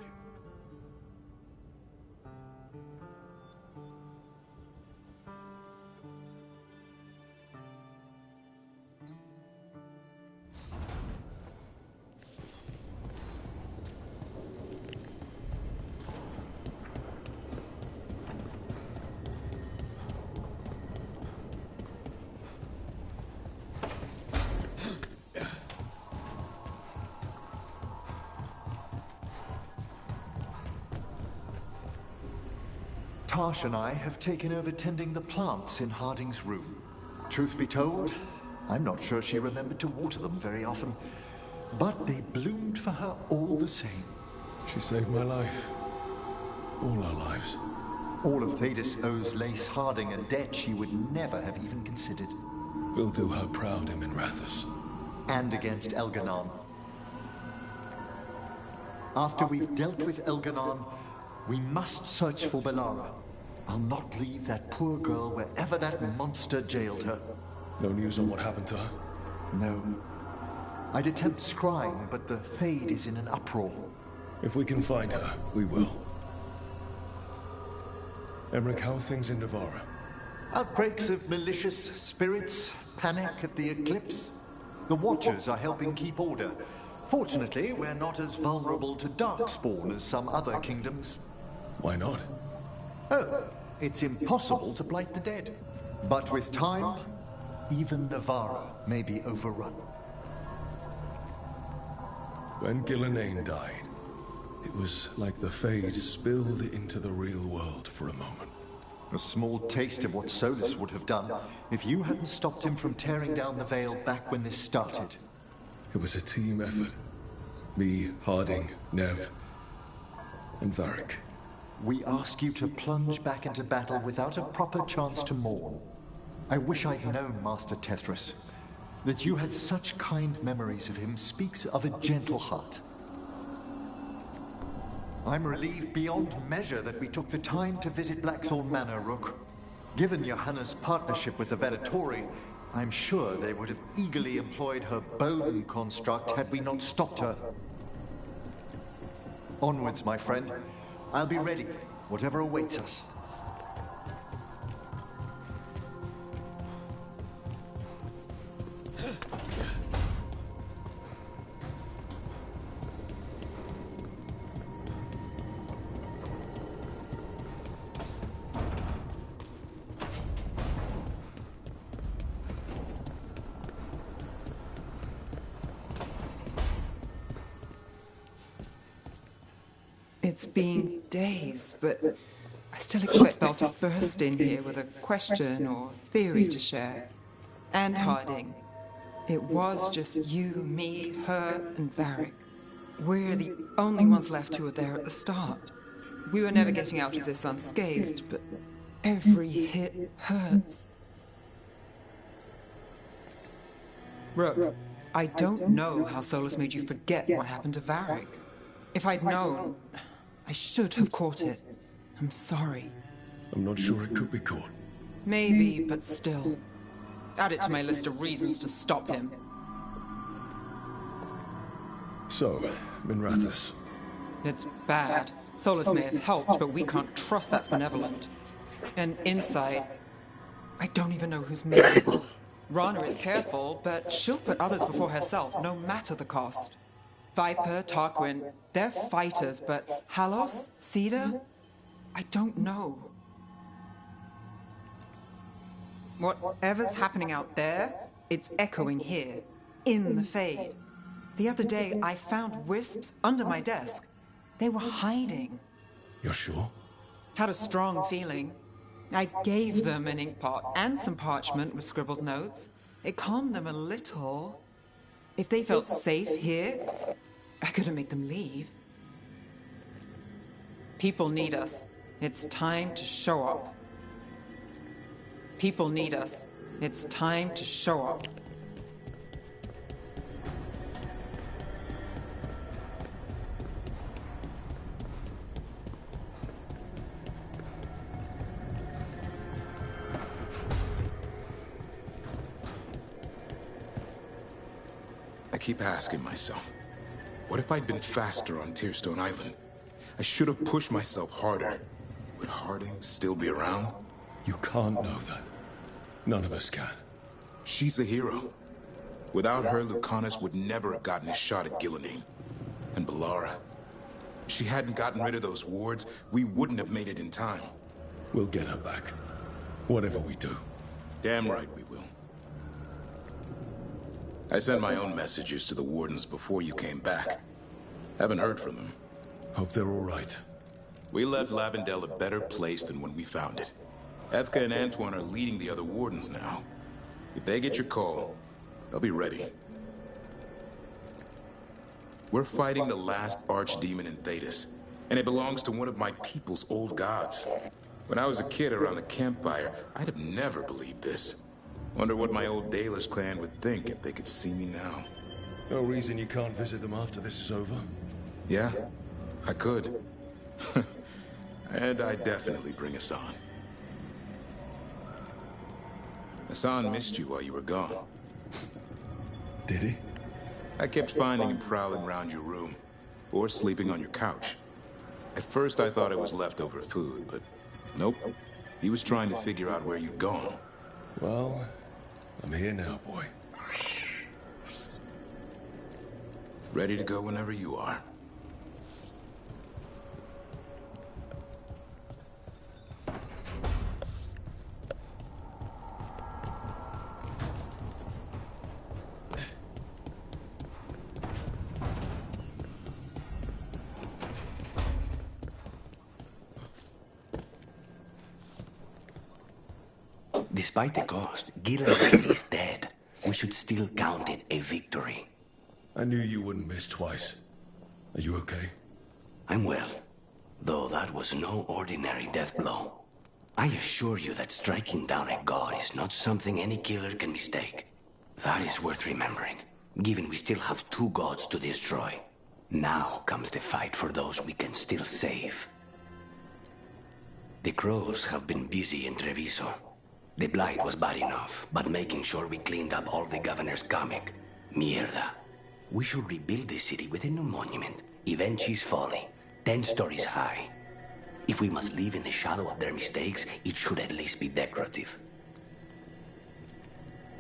Tash and I have taken over tending the plants in Harding's room. Truth be told, I'm not sure she remembered to water them very often, but they bloomed for her all the same. She saved my life. All our lives. All of Thedas owes Lace Harding a debt she would never have even considered. We'll do her proud in Minrathous. And against Elganon. After we've dealt with Elganon, we must search for Bellara. I'll not leave that poor girl wherever that monster jailed her. No news on what happened to her? No. I'd attempt scrying, but the Fade is in an uproar. If we can find her, we will. Emmerich, how are things in Navarra? Outbreaks of malicious spirits, panic at the eclipse. The Watchers are helping keep order. Fortunately, we're not as vulnerable to Darkspawn as some other kingdoms. Why not? Oh, it's impossible to blight the dead. But with time, even Navarra may be overrun. When Gillenane died, it was like the Fade spilled into the real world for a moment. A small taste of what Solus would have done if you hadn't stopped him from tearing down the Veil back when this started. It was a team effort. Me, Harding, Nev, and Varric. We ask you to plunge back into battle without a proper chance to mourn. I wish I'd known Master Tethras. That you had such kind memories of him speaks of a gentle heart. I'm relieved beyond measure that we took the time to visit Blackthorn Manor, Rook. Given Johanna's partnership with the Venatori, I'm sure they would have eagerly employed her bone construct had we not stopped her. Onwards, my friend. I'll be ready, whatever awaits us. It's been days, but I still expect Belle to burst in here with a question or theory to share. And Harding. It was just you, me, her, and Varric. We're the only ones left who were there at the start. We were never getting out of this unscathed, but every hit hurts. Rook, I don't know how Solus made you forget what happened to Varric. If I'd known, I should have caught it. I'm sorry. I'm not sure it could be caught. Maybe, but still. Add it to my list of reasons to stop him. So, Minrathous. It's bad. Solus may have helped, but we can't trust that's benevolent. And inside, I don't even know who's me. Rana is careful, but she'll put others before herself, no matter the cost. Viper, Tarquin, they're fighters, but Halos, Cedar? I don't know. Whatever's happening out there, it's echoing here, in the Fade. The other day, I found wisps under my desk. They were hiding. You're sure? Had a strong feeling. I gave them an ink pot and some parchment with scribbled notes. It calmed them a little. If they felt safe here, I couldn't make them leave. People need us. It's time to show up. People need us. It's time to show up. I keep asking myself, what if I'd been faster on Tearstone Island? I should have pushed myself harder. Would Harding still be around? You can't know that. None of us can. She's a hero. Without her, Lucanus would never have gotten a shot at Gillenane. And Bellara. If she hadn't gotten rid of those wards, we wouldn't have made it in time. We'll get her back. Whatever we do. Damn right we will. I sent my own messages to the wardens before you came back. Haven't heard from them. Hope they're all right. We left Lavendel a better place than when we found it. Evka and Antoine are leading the other wardens now. If they get your call, they'll be ready. We're fighting the last archdemon in Thedas, and it belongs to one of my people's old gods. When I was a kid around the campfire, I'd have never believed this. Wonder what my old Dalish clan would think if they could see me now. No reason you can't visit them after this is over? Yeah, I could. And I'd definitely bring Hassan. Hassan missed you while you were gone. Did he? I kept finding him prowling around your room, or sleeping on your couch. At first I thought it was leftover food, but nope. He was trying to figure out where you'd gone. Well, I'm here now, boy. Ready to go whenever you are. Despite the cost, Gillenane is dead. We should still count it a victory. I knew you wouldn't miss twice. Are you okay? I'm well, though that was no ordinary death blow. I assure you that striking down a god is not something any killer can mistake. That is worth remembering, given we still have 2 gods to destroy. Now comes the fight for those we can still save. The Crows have been busy in Treviso. The blight was bad enough, but making sure we cleaned up all the governor's comic. Mierda. We should rebuild the city with a new monument, Evenchi's Folly, 10 stories high. If we must live in the shadow of their mistakes, it should at least be decorative.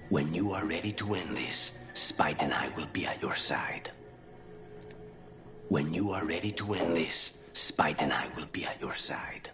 When you are ready to end this, Spite and I will be at your side. When you are ready to end this, Spite and I will be at your side.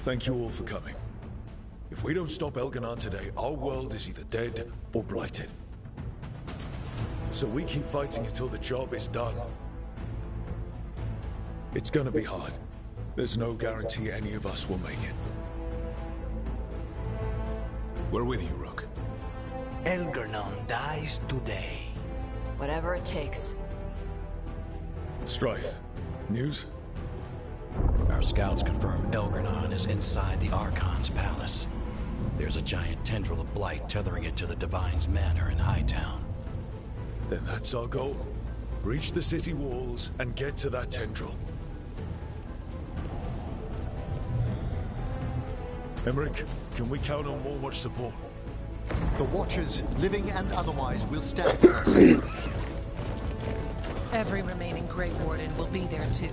Thank you all for coming. If we don't stop Elganon today, our world is either dead or blighted. so we keep fighting until the job is done. It's gonna be hard. There's no guarantee any of us will make it. We're with you, Rook. Elgernon dies today. Whatever it takes. Strife, news? Our scouts confirm Elgernon is inside the Archon's palace. There's a giant tendril of blight tethering it to the Divine's manor in Hightown. Then that's our goal. Breach the city walls and get to that tendril. Emmerich, can we count on more much support? The Watchers, living and otherwise, will stand for us. Every remaining Grey Warden will be there too.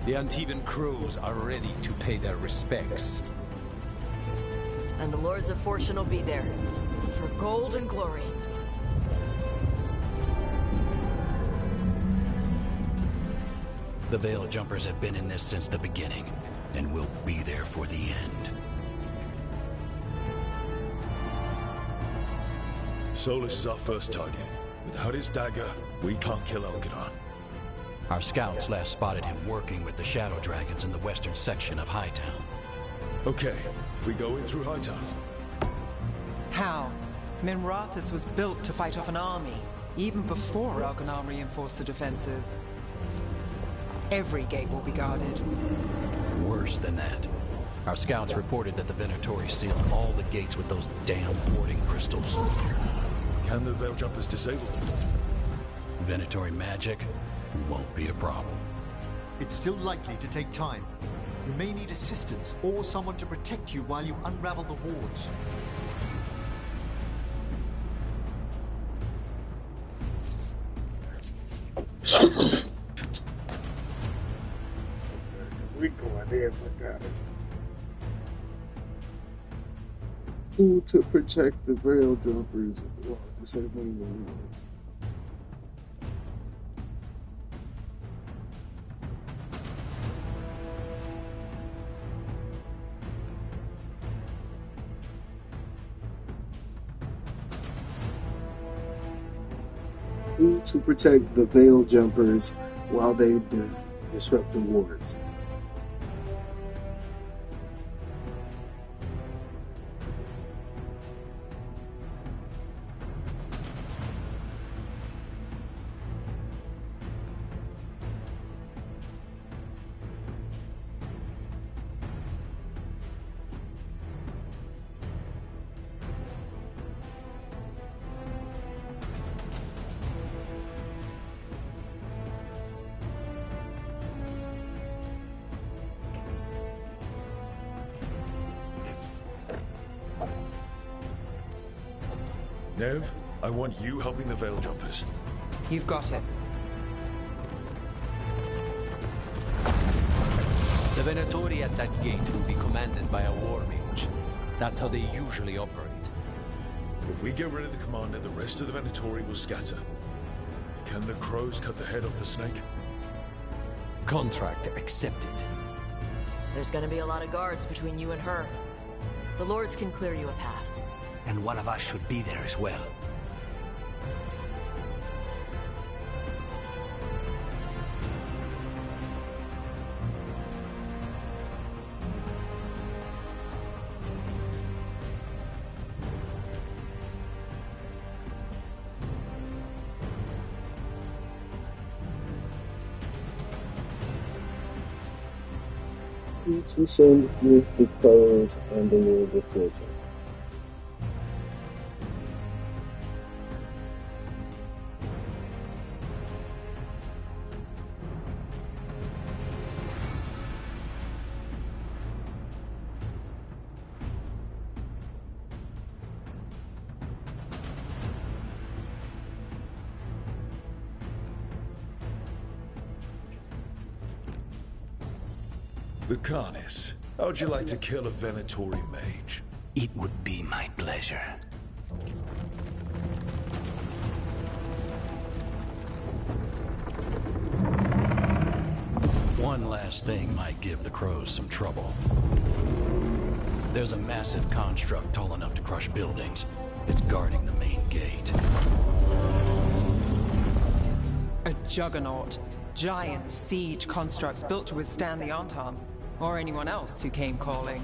The Antivan crews are ready to pay their respects. And the Lords of Fortune will be there. For gold and glory. The Veil Jumpers have been in this since the beginning, and will be there for the end. Solus is our first target. Without his dagger, we can't kill Elgadon. Our scouts last spotted him working with the Shadow Dragons in the western section of Hightown. Okay, we go in through Hightown. How? Minrathous was built to fight off an army, even before Elganon reinforced the defenses. Every gate will be guarded. Worse than that. Our scouts reported that the Venatori sealed all the gates with those damn warding crystals. Can the Veil Jumpers disable them? Venatori magic won't be a problem. It's still likely to take time. You may need assistance or someone to protect you while you unravel the wards. We going in with that. Who to protect the Veil Jumpers while disabling the wards? Who to protect the Veil Jumpers while they disrupt the wards? Nev, I want you helping the Veil Jumpers. You've got it. The Venatori at that gate will be commanded by a war mage. That's how they usually operate. If we get rid of the commander, the rest of the Venatori will scatter. Can the crows cut the head off the snake? Contract accepted. There's gonna be a lot of guards between you and her. The Lords can clear you a path. And one of us should be there as well. To send with the crows and the Lord of Fortune. Lucanus, how'd you like to kill a Venatori mage? It would be my pleasure. One last thing might give the crows some trouble. There's a massive construct tall enough to crush buildings. It's guarding the main gate. A juggernaut. Giant siege constructs built to withstand the Antam, or anyone else who came calling.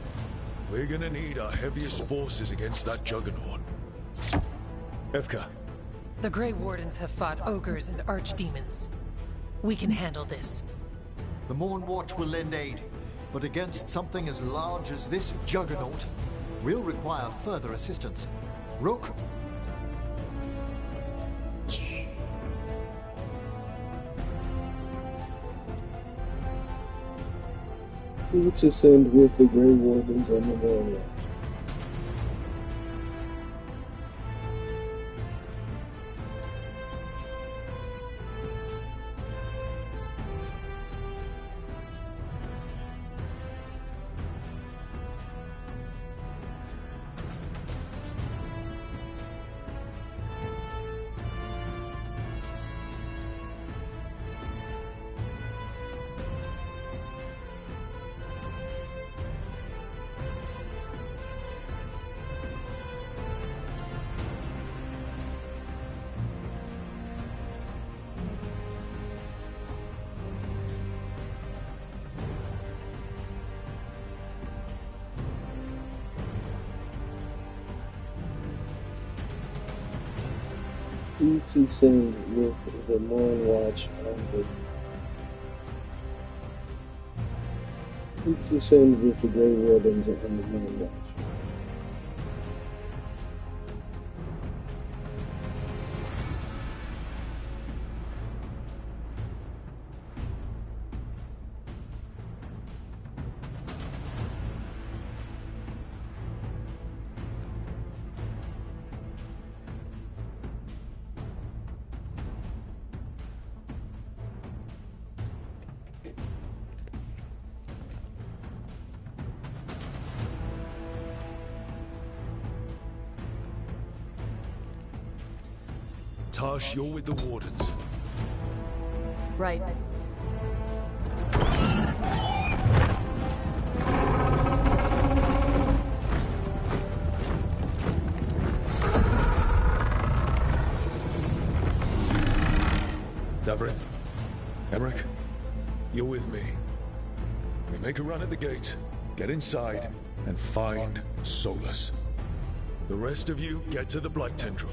We're gonna need our heaviest forces against that juggernaut. Evka. The Grey Wardens have fought ogres and archdemons. We can handle this. The Morn Watch will lend aid, but against something as large as this juggernaut, we'll require further assistance. Rook? Who to send with the Grey Wardens and the Morn Watch? Who to send with the Morn Watch and the... Who to send with the Grey Wardens and the Morn Watch? Tash, you're with the Wardens. Right. Davrin, Emmerich, you're with me. We make a run at the gate, get inside, and find Solus. The rest of you get to the Blight Tendril.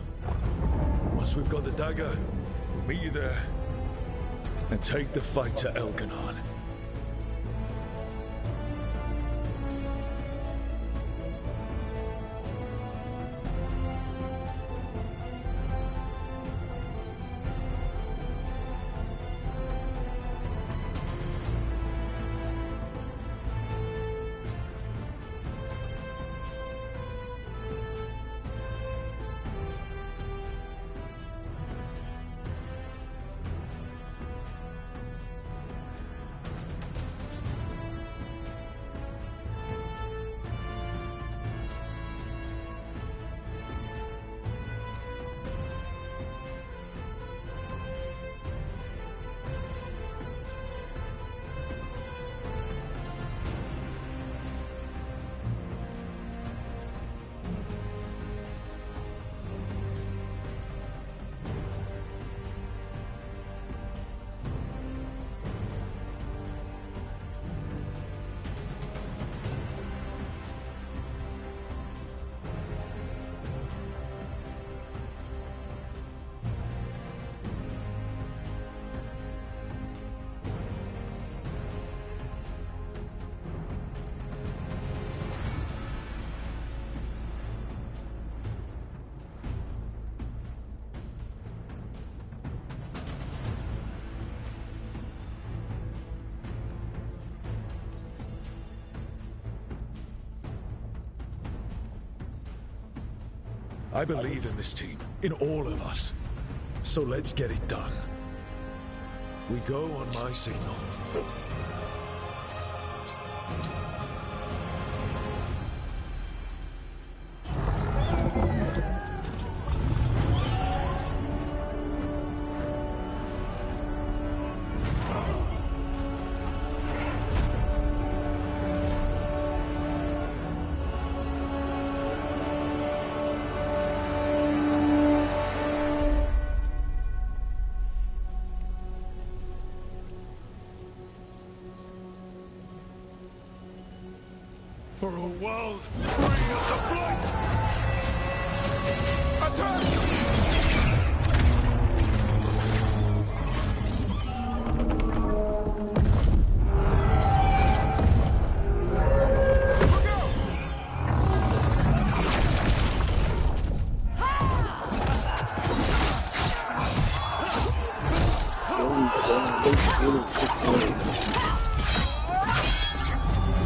Once we've got the dagger, we'll meet you there and take the fight to Elganon. I believe in this team, in all of us. So let's get it done. We go on my signal. For a world free of the blight! Attack!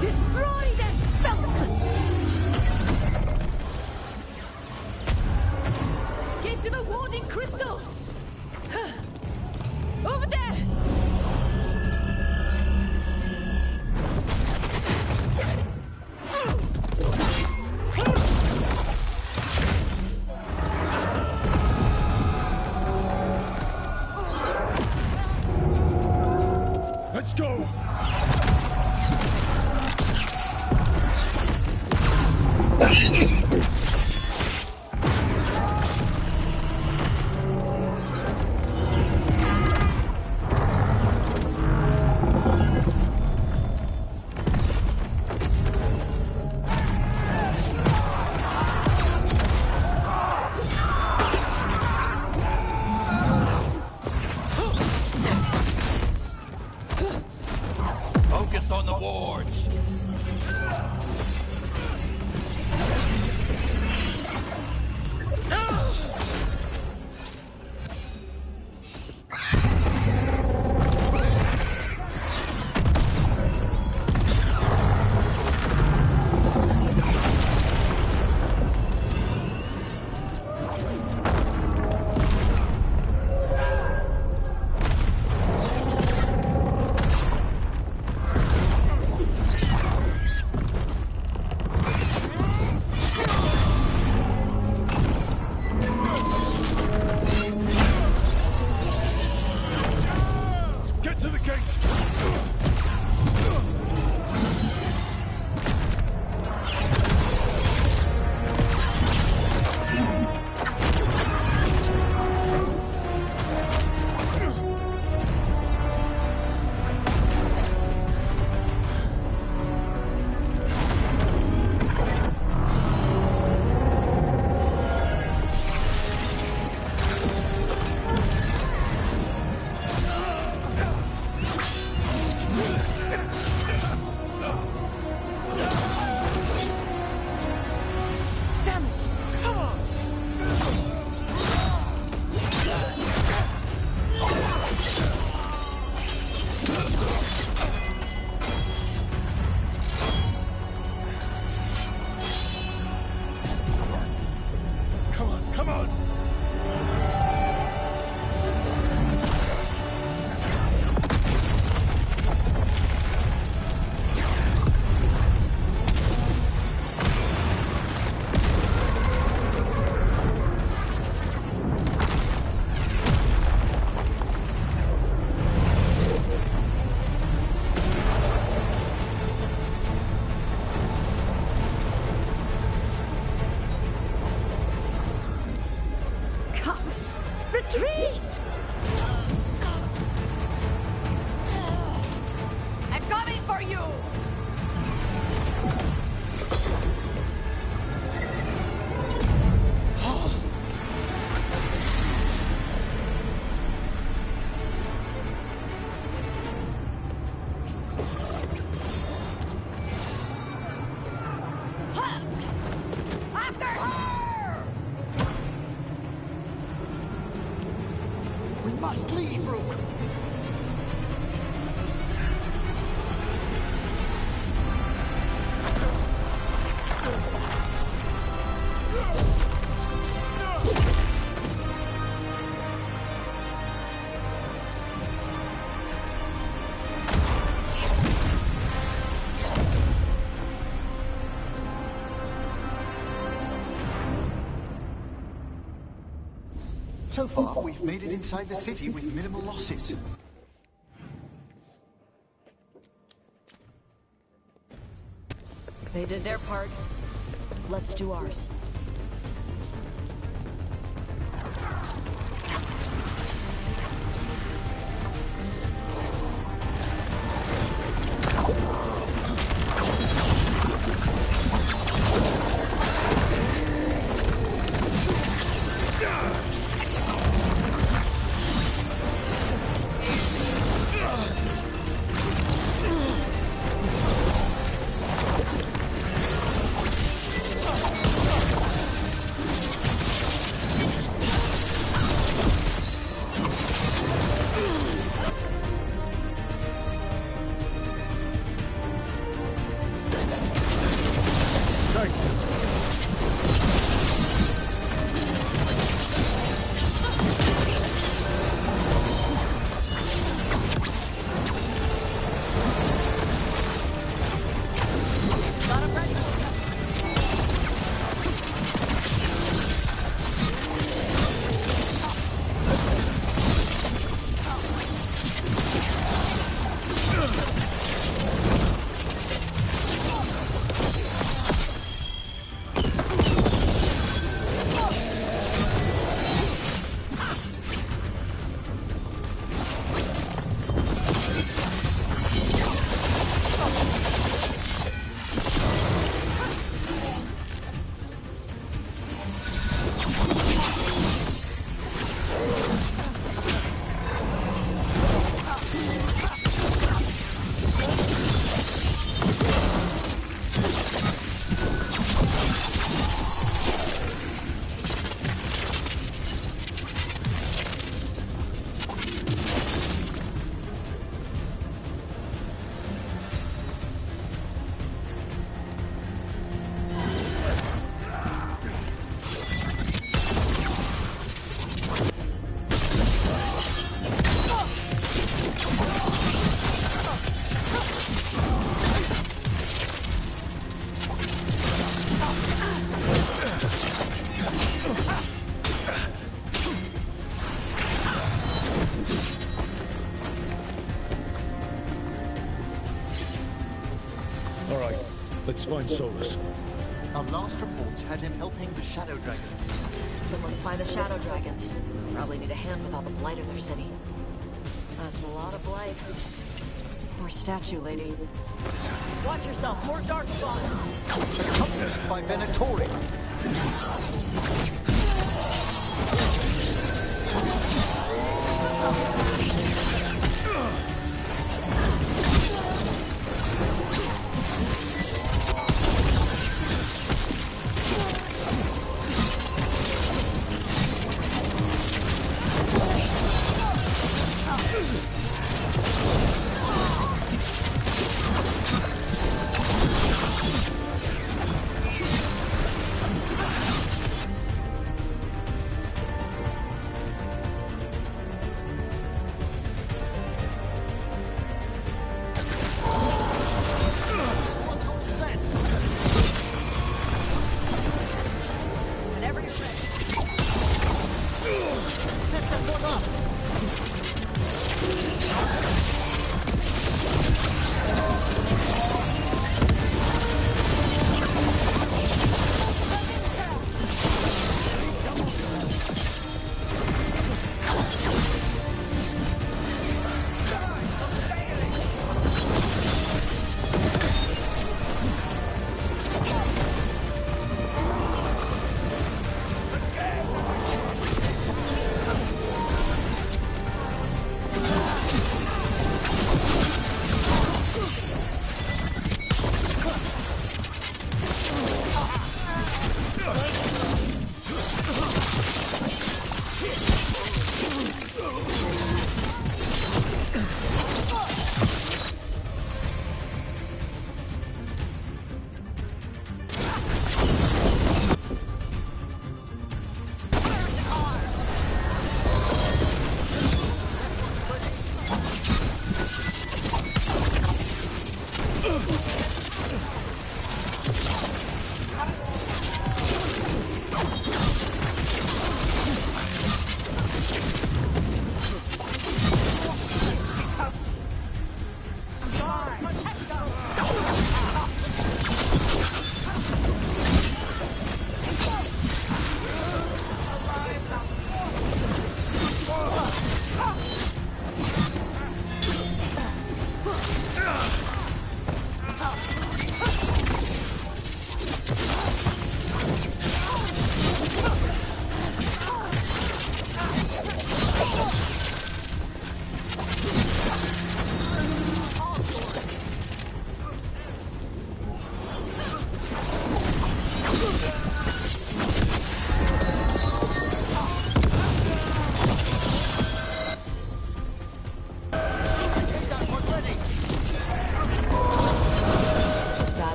Destroy this filth! Get to the warding crystals! Over there! Let's go! Focus on the wards. Get to the gate! Come on! Cops! Retreat! I'm coming for you! After her! We must leave, Rook. So far, we've made it inside the city with minimal losses. They did their part. Let's do ours. All right, let's find Solus. Our last reports had him helping the Shadow Dragons. Then let's find the Shadow Dragons. Probably need a hand with all the blight in their city. That's a lot of blight. Poor statue lady. Watch yourself, more dark spot. Accompanied by Venatori.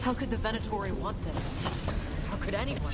How could the Venatori want this? How could anyone?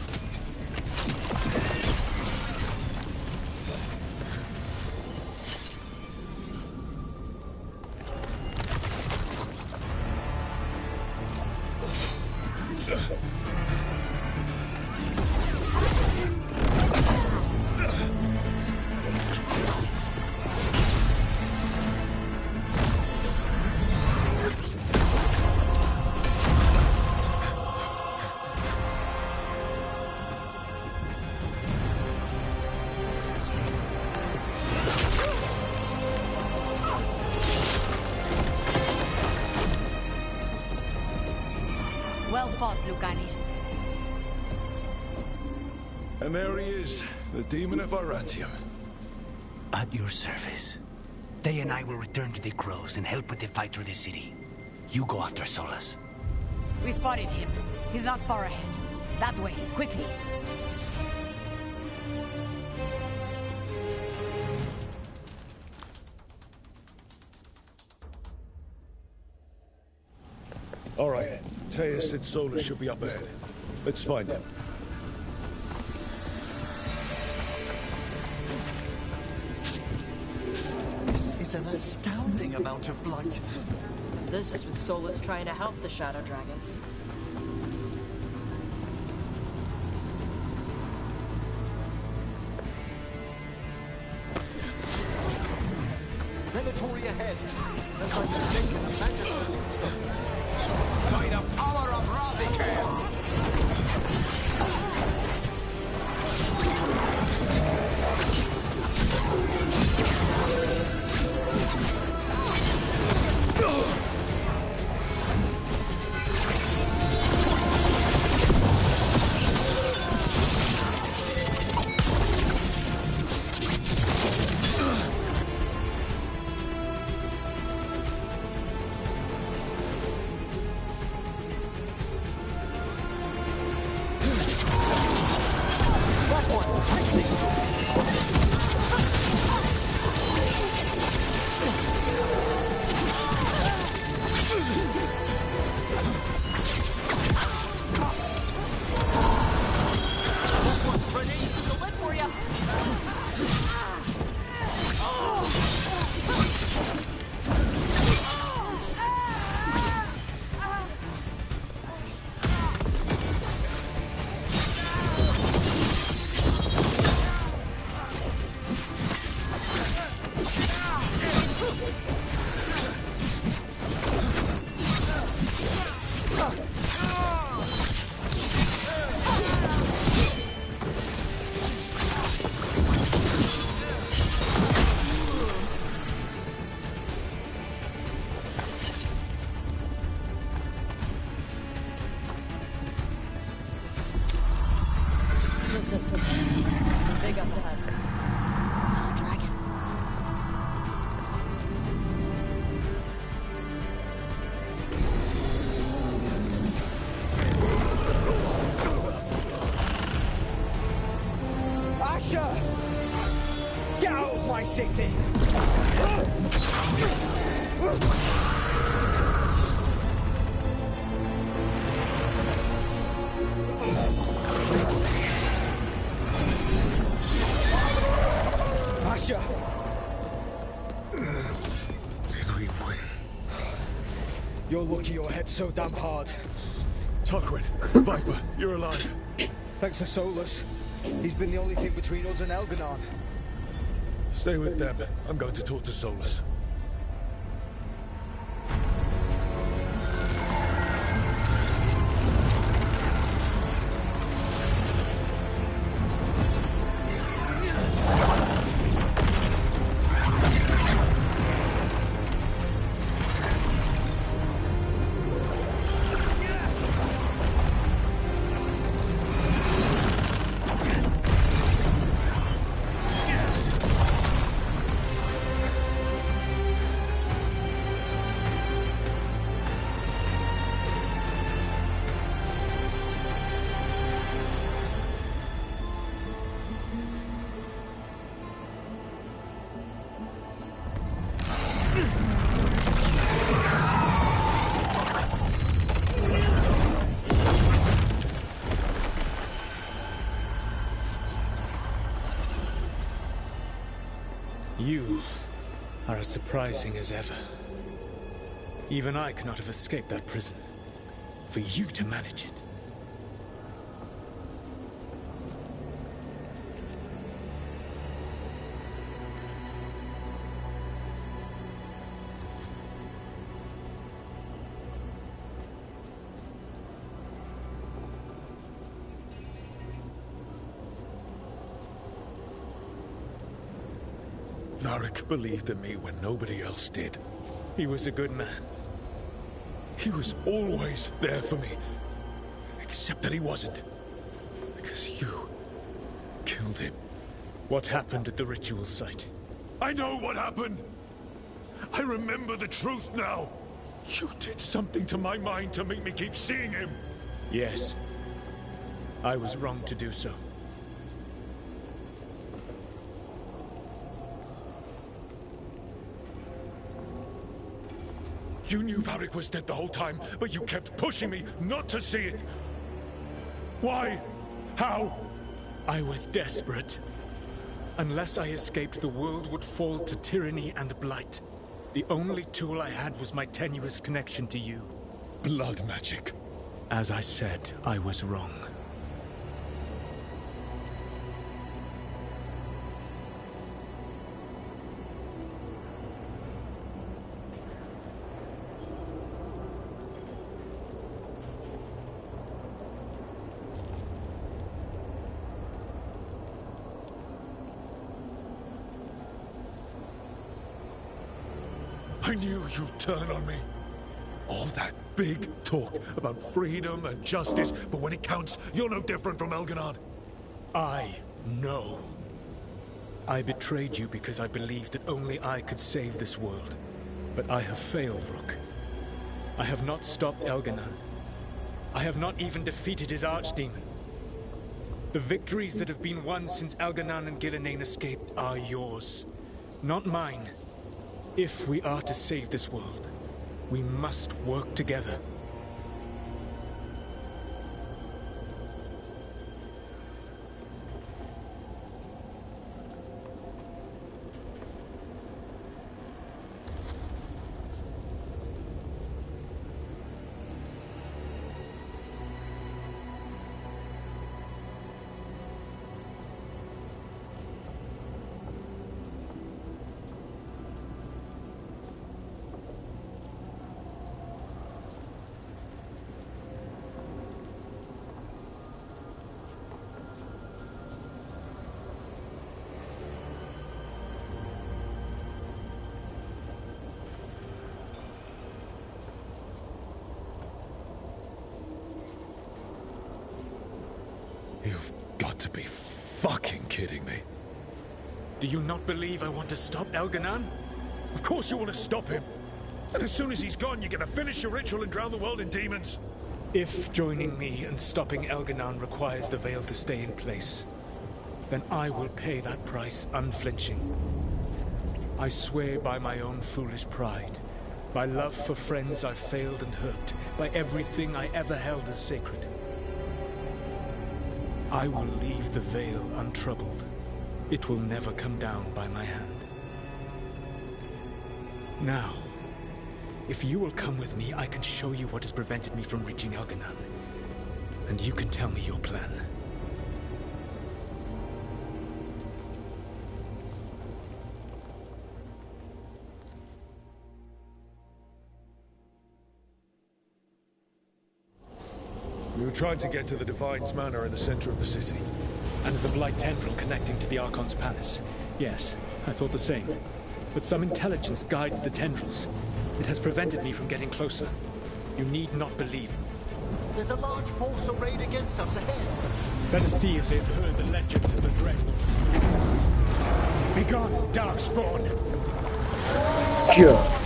Well fought, Lucanis. And there he is, the demon of Arantium. At your service. They and I will return to the Crows and help with the fight through the city. You go after Solus. We spotted him. He's not far ahead. That way, quickly. All right, Teus said Solus should be up ahead. Let's find him. This is an astounding amount of blight. This is with Solus trying to help the Shadow Dragons. Venatory ahead. Unless I'm mistaken, the magic. By the power of Razican! Big up ahead. Dragon. Asher! Get out of my city! Asher! Did we win? You're lucky you're hit so damn hard. Tarquin, Viper, you're alive. Thanks to Solus. He's been the only thing between us and Elganon. Stay with them. I'm going to talk to Solus. You are as surprising as ever. Even I could not have escaped that prison. For you to manage it. Varric believed in me when nobody else did. He was a good man. He was always there for me. Except that he wasn't. Because you killed him. What happened at the ritual site? I know what happened! I remember the truth now! You did something to my mind to make me keep seeing him! Yes. I was wrong to do so. You knew Varric was dead the whole time, but you kept pushing me not to see it! Why? How? I was desperate. Unless I escaped, the world would fall to tyranny and blight. The only tool I had was my tenuous connection to you. Blood magic. As I said, I was wrong. I knew you'd turn on me. All that big talk about freedom and justice, but when it counts, you're no different from Elganon. I know. I betrayed you because I believed that only I could save this world. But I have failed, Rook. I have not stopped Elganon. I have not even defeated his archdemon. The victories that have been won since Elganon and Gillenane escaped are yours, not mine. If we are to save this world, we must work together. You've got to be fucking kidding me. Do you not believe I want to stop Elganon? Of course you want to stop him. And as soon as he's gone, you're gonna finish your ritual and drown the world in demons. If joining me and stopping Elganon requires the Veil to stay in place, then I will pay that price unflinching. I swear by my own foolish pride, by love for friends I've failed and hurt, by everything I ever held as sacred. I will leave the Veil untroubled. It will never come down by my hand. Now, if you will come with me, I can show you what has prevented me from reaching Elganon. And you can tell me your plan. We were trying to get to the Divine's Manor in the center of the city. And the Blight Tendril connecting to the Archon's Palace. Yes, I thought the same. But some intelligence guides the tendrils. It has prevented me from getting closer. You need not believe. There's a large force arrayed against us ahead. Let us see if they've heard the legends of the Dreadwolf. Begone, Darkspawn! Yeah.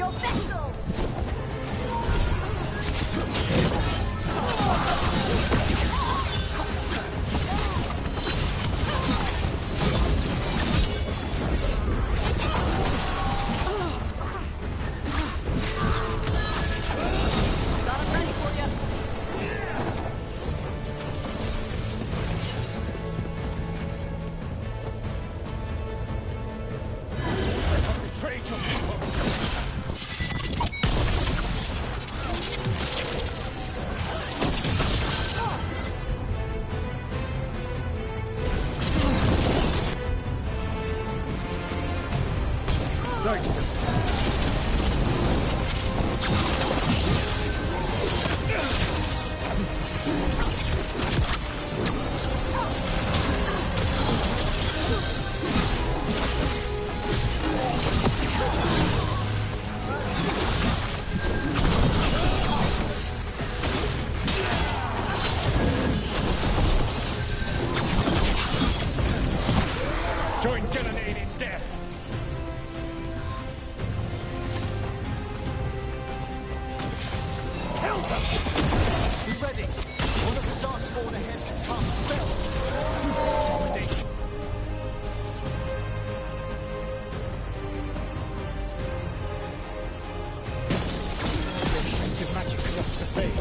Imperial vessels! Got him ready for you. Betrayed your people! Join Gillenane in death! Help them! Be ready! One of the darkspawn ahead can cast spells! Domination! The magic clocks to fade.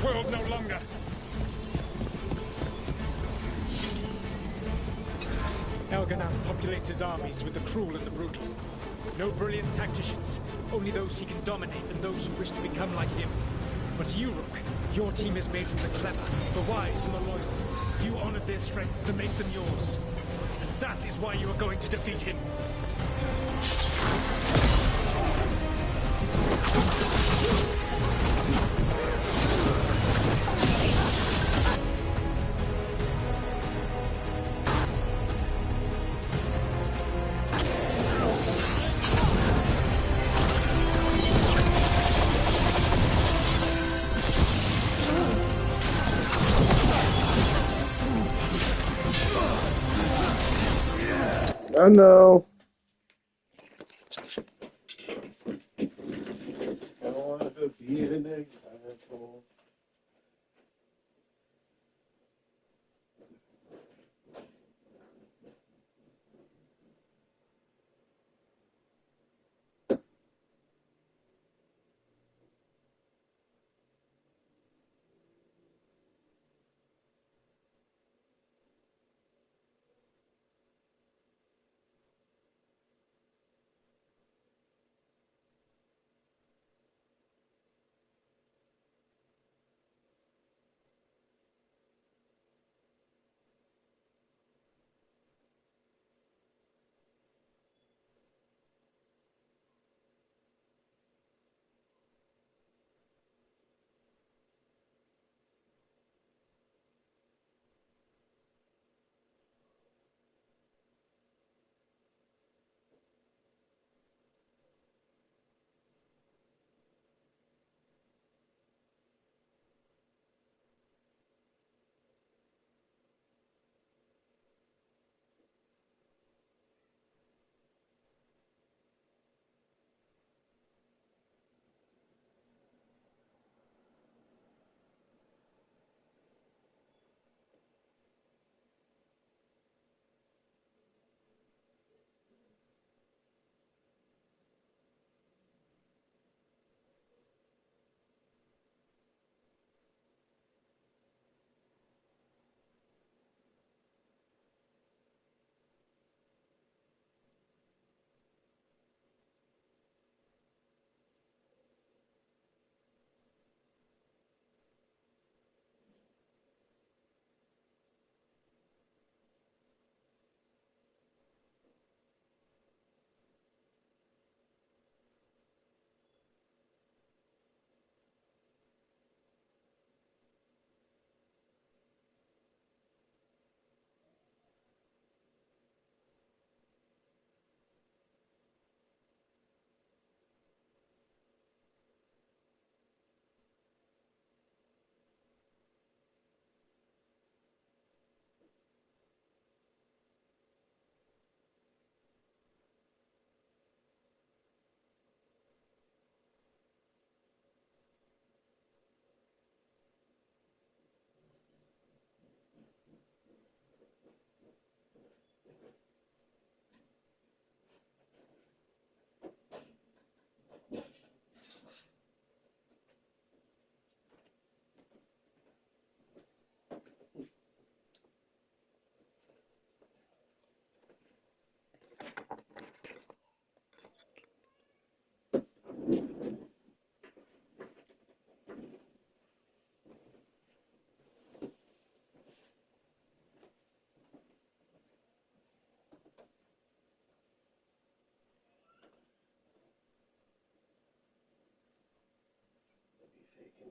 World no longer. Elganan populates his armies with the cruel and the brutal. No brilliant tacticians, only those he can dominate and those who wish to become like him. But you, Rook, your team is made from the clever, the wise and the loyal. You honored their strengths to make them yours. And that is why you are going to defeat him. I know. I want to be an example.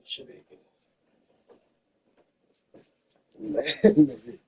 Shaking. Man.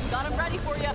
Got him ready for you.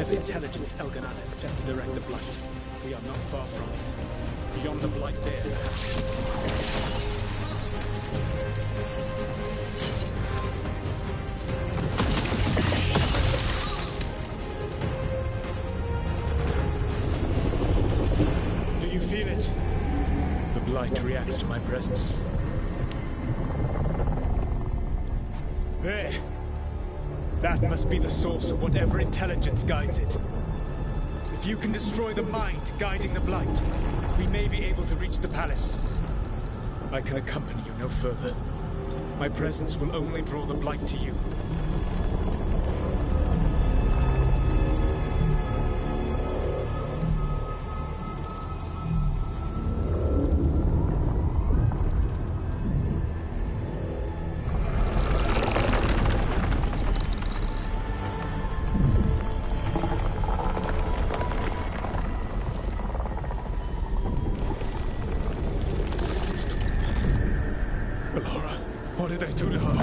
Intelligence Elganon has set to direct the Blight. We are not far from it. Beyond the Blight there, perhaps. Do you feel it? The Blight reacts to my presence. There. That must be the source of whatever intelligence guides it. If you can destroy the mind guiding the Blight, we may be able to reach the palace. I can accompany you no further. My presence will only draw the Blight to you. What did they do to her?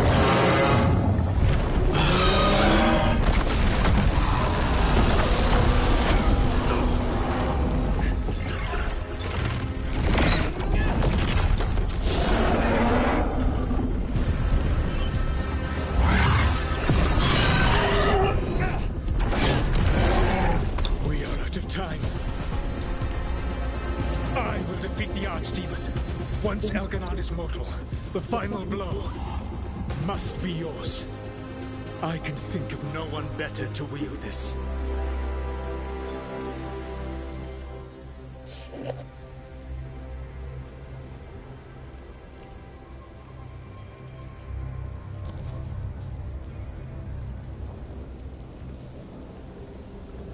We are out of time. I will defeat the Archdemon. Once Elganon is mortal, the final blow must be yours. I can think of no one better to wield this.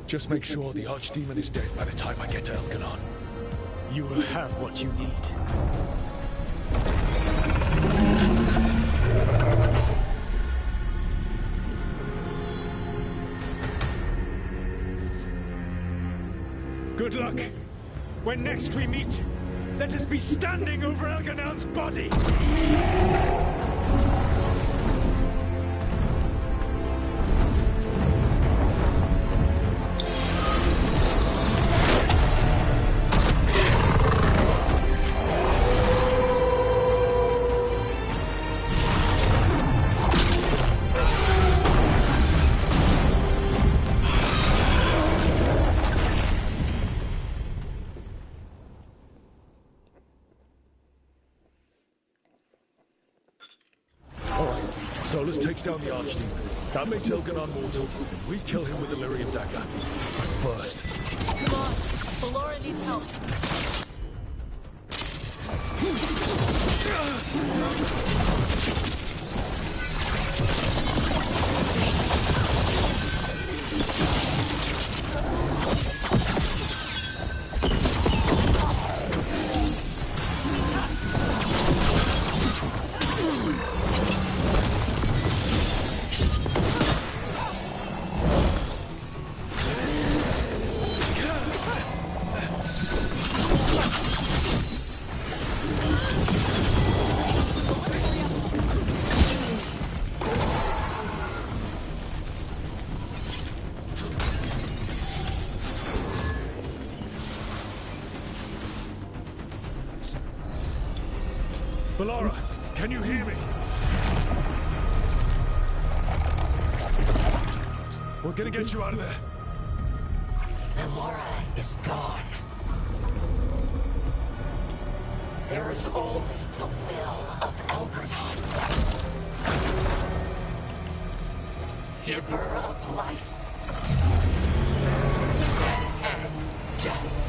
Just make sure the Archdemon is dead by the time I get to Elganon. You will have what you need. Good luck. When next we meet, let us be standing over Elganon's body! Solus takes down the Archdemon. That makes Elganon mortal, and we kill him with the Lyrium dagger. But first... Come on. Ballora needs help. Ballora, can you hear me? We're gonna get you out of there. Ballora is gone. There is only the will of Elganon. Giver of life and death.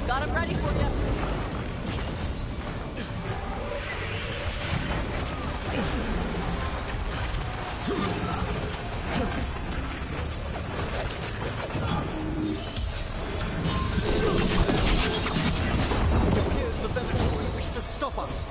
Got him ready for you. It appears that Veilguard wish to stop us.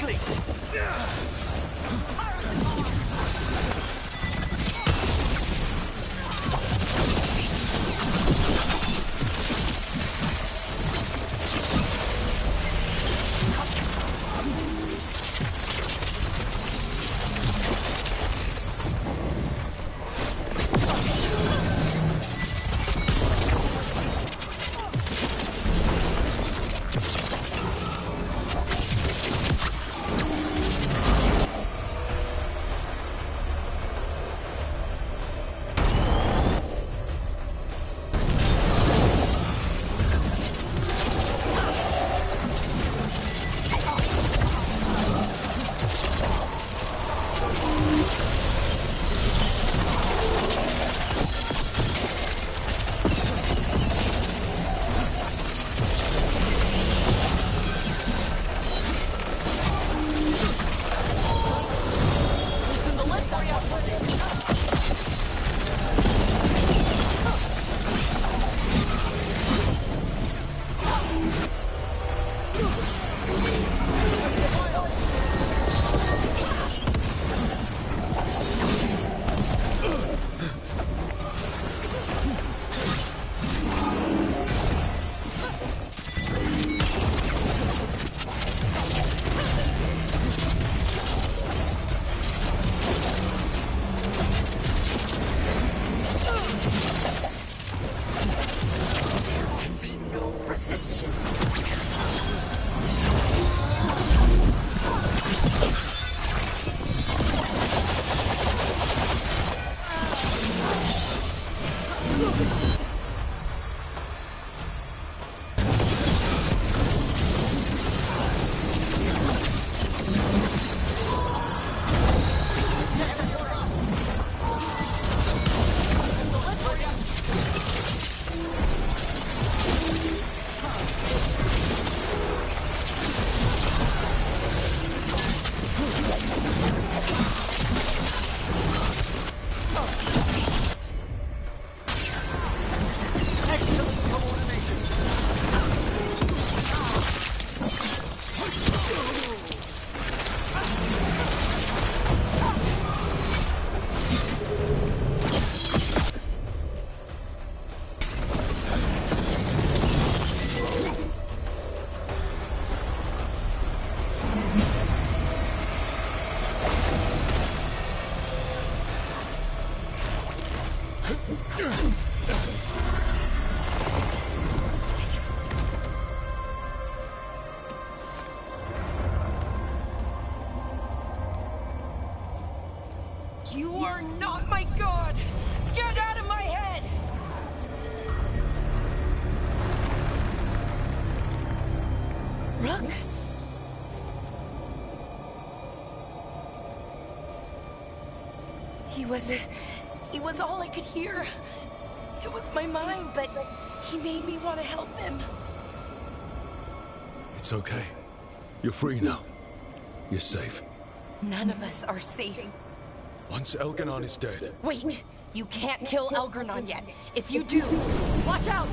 quickly! You are not my god! Get out of my head! Rook? He was all I could hear. It was my mind, but he made me want to help him. It's okay. You're free now. You're safe. None of us are safe. Once Elganon is dead... Wait! You can't kill Elgranon yet. If you do, watch out!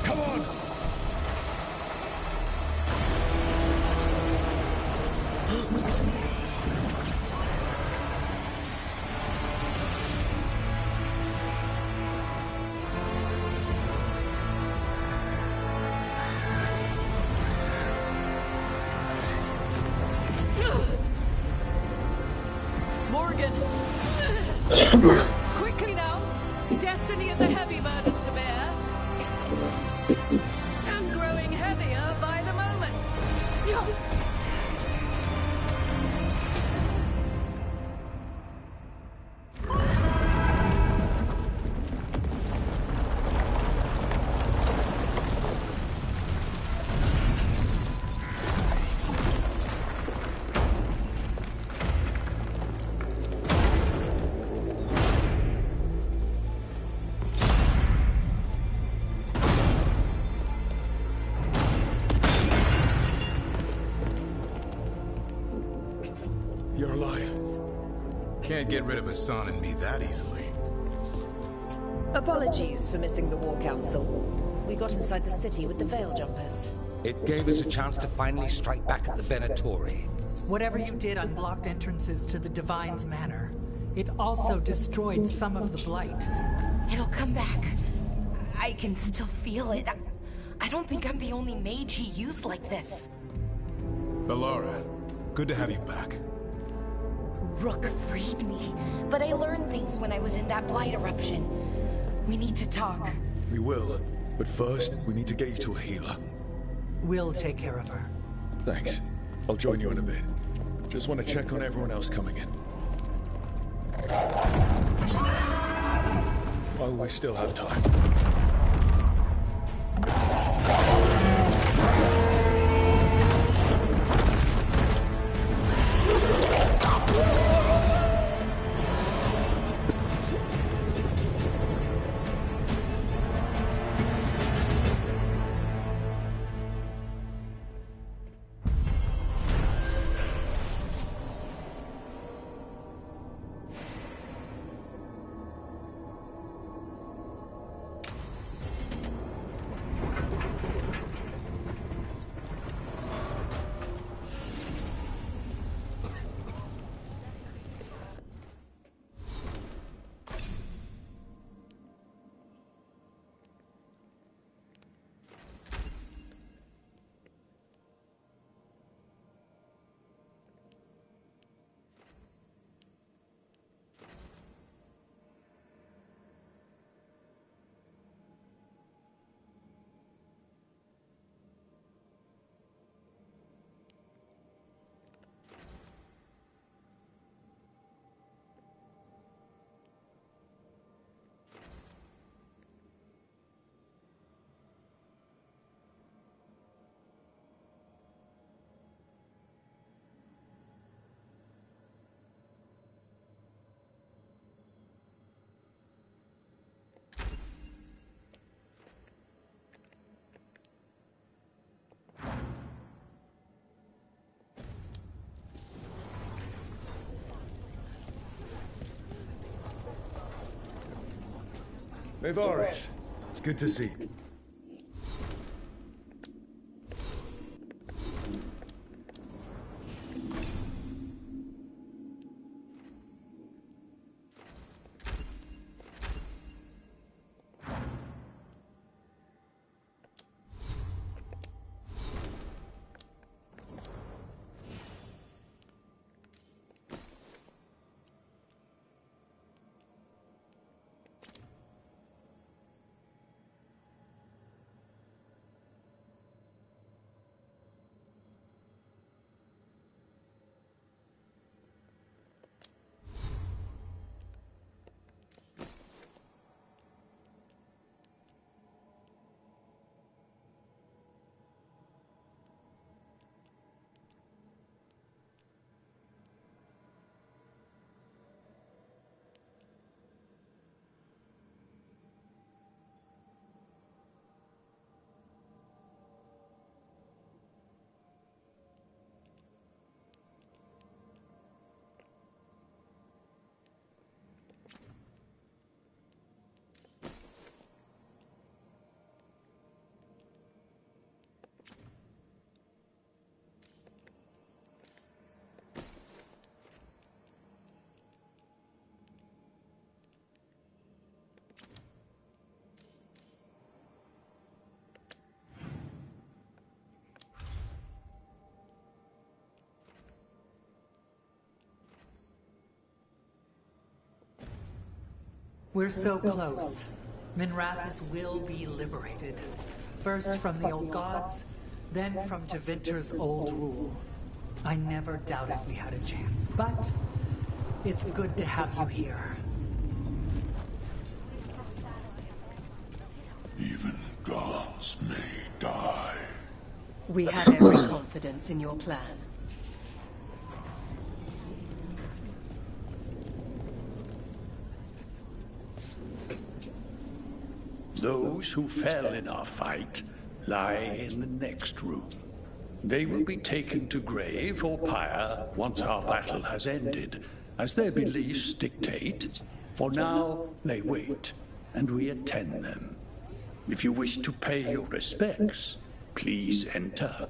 Come on! Morgan! Quickly now! Destiny is a heavy burden to bear. And growing heavier by the moment. You're alive. Can't get rid of Hassan and me that easily. Apologies for missing the War Council. We got inside the city with the Veil Jumpers. It gave us a chance to finally strike back at the Venatori. Whatever you did unblocked entrances to the Divine's Manor. It also destroyed some of the Blight. It'll come back. I can still feel it. I don't think I'm the only mage he used like this. Bellara, good to have you back. Rook freed me, but I learned things when I was in that Blight eruption. We need to talk. We will, but first, we need to get you to a healer. We'll take care of her. Thanks. I'll join you in a bit. Just want to check on everyone else coming in. While we still have time. Varis, it's good to see you. We're so close. Minrathous will be liberated. First from the old gods, then from Tevinter's old rule. I never doubted we had a chance, but it's good to have you here. Even gods may die. We have every confidence in your plan. Those who fell in our fight lie in the next room. They will be taken to grave or pyre once our battle has ended, as their beliefs dictate. For now, they wait, and we attend them. If you wish to pay your respects, please enter.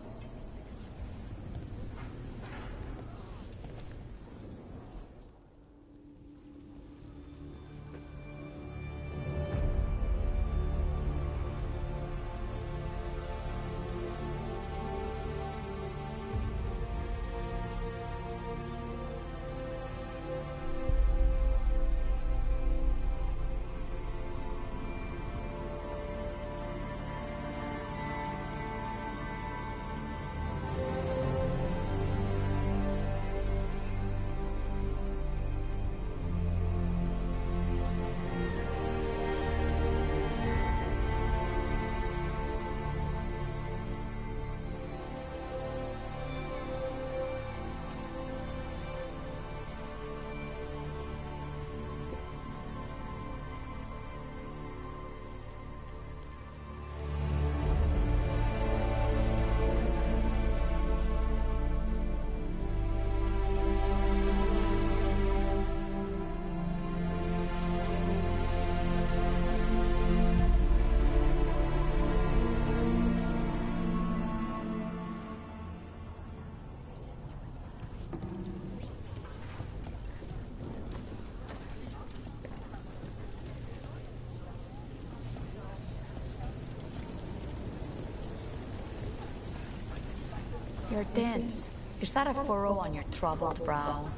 You're dense. Is that a furrow on your troubled brow?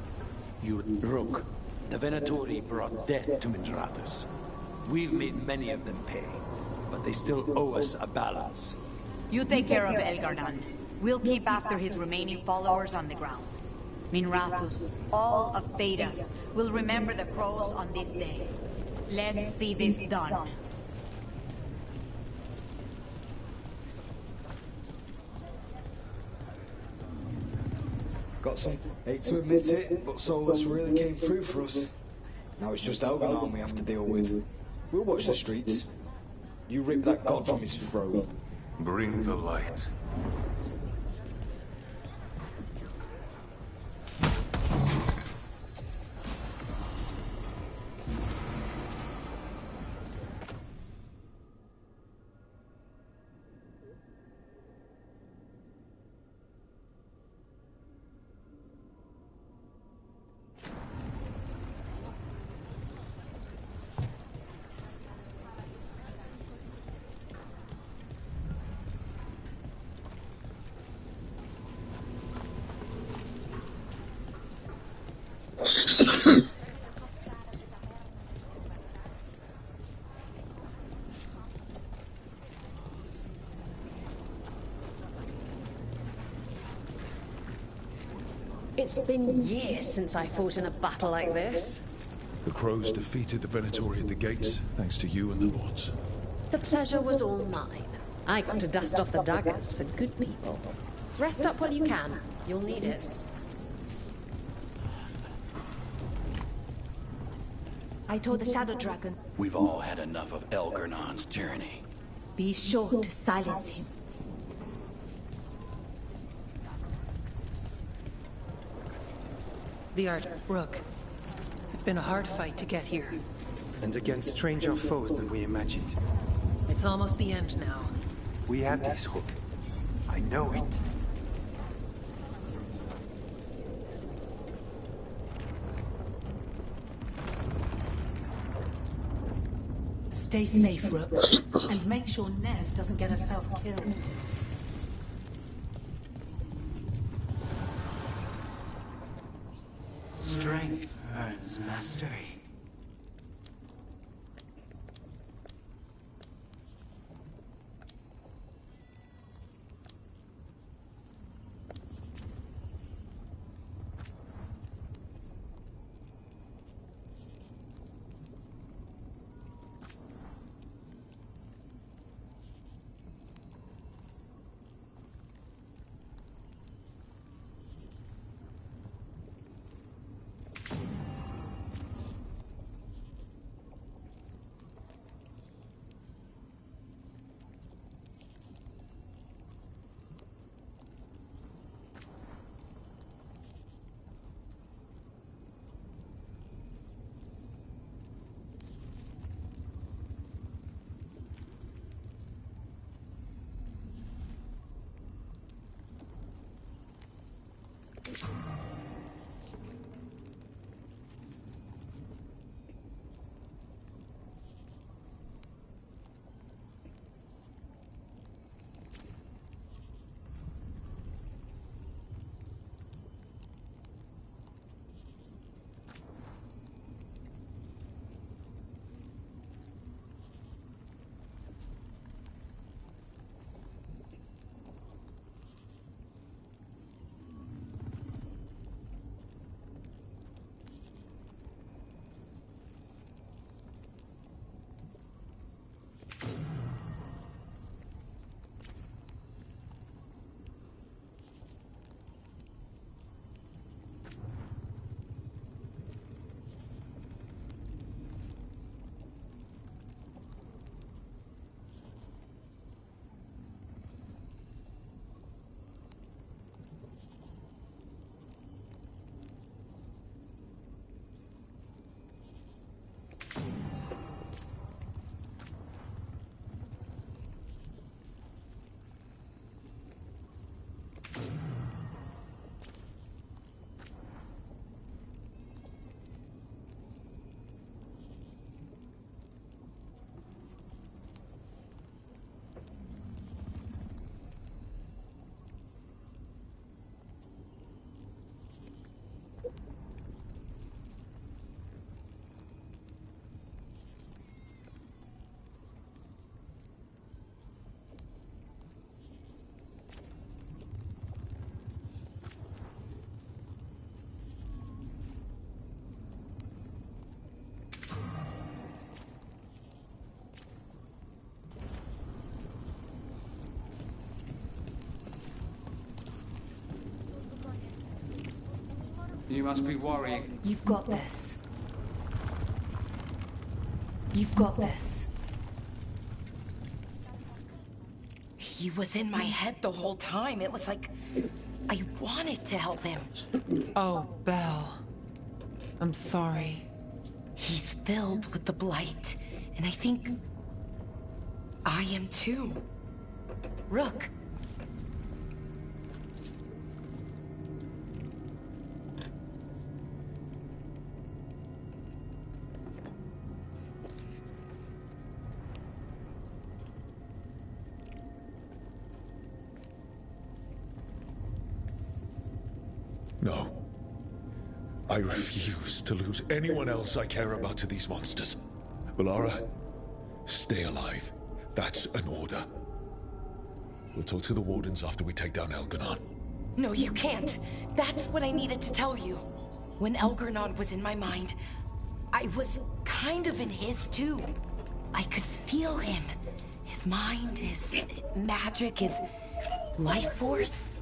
You Rook. The Venatori brought death to Minrathous. We've made many of them pay, but they still owe us a balance. You take care of Elgardan. We'll keep after his remaining followers on the ground. Minrathous, all of Thedas, will remember the crows on this day. Let's see this done. Got some. Hate to admit it, but Solus really came through for us. Now it's just Elgardan we have to deal with. We'll watch the streets. You rip that god from his throat. Bring the light. It's been years since I fought in a battle like this. The crows defeated the Venatori at the gates, thanks to you and the lords. The pleasure was all mine. I got to dust off the daggers for good people. Rest up while you can. You'll need it. I told the Shadow Dragon. We've all had enough of Elgardan's tyranny. Be sure to silence him. The art, Rook. It's been a hard fight to get here. And against stranger foes than we imagined. It's almost the end now. We have this, Rook. I know it. Stay safe, Rook. And make sure Nev doesn't get herself killed. Strength earns mastery. You must be worrying. You've got this. You've got this. He was in my head the whole time. It was like I wanted to help him. Oh, Belle. I'm sorry. He's filled with the blight, and I think I am too. Rook. No. I refuse to lose anyone else I care about to these monsters. Bellara, stay alive. That's an order. We'll talk to the Wardens after we take down Elganon. No, you can't. That's what I needed to tell you. When Elganon was in my mind, I was kind of in his too. I could feel him. His mind, his magic, his life force.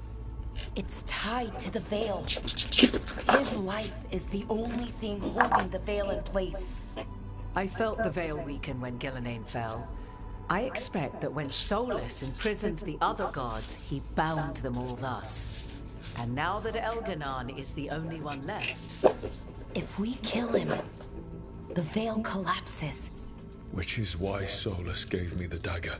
It's tied to the Veil. His life is the only thing holding the Veil in place. I felt the Veil weaken when Gillenane fell. I expect that when Solus imprisoned the other gods, he bound them all thus. And now that Elganon is the only one left... If we kill him, the Veil collapses. Which is why Solus gave me the dagger.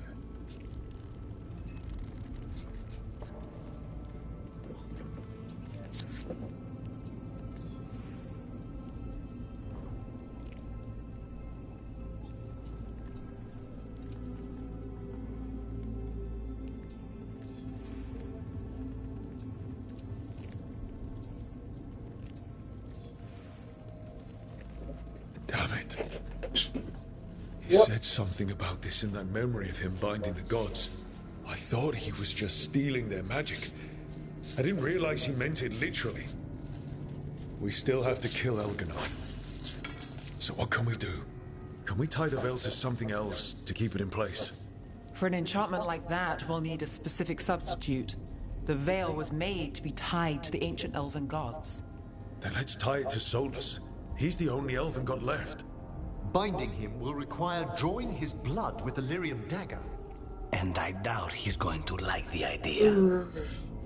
Damn it. He said something about this in that memory of him binding the gods. I thought he was just stealing their magic. I didn't realize he meant it literally. We still have to kill Elganon. So what can we do? Can we tie the Veil to something else to keep it in place? For an enchantment like that, we'll need a specific substitute. The Veil was made to be tied to the ancient elven gods. Then let's tie it to Solus. He's the only elven god left. Binding him will require drawing his blood with the lyrium dagger. And I doubt he's going to like the idea.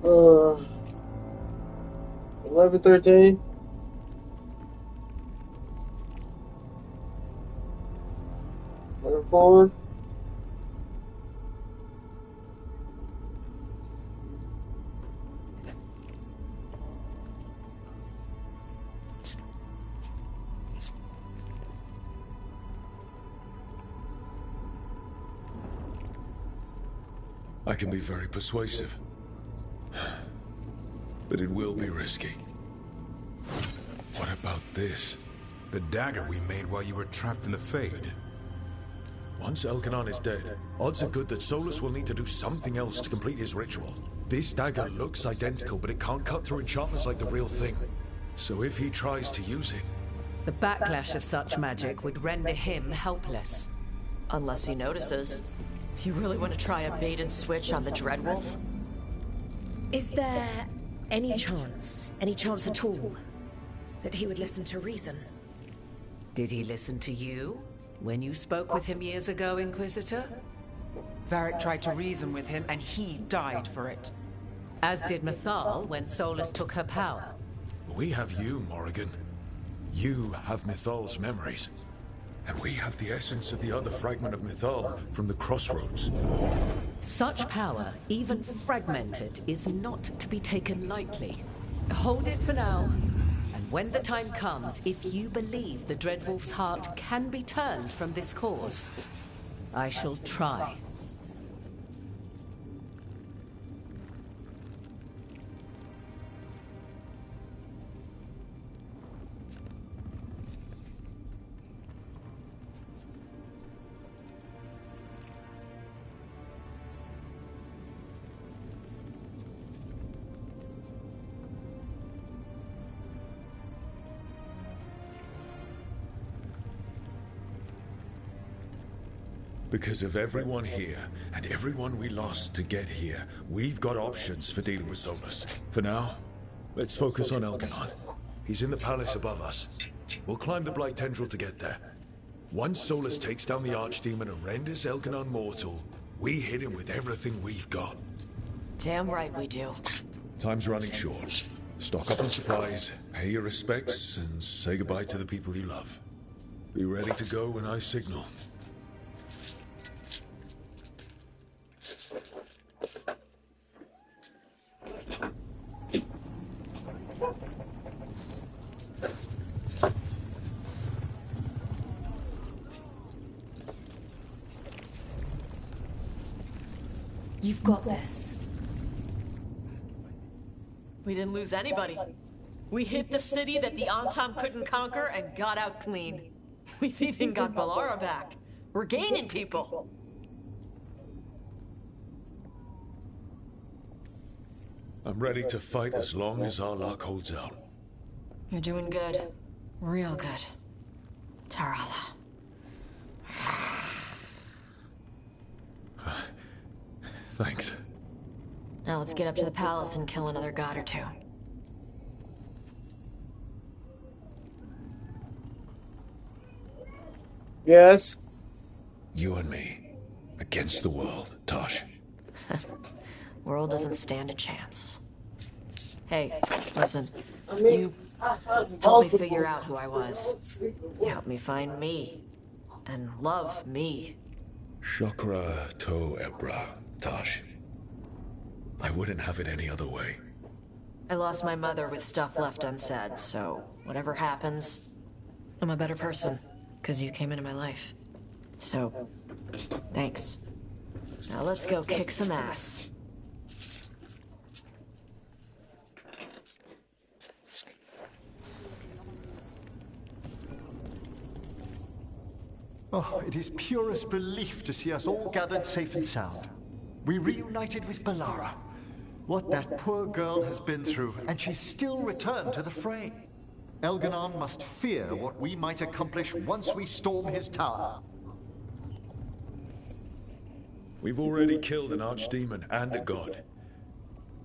11:13. Moving forward. I can be very persuasive. But it will be risky. What about this? The dagger we made while you were trapped in the Fade. Once Elganon is dead, odds are good that Solus will need to do something else to complete his ritual. This dagger looks identical, but it can't cut through enchantments like the real thing. So if he tries to use it... The backlash of such magic would render him helpless. Unless he notices. You really want to try a bait and switch on the Dreadwolf? Is there any chance at all, that he would listen to reason? Did he listen to you when you spoke with him years ago, Inquisitor? Varric tried to reason with him, and he died for it. As did Mythal when Solus took her power. We have you, Morrigan. You have Mythal's memories. And we have the essence of the other fragment of Mythal from the Crossroads. Such power, even fragmented, is not to be taken lightly. Hold it for now. And when the time comes, if you believe the Dreadwolf's heart can be turned from this course, I shall try. Because of everyone here, and everyone we lost to get here, we've got options for dealing with Solus. For now, let's focus on Elganon. He's in the palace above us. We'll climb the Blight Tendril to get there. Once Solus takes down the Archdemon and renders Elganon mortal, we hit him with everything we've got. Damn right we do. Time's running short. Stock up on supplies, pay your respects, and say goodbye to the people you love. Be ready to go when I signal. You've got this. We didn't lose anybody. We hit the city that the Antam couldn't conquer and got out clean. We've even got Bellara back. We're gaining people. I'm ready to fight as long as our luck holds out. You're doing good. Real good. Tarala. Thanks. Now let's get up to the palace and kill another god or two. Yes? You and me. Against the world, Tosh. World doesn't stand a chance. Hey, listen. You helped me figure out who I was. You helped me find me. And love me. Chakra to Ebra, Tosh. I wouldn't have it any other way. I lost my mother with stuff left unsaid, so whatever happens, I'm a better person, because you came into my life. So, thanks. Now let's go kick some ass. Oh, it is purest relief to see us all gathered safe and sound. We reunited with Bellara. What that poor girl has been through, and she's still returned to the fray. Elganon must fear what we might accomplish once we storm his tower. We've already killed an archdemon and a god.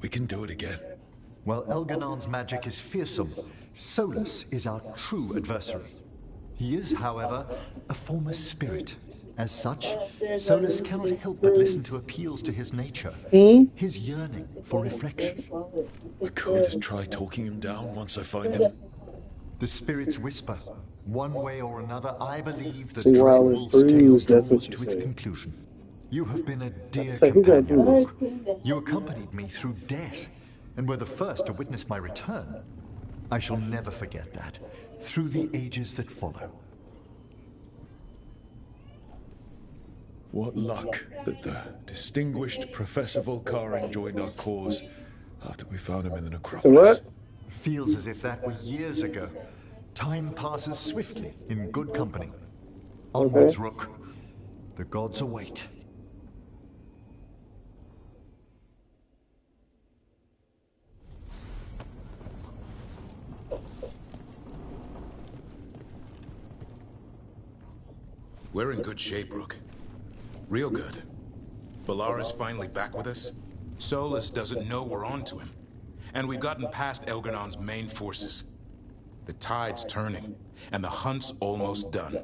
We can do it again. While Elganon's magic is fearsome, Solus is our true adversary. He is, however, a former spirit. As such, Solus cannot help but listen to appeals to his nature, his yearning for reflection. I could try talking him down once I find him. The spirits whisper. One way or another, I believe the See, while it Dreadwolf's tale brews, that's what draws you to its say. conclusion. You have been a dear Say, who gotta do companion. this? You accompanied me through death, and were the first to witness my return. I shall never forget that, through the ages that follow. What luck that the distinguished Professor Volkaren joined our cause after we found him in the necropolis. Feels as if that were years ago. Time passes swiftly in good company. Onwards, Rook. The gods await. We're in good shape, Rook. Real good. Bellara's finally back with us. Solus doesn't know we're on to him. And we've gotten past Elganon's main forces. The tide's turning, and the hunt's almost done.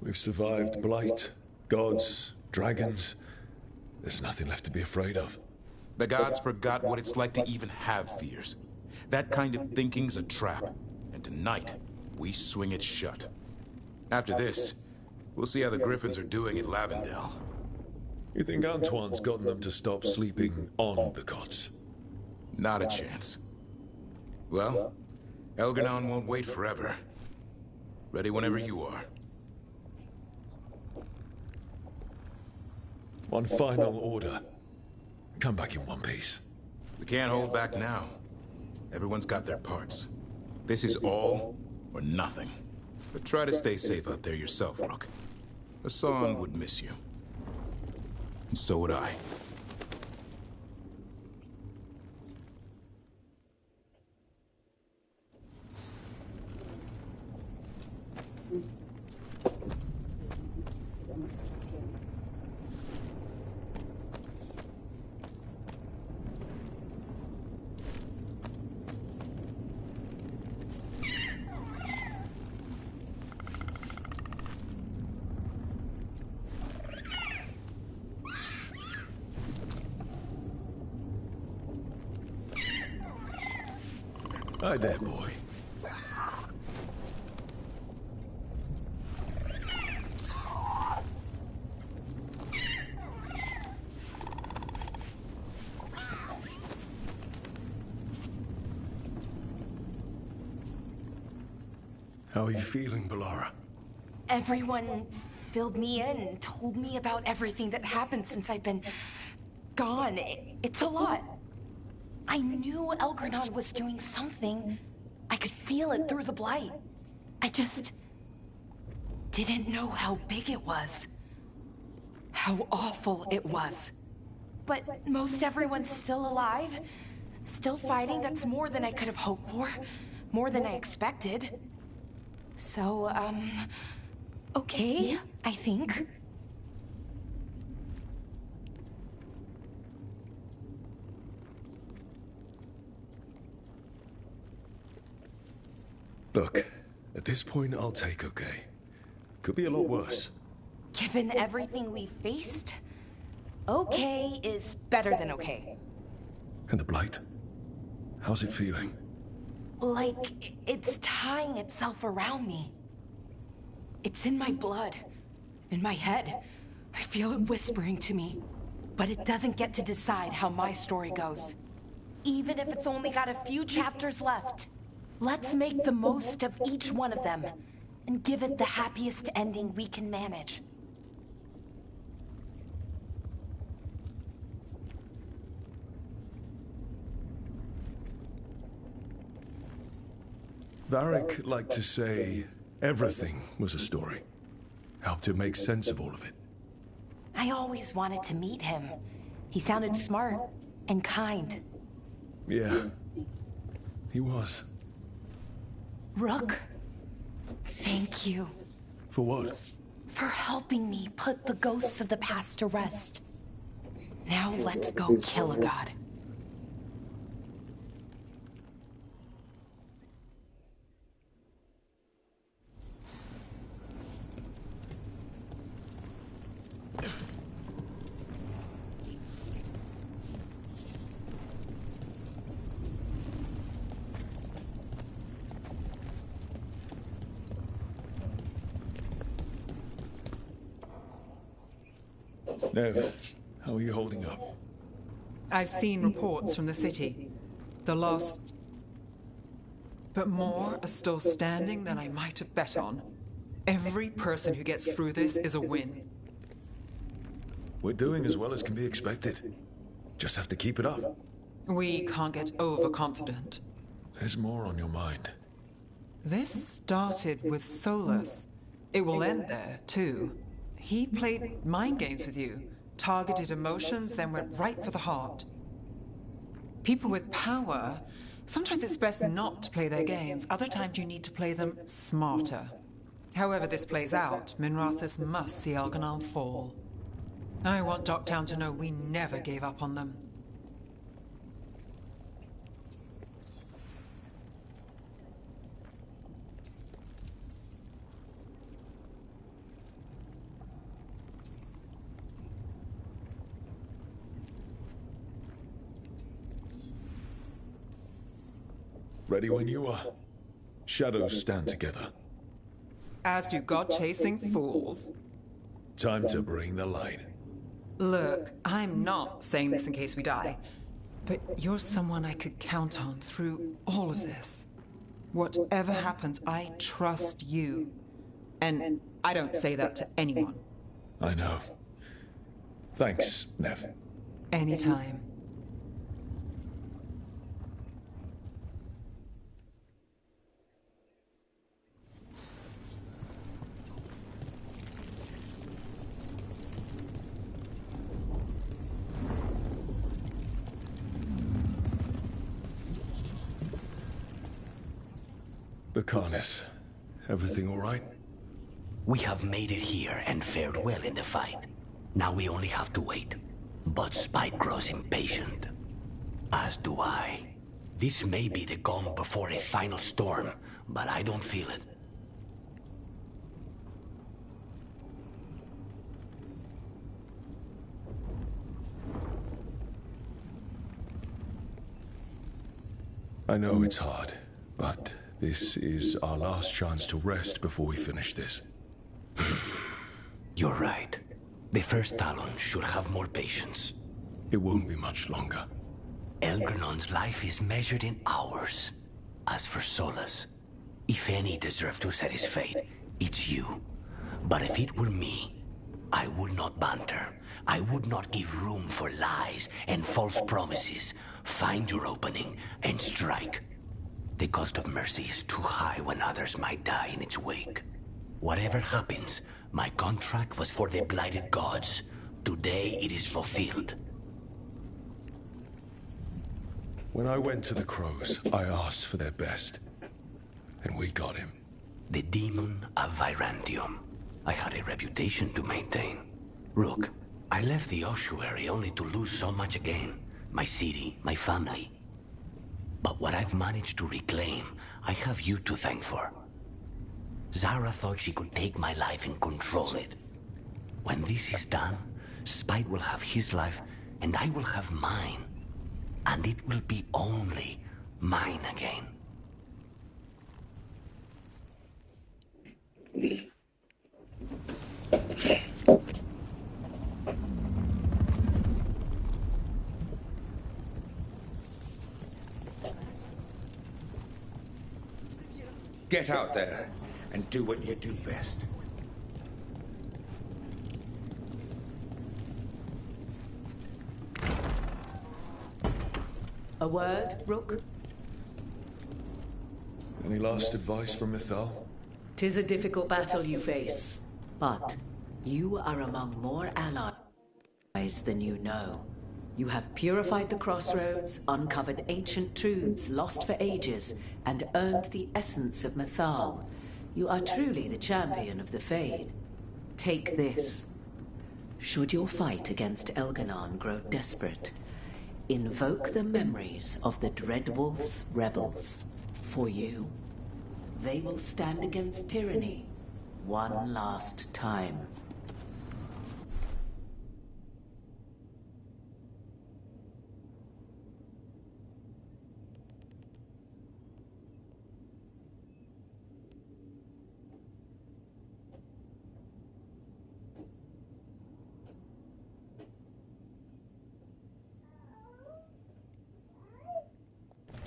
We've survived blight, gods, dragons. There's nothing left to be afraid of. The gods forgot what it's like to even have fears. That kind of thinking's a trap. And tonight, we swing it shut. After this, we'll see how the Griffins are doing in Lavendale. You think Antoine's gotten them to stop sleeping on the gods? Not a chance. Well, Elganon won't wait forever. Ready whenever you are. One final order. Come back in one piece. We can't hold back now. Everyone's got their parts. This is all or nothing. But try to stay safe out there yourself, Rook. Hassan would miss you. And so would I. Hi there, boy. How are you feeling, Bellara? Everyone filled me in and told me about everything that happened since I've been gone. It's a lot. I knew Elgranon was doing something. I could feel it through the blight. I just didn't know how big it was. How awful it was. But most everyone's still alive. Still fighting. That's more than I could have hoped for. More than I expected. So, okay, I think. Look, at this point, I'll take okay. Could be a lot worse. Given everything we faced, okay is better than okay. And the blight? How's it feeling? Like it's tying itself around me. It's in my blood, in my head. I feel it whispering to me. But it doesn't get to decide how my story goes. Even if it's only got a few chapters left. Let's make the most of each one of them and give it the happiest ending we can manage. Varric liked to say everything was a story. Helped him make sense of all of it. I always wanted to meet him. He sounded smart and kind. Yeah, he was. Rook, thank you. For what? For helping me put the ghosts of the past to rest. Now let's go kill a god. Nev, how are you holding up? I've seen reports from the city. The lost... But more are still standing than I might have bet on. Every person who gets through this is a win. We're doing as well as can be expected. Just have to keep it up. We can't get overconfident. There's more on your mind. This started with Solus. It will end there, too. He played mind games with you, targeted emotions, then went right for the heart. People with power, sometimes it's best not to play their games. Other times you need to play them smarter. However this plays out, Minrathous must see Elganon fall. I want Docktown to know we never gave up on them. Ready when you are. Shadows stand together. As do God-chasing fools. Time to bring the light. Look, I'm not saying this in case we die, but you're someone I could count on through all of this. Whatever happens, I trust you. And I don't say that to anyone. I know. Thanks, Nev. Anytime. Lucanus, everything all right? We have made it here and fared well in the fight. Now we only have to wait. But Spike grows impatient. As do I. This may be the calm before a final storm, but I don't feel it. I know it's hard, But this is our last chance to rest before we finish this. You're right. The first Talon should have more patience. It won't be much longer. Elgernon's life is measured in hours. As for Solus, if any deserve to set his fate, it's you. But if it were me, I would not banter. I would not give room for lies and false promises. Find your opening and strike. The cost of mercy is too high when others might die in its wake. Whatever happens, my contract was for the blighted gods. Today it is fulfilled. When I went to the Crows, I asked for their best. And we got him. The demon of Virantium. I had a reputation to maintain. Rook, I left the ossuary only to lose so much again. My city, my family. But what I've managed to reclaim, I have you to thank for. Zara thought she could take my life and control it. When this is done, Spite will have his life, and I will have mine. And it will be only mine again. Get out there and do what you do best. A word, Rook? Any last advice from Mythal? 'Tis a difficult battle you face, but you are among more allies than you know. You have purified the crossroads, uncovered ancient truths lost for ages, and earned the essence of Mythal. You are truly the champion of the Fade. Take this. Should your fight against Elganon grow desperate, invoke the memories of the Dreadwolf's rebels. For you, they will stand against tyranny one last time.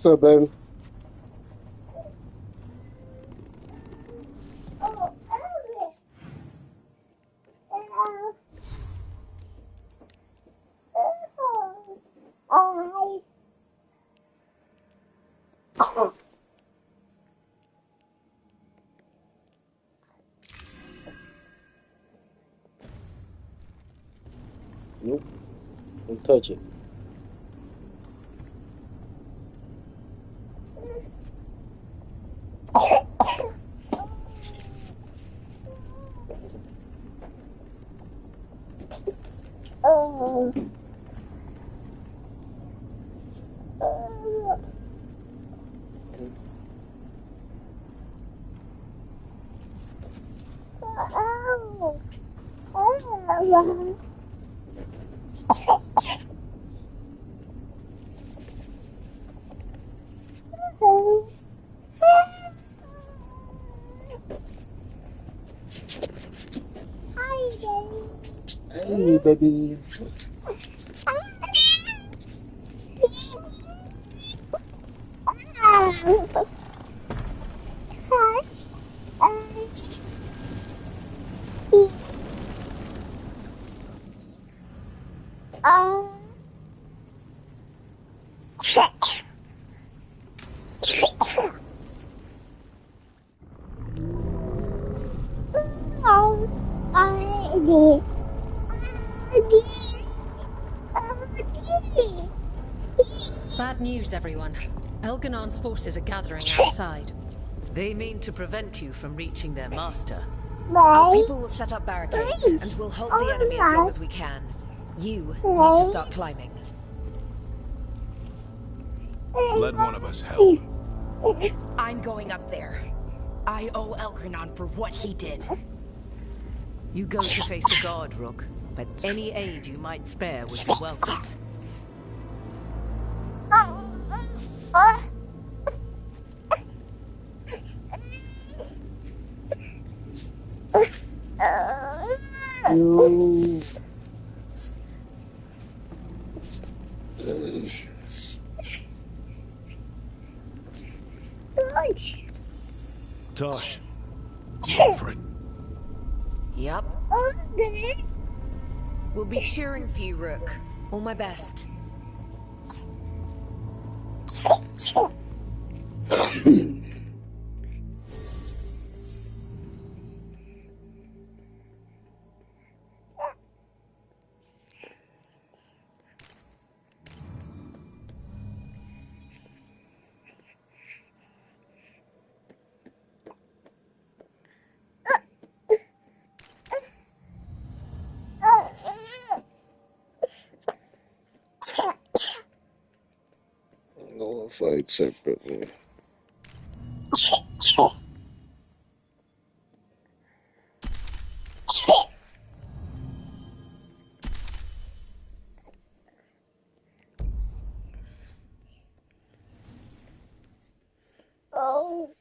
What's up, baby? Nope. Don't touch it. Hey, baby. Bad news, everyone. Elganon's forces are gathering outside. They mean to prevent you from reaching their master. Our people will set up barricades, and we'll hold the enemy as long as we can. You need to start climbing. Let one of us help. I'm going up there. I owe Elgranon for what he did. You go to face a god, Rook, but any aid you might spare would be welcome. you. Tosh, go for it. Yep. We'll be cheering for you, Rook. All my best. No fight separately. Oh.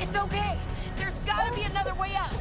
It's okay. There's gotta be another way up.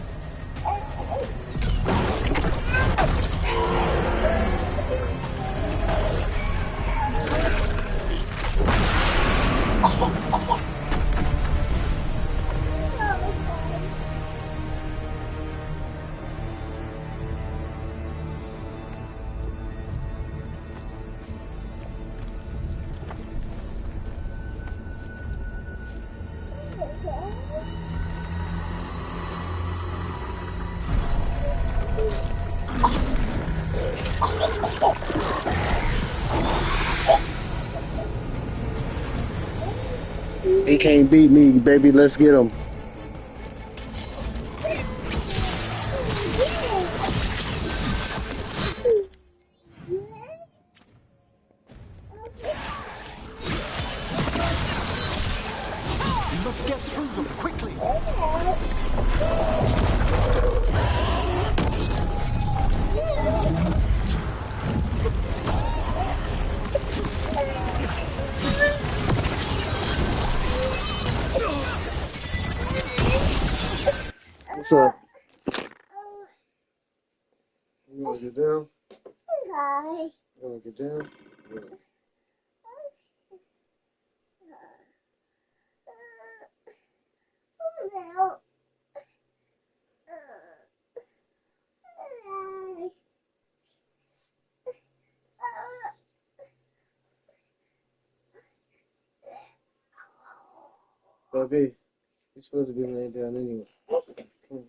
He can't beat me, baby. Let's get him. You must get through them quickly. What's up? You want to get down? You want to get down? Yeah. Baby, you're supposed to be laying down anyway. Come on.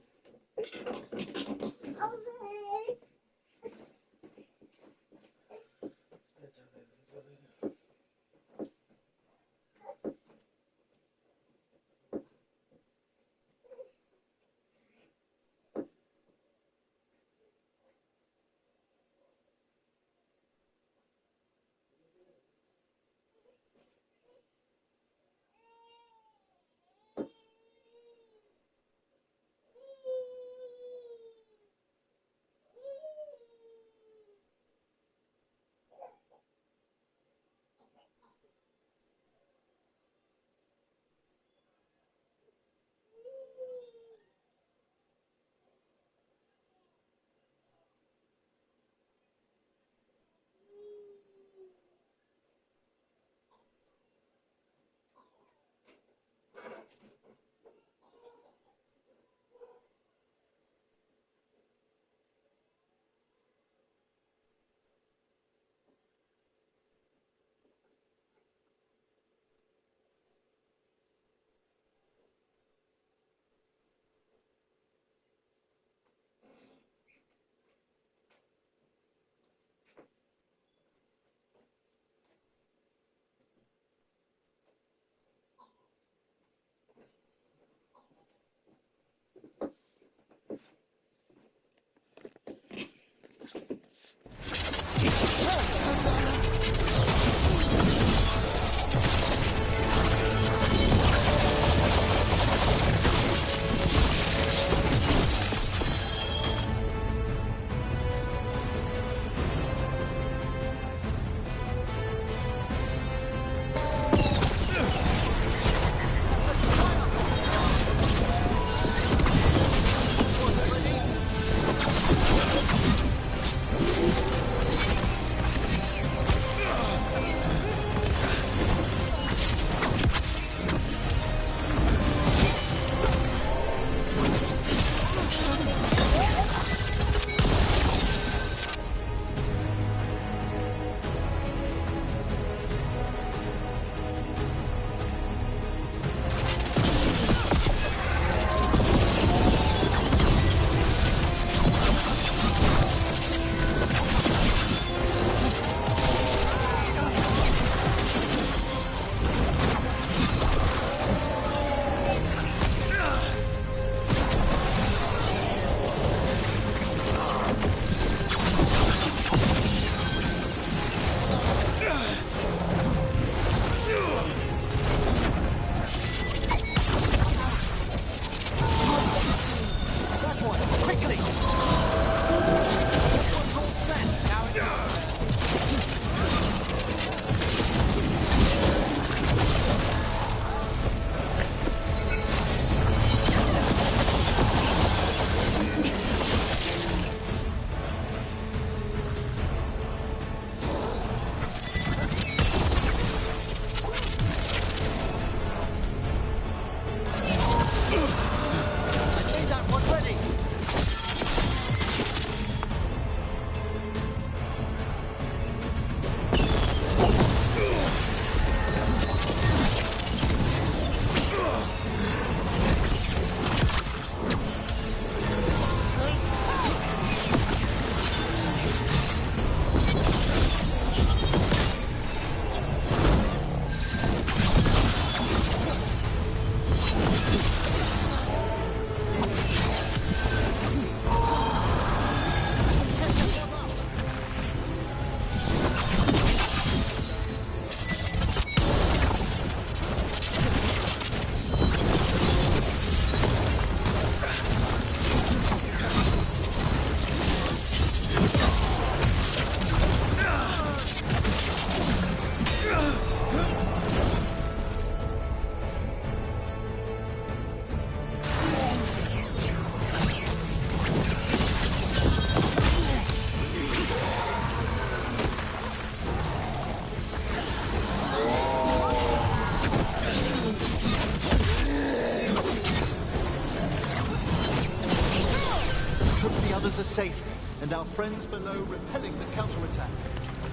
safe, and our friends below repelling the counterattack.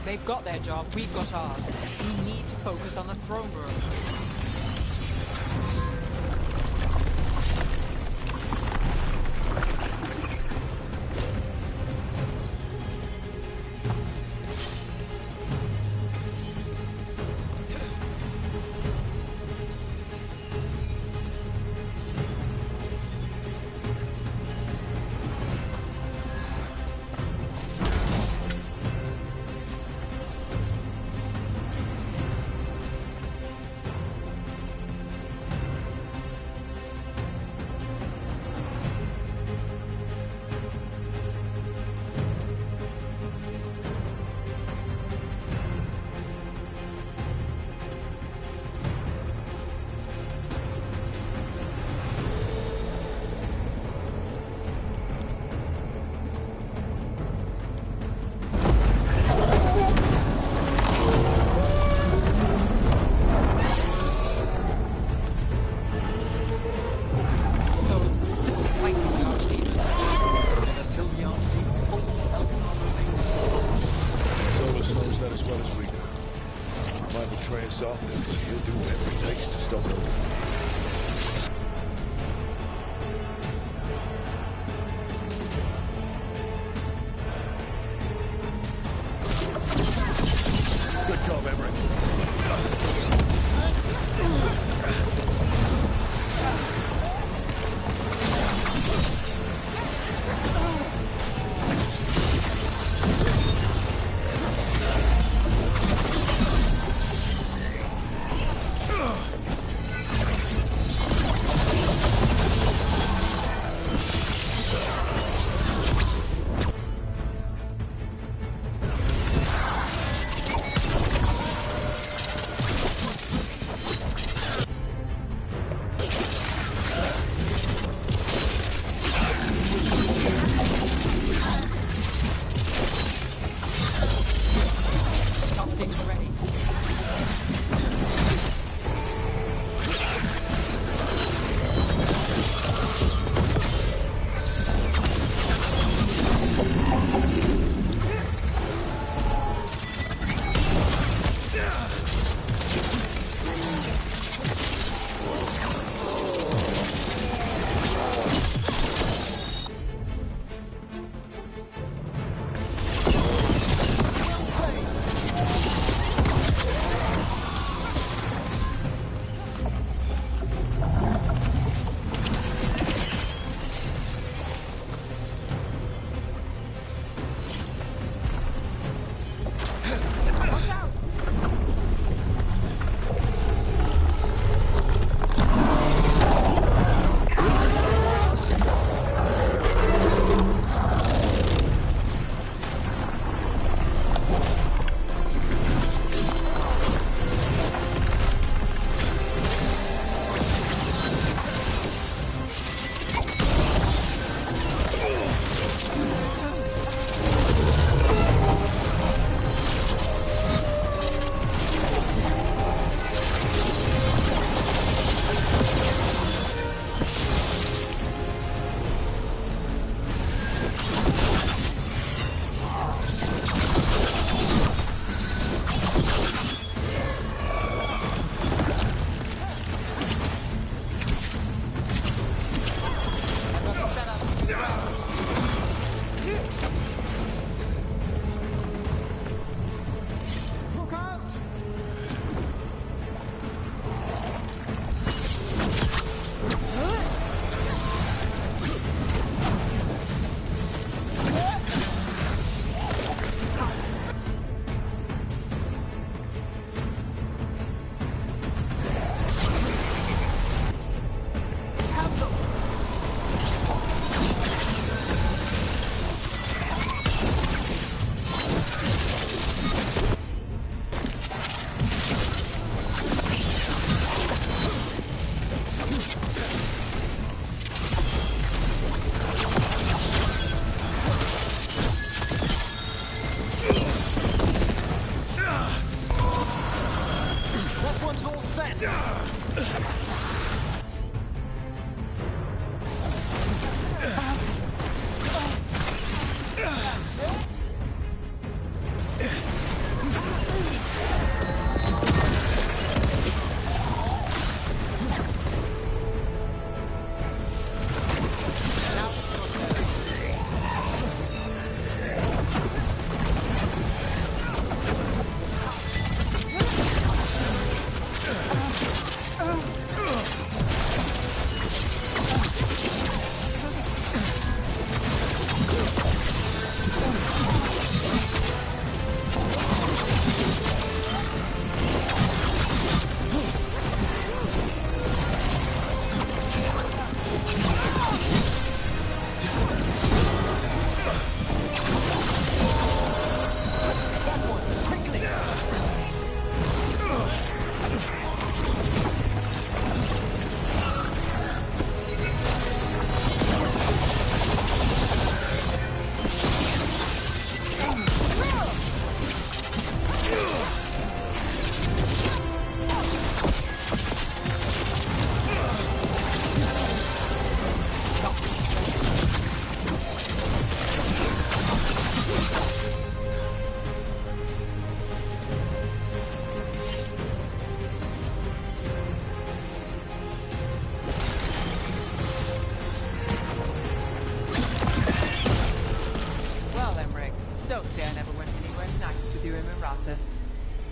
They've got their job, we've got ours. We need to focus on the throne room. Often, he'll do whatever it takes to stop them. Good job, Everett.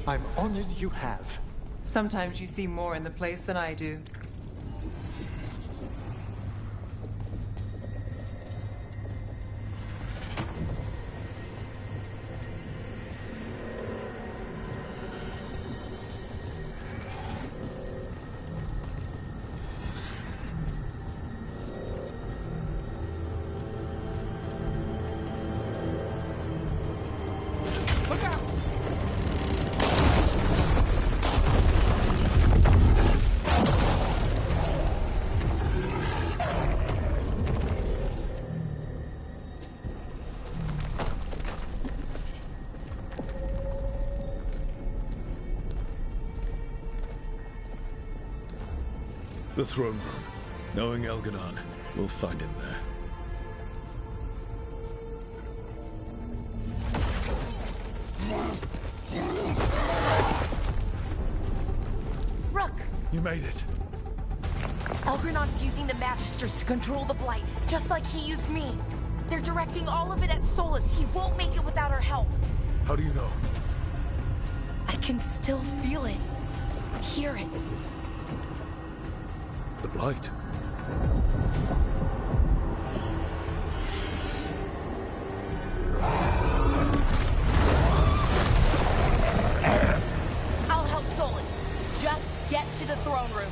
I'm honored you have. Sometimes you see more in the place than I do. The throne room. Knowing Elganon, we'll find him there. Rook! You made it. Elgranon's using the Magisters to control the Blight, just like he used me. They're directing all of it at Solus. He won't make it without our help. How do you know? I can still feel it. Hear it. The Blight. I'll help Solus. Just get to the throne room.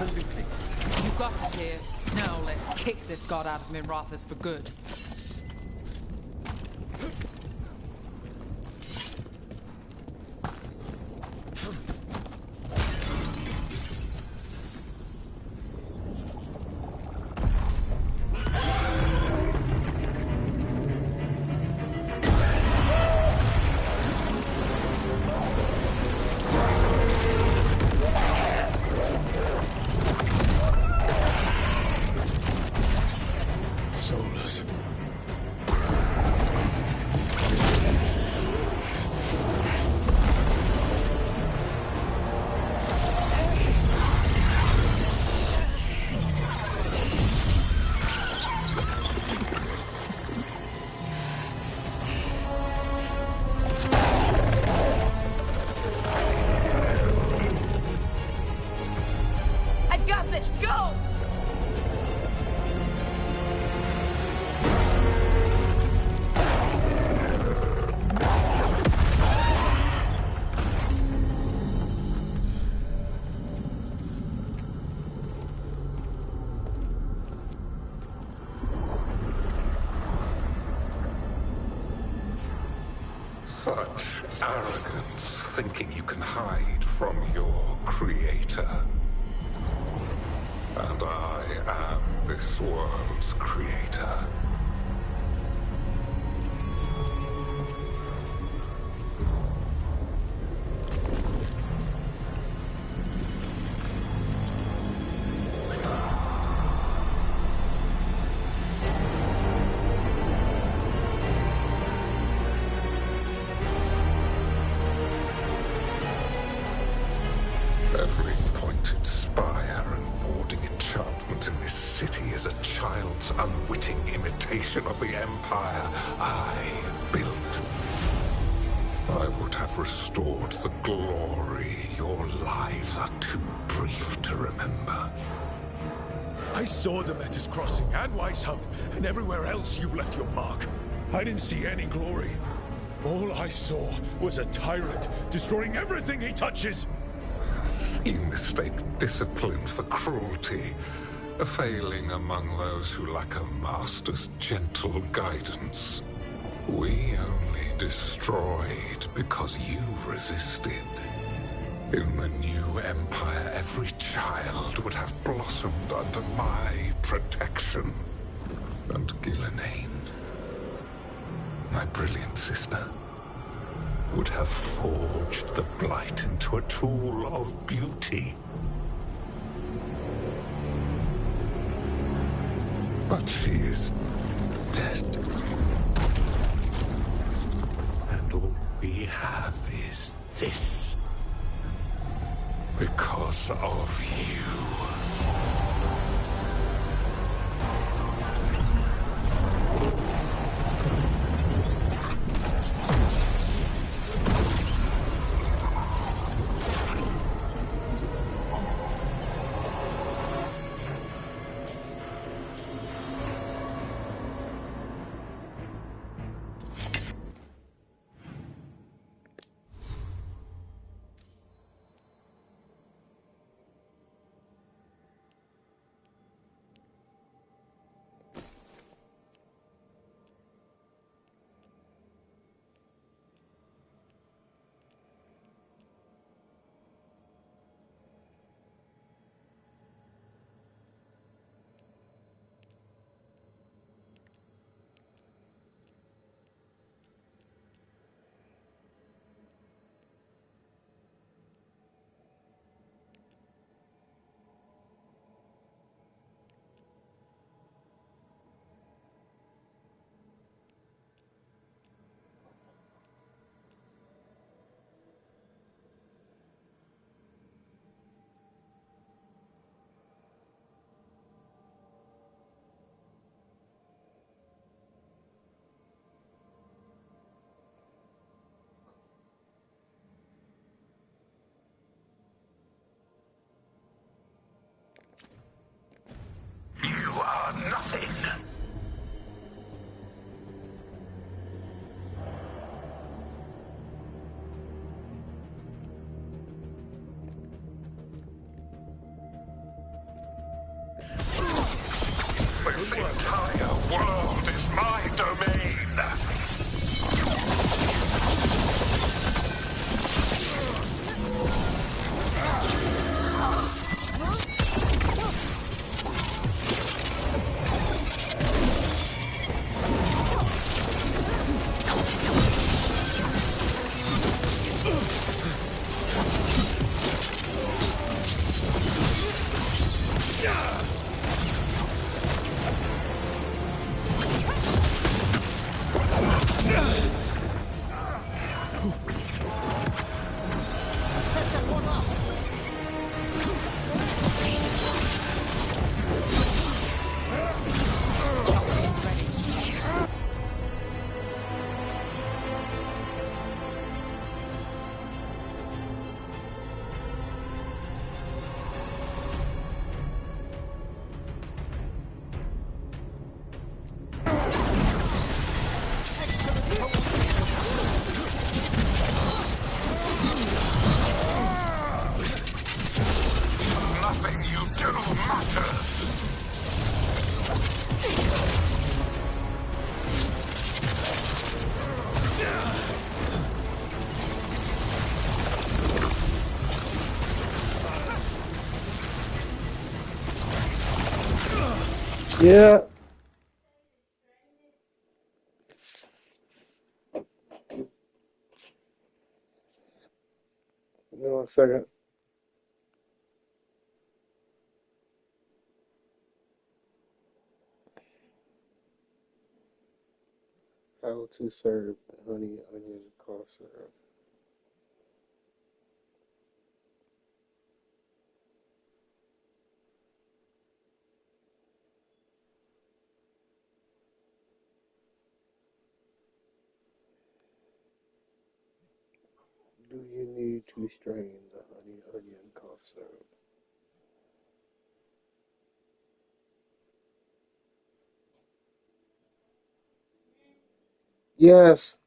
Absolutely. You got us here. Now let's kick this god out of Minrathous for good. Soulless. I got this! Go! Such arrogance, thinking you can hide from your creator. And I am this world's creator. Every pointed spire and warding enchantment in this city is a child's unwitting imitation of the empire I built. I would have restored the glory. Your lives are too brief to remember. I saw Demeter's Crossing and Weishaupt, and everywhere else you've left your mark. I didn't see any glory. All I saw was a tyrant destroying everything he touches. You mistake discipline for cruelty, a failing among those who lack a master's gentle guidance. We only destroyed because you resisted. In the new empire, every child would have blossomed under my protection. And Gillenane, my brilliant sister, would have forged the Blight into a tool of beauty. But she is dead. And all we have is this. Because of you. world is my domain. Nothing you do matters. Yeah. Give me 1 second. How to serve the honey onion cough syrup. Do you need to strain the honey onion cough syrup? Yes.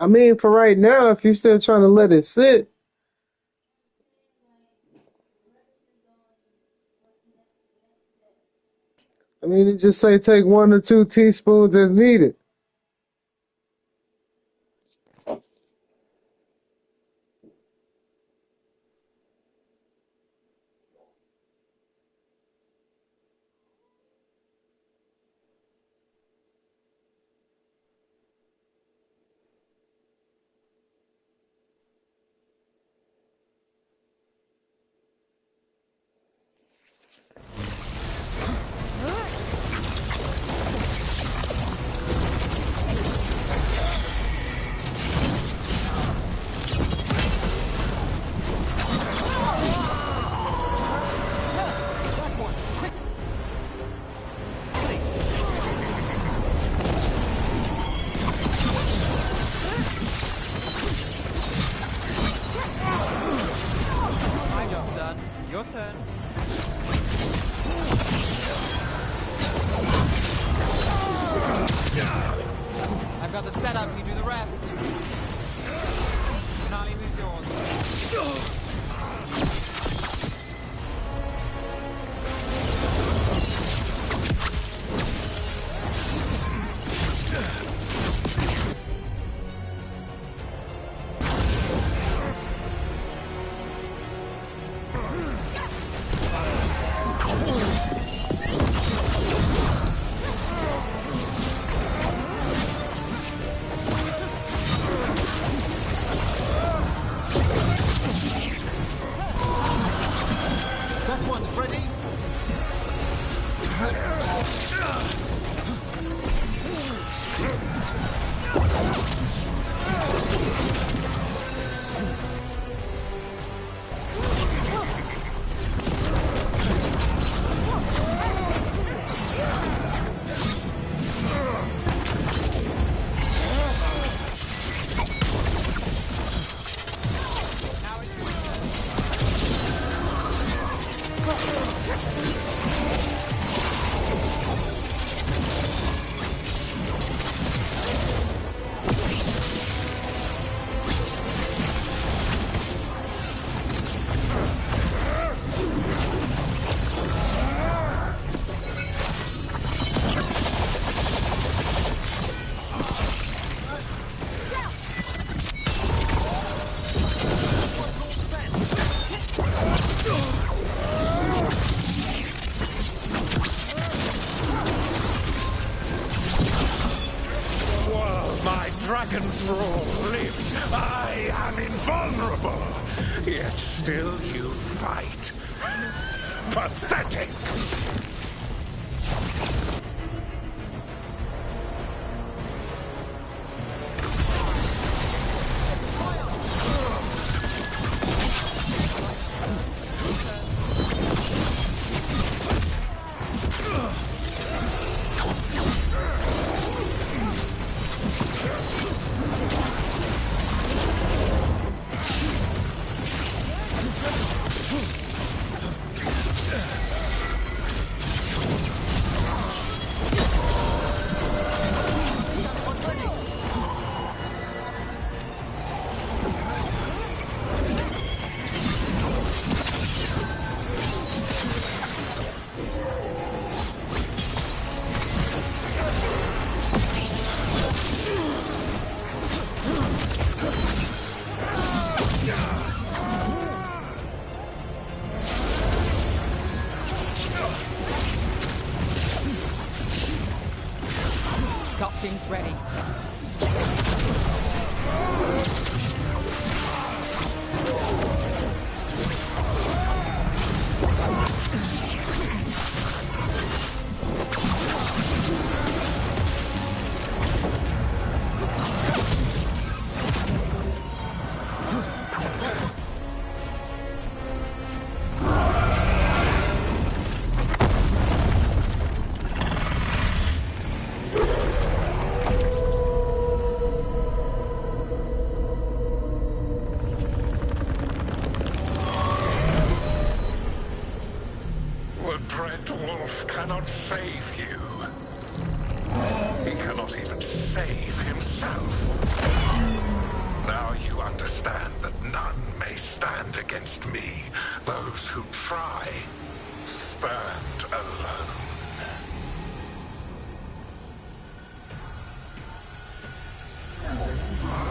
I mean, for right now, if you're still trying to let it sit, I mean, it just say take 1 or 2 teaspoons as needed. My job's done. Your turn. I've got the setup, you do the rest. Finale moves yours. dragon thrall lives. I am invulnerable. Yet still you fight. Pathetic! Got things ready. Cannot save you. He cannot even save himself. Now you understand that none may stand against me. Those who try stand alone.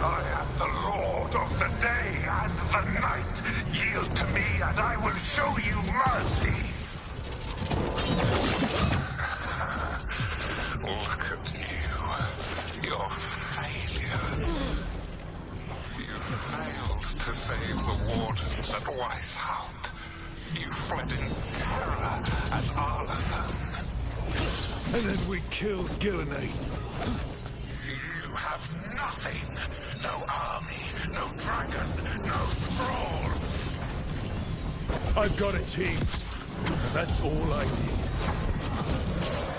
I am the Lord of the day and the night. Yield to me and I will show you mercy. Look at you. Your failure. You failed to save the wardens at Weisshaupt. You fled in terror at Arlathan. And then we killed Gillenay. You have nothing. No army, no dragon, no thralls. I've got a team. That's all I need.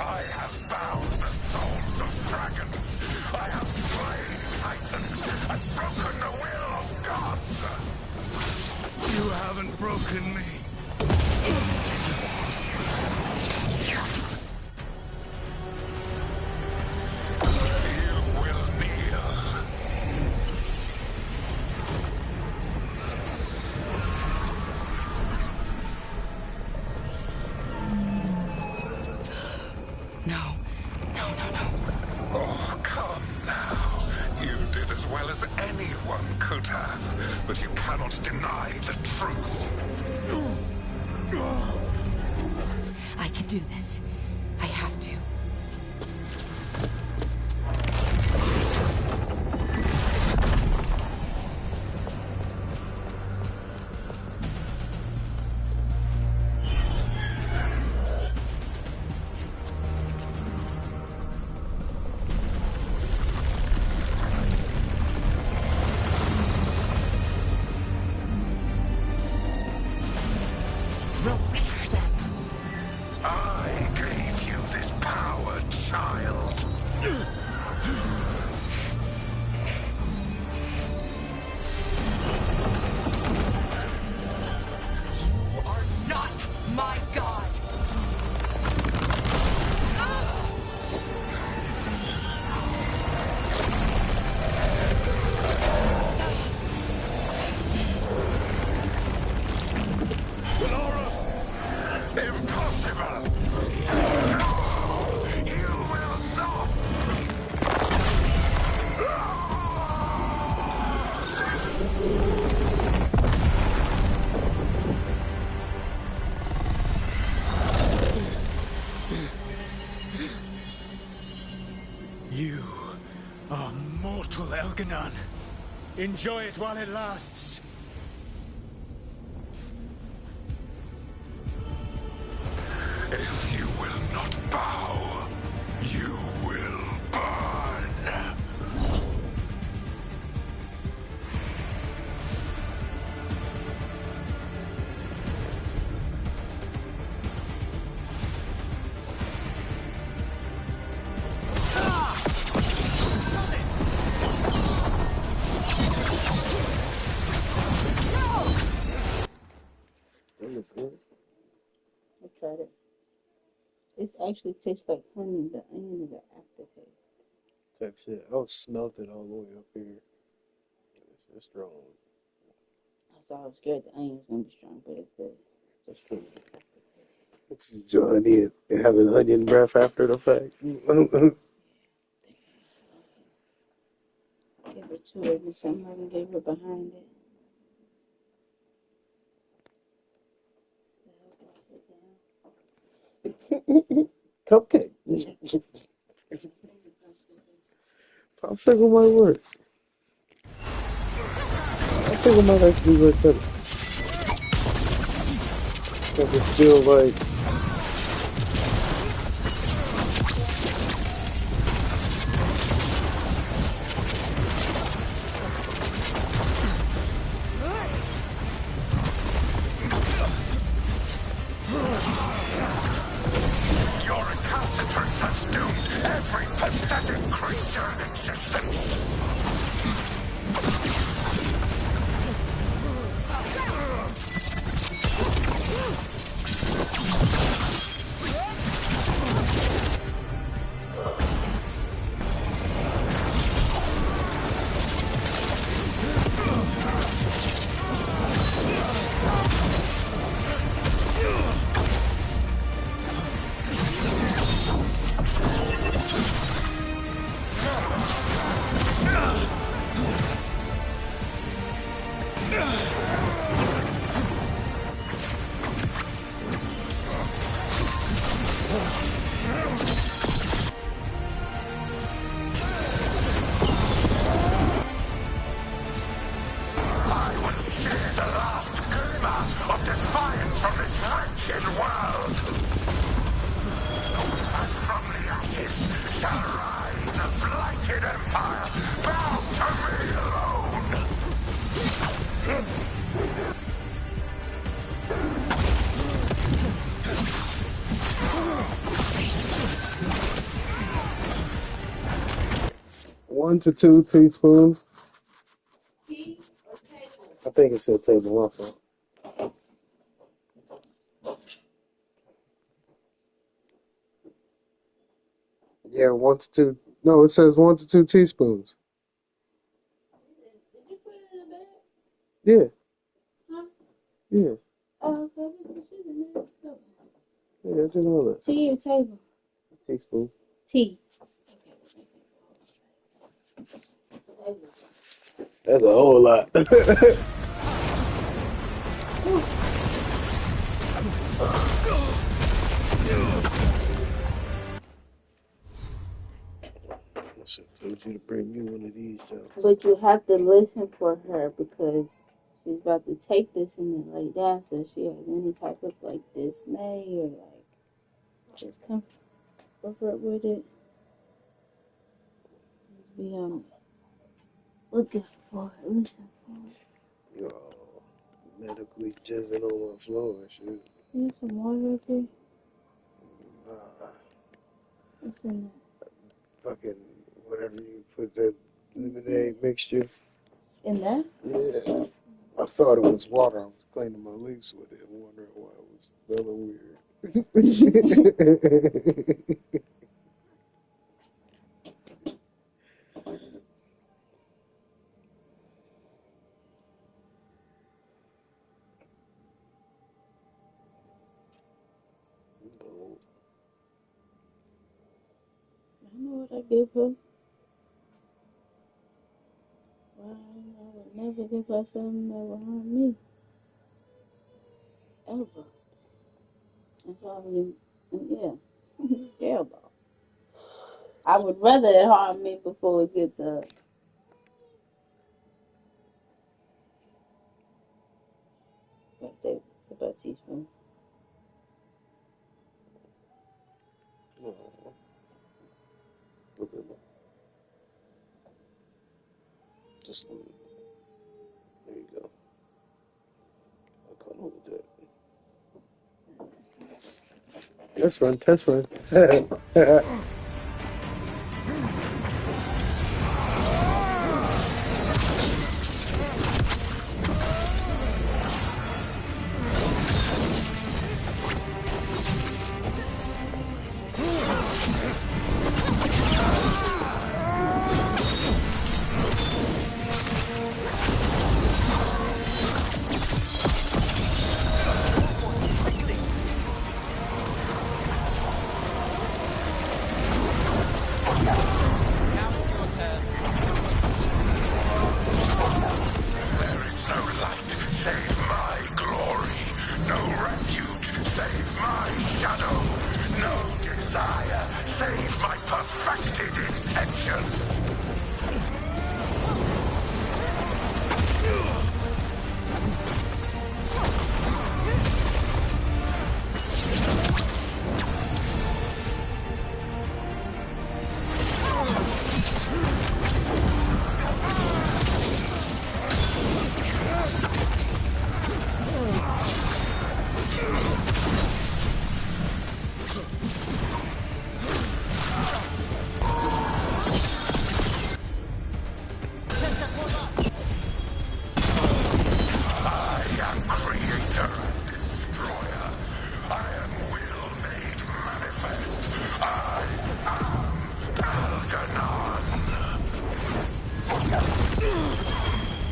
I have bound the souls of dragons. I have slain titans and broken the will of gods. You haven't broken me. You will kneel. No. Oh, come now. You did as well as anyone could have, but you cannot deny the truth. I can do this. I have to. Release them. I gave you this power, child. You are not my god. Impossible! No! You will not! You are mortal. beautiful, Elganon. Enjoy it while it lasts. If you will not bow, you will burn. I tried it. It actually tastes like honey, the onion is the aftertaste. Type shit. I was smelt it all the way up here. It's strong. So I was scared the onion was gonna be strong, but it's a strong aftertaste. It's just onion. They have an onion breath after the fact. Give it to her, and somebody gave her behind it. Cupcake. Popsicle might work. Popsicle might actually work better. Because it's still like. Your recalcitrance has doomed every pathetic creature in existence. One to two teaspoons. I think it said table. My fault. Yeah, 1 to 2. No, it says 1 to 2 teaspoons. Yeah. Yeah. Oh, okay. What's the sugar in there? Go. Yeah, I didn't know that. Tea or table? Teaspoon. Tea. That's a whole lot. I should have told you to bring me one of these jobs. But you have to listen for her because she's about to take this and then lay down, so if she has any type of like dismay or like discomfort with it. Be looking for it, listen for it. Yo, medically jizzing on my floor and shit. You need some water up there? Nah. What's in there? Fucking whatever you put that lemonade mixture. In there? Yeah. I thought it was water. I was cleaning my leaves with it, wondering why it was smelling weird. I know what I give her. Well, I would never give her something that would harm me. Ever. That's why yeah. Hell no. I would rather it harm me before it gets It's about teaspoon. Look at that. Just there you go. I'll come with that. That's fun. That's fun.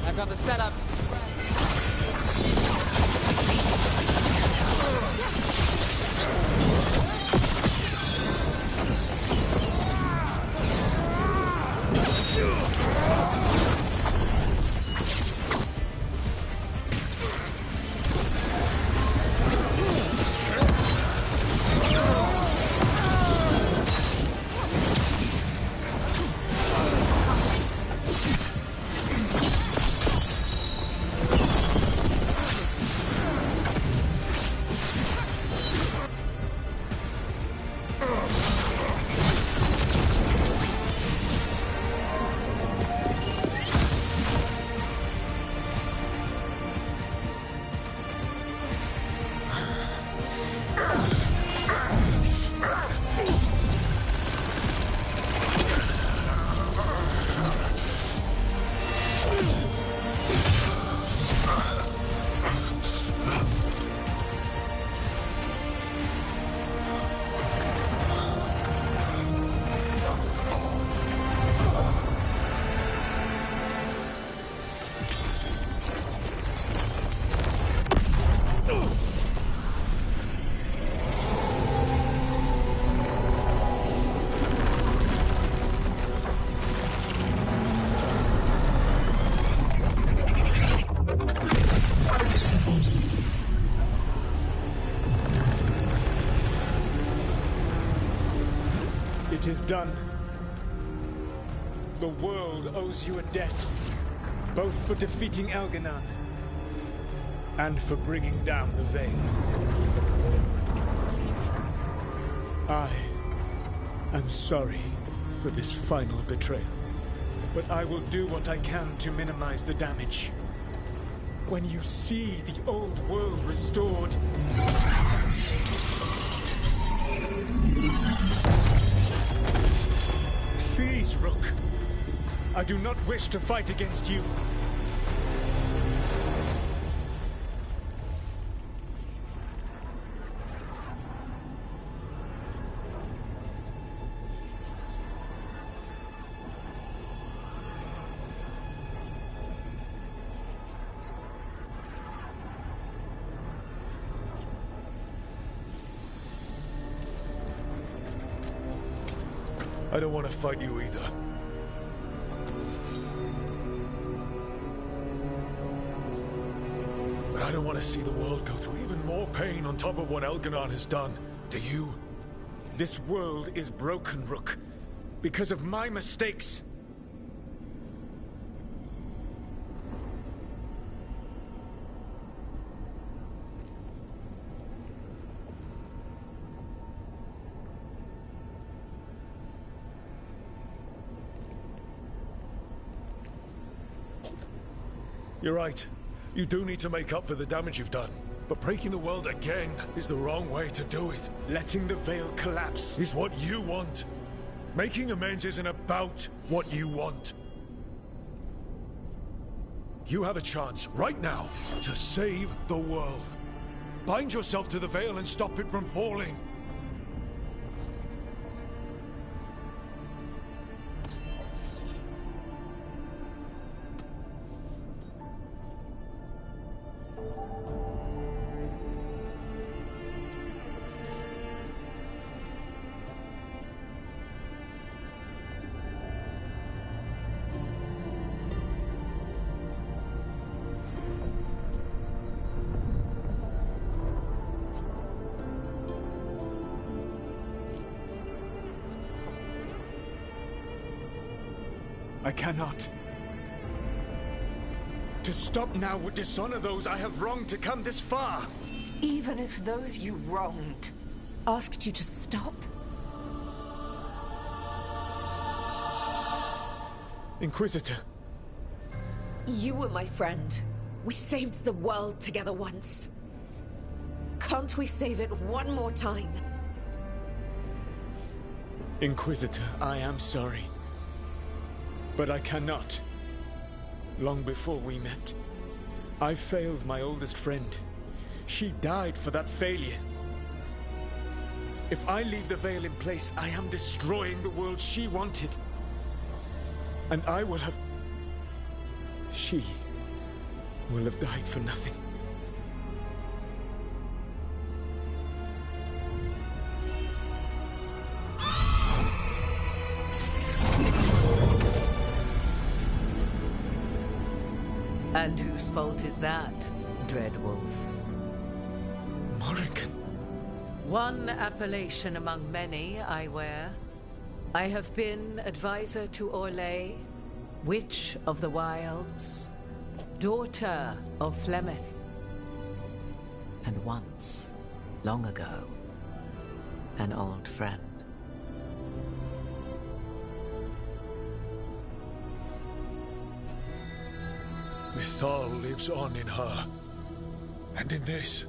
I've got the setup. It is done. The world owes you a debt, both for defeating Elganon and for bringing down the Veil. I am sorry for this final betrayal, but I will do what I can to minimize the damage. When you see the old world restored, please, Rook. I do not wish to fight against you. I don't want to fight you either. But I don't want to see the world go through even more pain on top of what Elganon has done. Do you? This world is broken, Rook, because of my mistakes. You're right. You do need to make up for the damage you've done. But breaking the world again is the wrong way to do it. Letting the Veil collapse is what you want. Making amends isn't about what you want. You have a chance right now to save the world. Bind yourself to the Veil and stop it from falling. I cannot. To stop now would dishonor those I have wronged to come this far. Even if those you wronged asked you to stop? Inquisitor. You were my friend. We saved the world together once. Can't we save it one more time? Inquisitor, I am sorry. But I cannot. Long before we met, I failed my oldest friend. She died for that failure. If I leave the Veil in place, I am destroying the world she wanted. And I will have... She will have died for nothing. And whose fault is that, Dreadwolf? Morrigan. One appellation among many, I wear. I have been advisor to Orlais, Witch of the Wilds, daughter of Flemeth, and once, long ago, an old friend. Mythal lives on in her, and in this.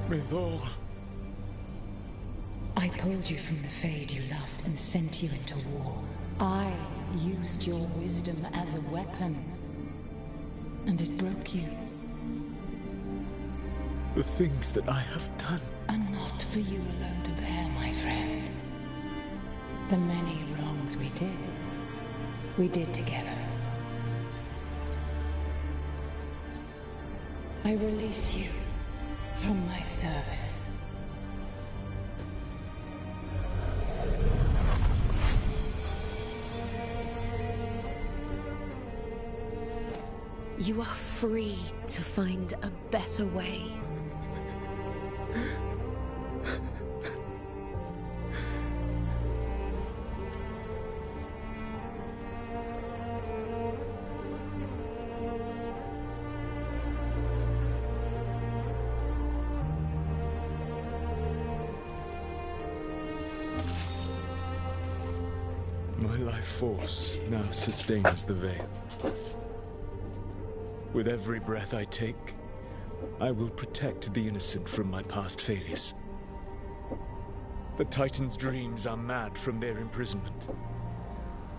Mythal. I pulled you from the Fade you loved and sent you into war. I used your wisdom as a weapon, and it broke you. The things that I have done are not for you alone to bear, my friend. The many wrongs we did together. I release you from my service. You are free to find a better way. My life force now sustains the Veil. With every breath I take, I will protect the innocent from my past failures. The Titan's dreams are mad from their imprisonment.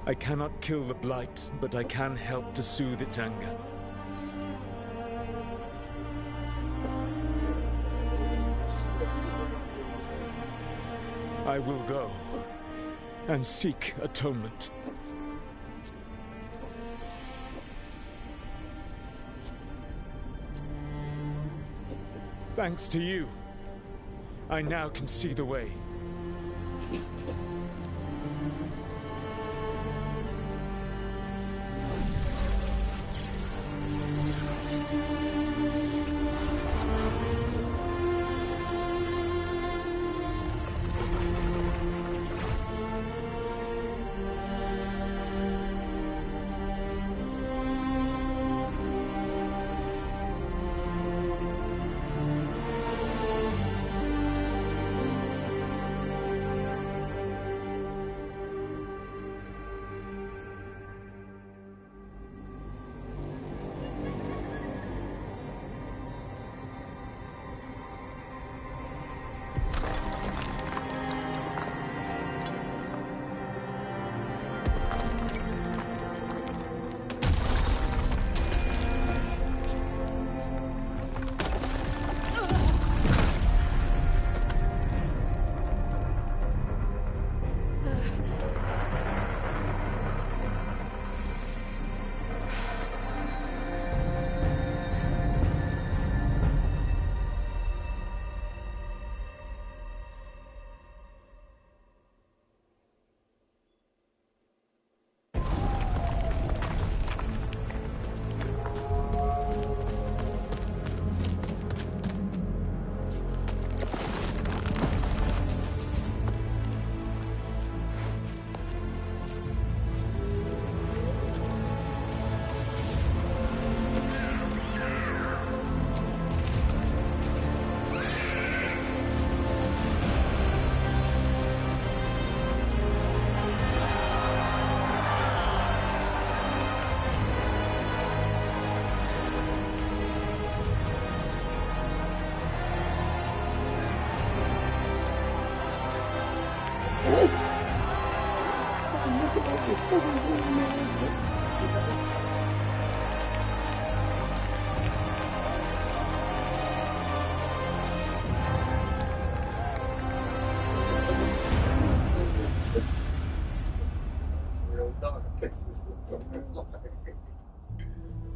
I cannot kill the Blight, but I can help to soothe its anger. I will go and seek atonement. Thanks to you, I now can see the way.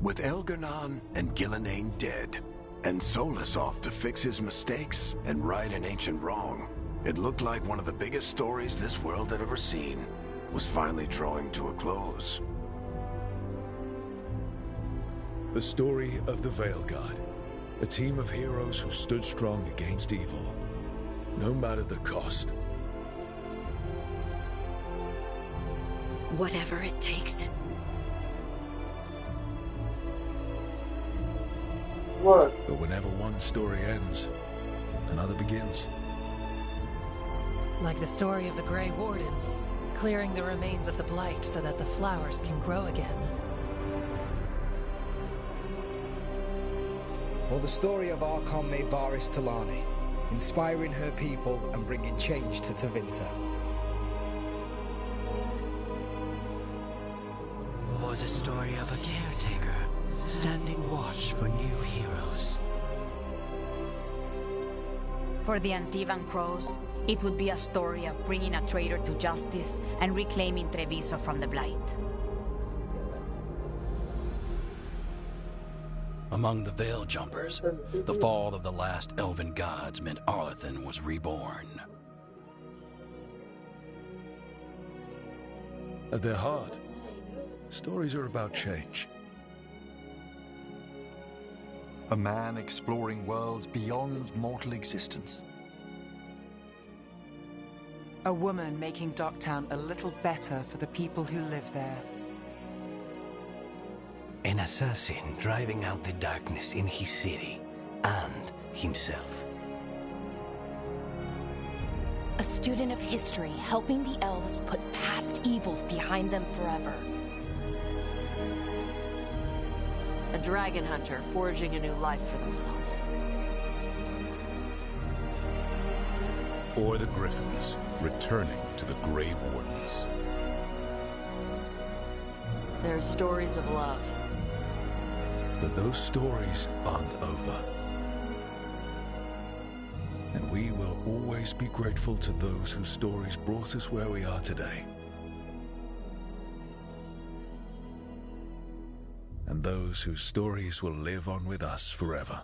With Elgar'nan and Gillenane dead, and Solus off to fix his mistakes and right an ancient wrong, it looked like one of the biggest stories this world had ever seen was finally drawing to a close. The story of the VeilGuard, a team of heroes who stood strong against evil, no matter the cost. Whatever it takes. What? But whenever one story ends, another begins. Like the story of the Grey Wardens, clearing the remains of the Blight so that the flowers can grow again. Or the story of Archon Maevaris Talani, inspiring her people and bringing change to Tevinter. Or the story of a caretaker, standing watch for new heroes. For the Antivan Crows, it would be a story of bringing a traitor to justice and reclaiming Treviso from the Blight. Among the Veil Jumpers, the fall of the last elven gods meant Arlethan was reborn. At their heart, stories are about change. A man exploring worlds beyond mortal existence. A woman making Docktown a little better for the people who live there. An assassin driving out the darkness in his city and himself. A student of history helping the elves put past evils behind them forever. A dragon hunter forging a new life for themselves. Or the Griffins, returning to the Grey Wardens. There are stories of love. But those stories aren't over. And we will always be grateful to those whose stories brought us where we are today. And those whose stories will live on with us forever.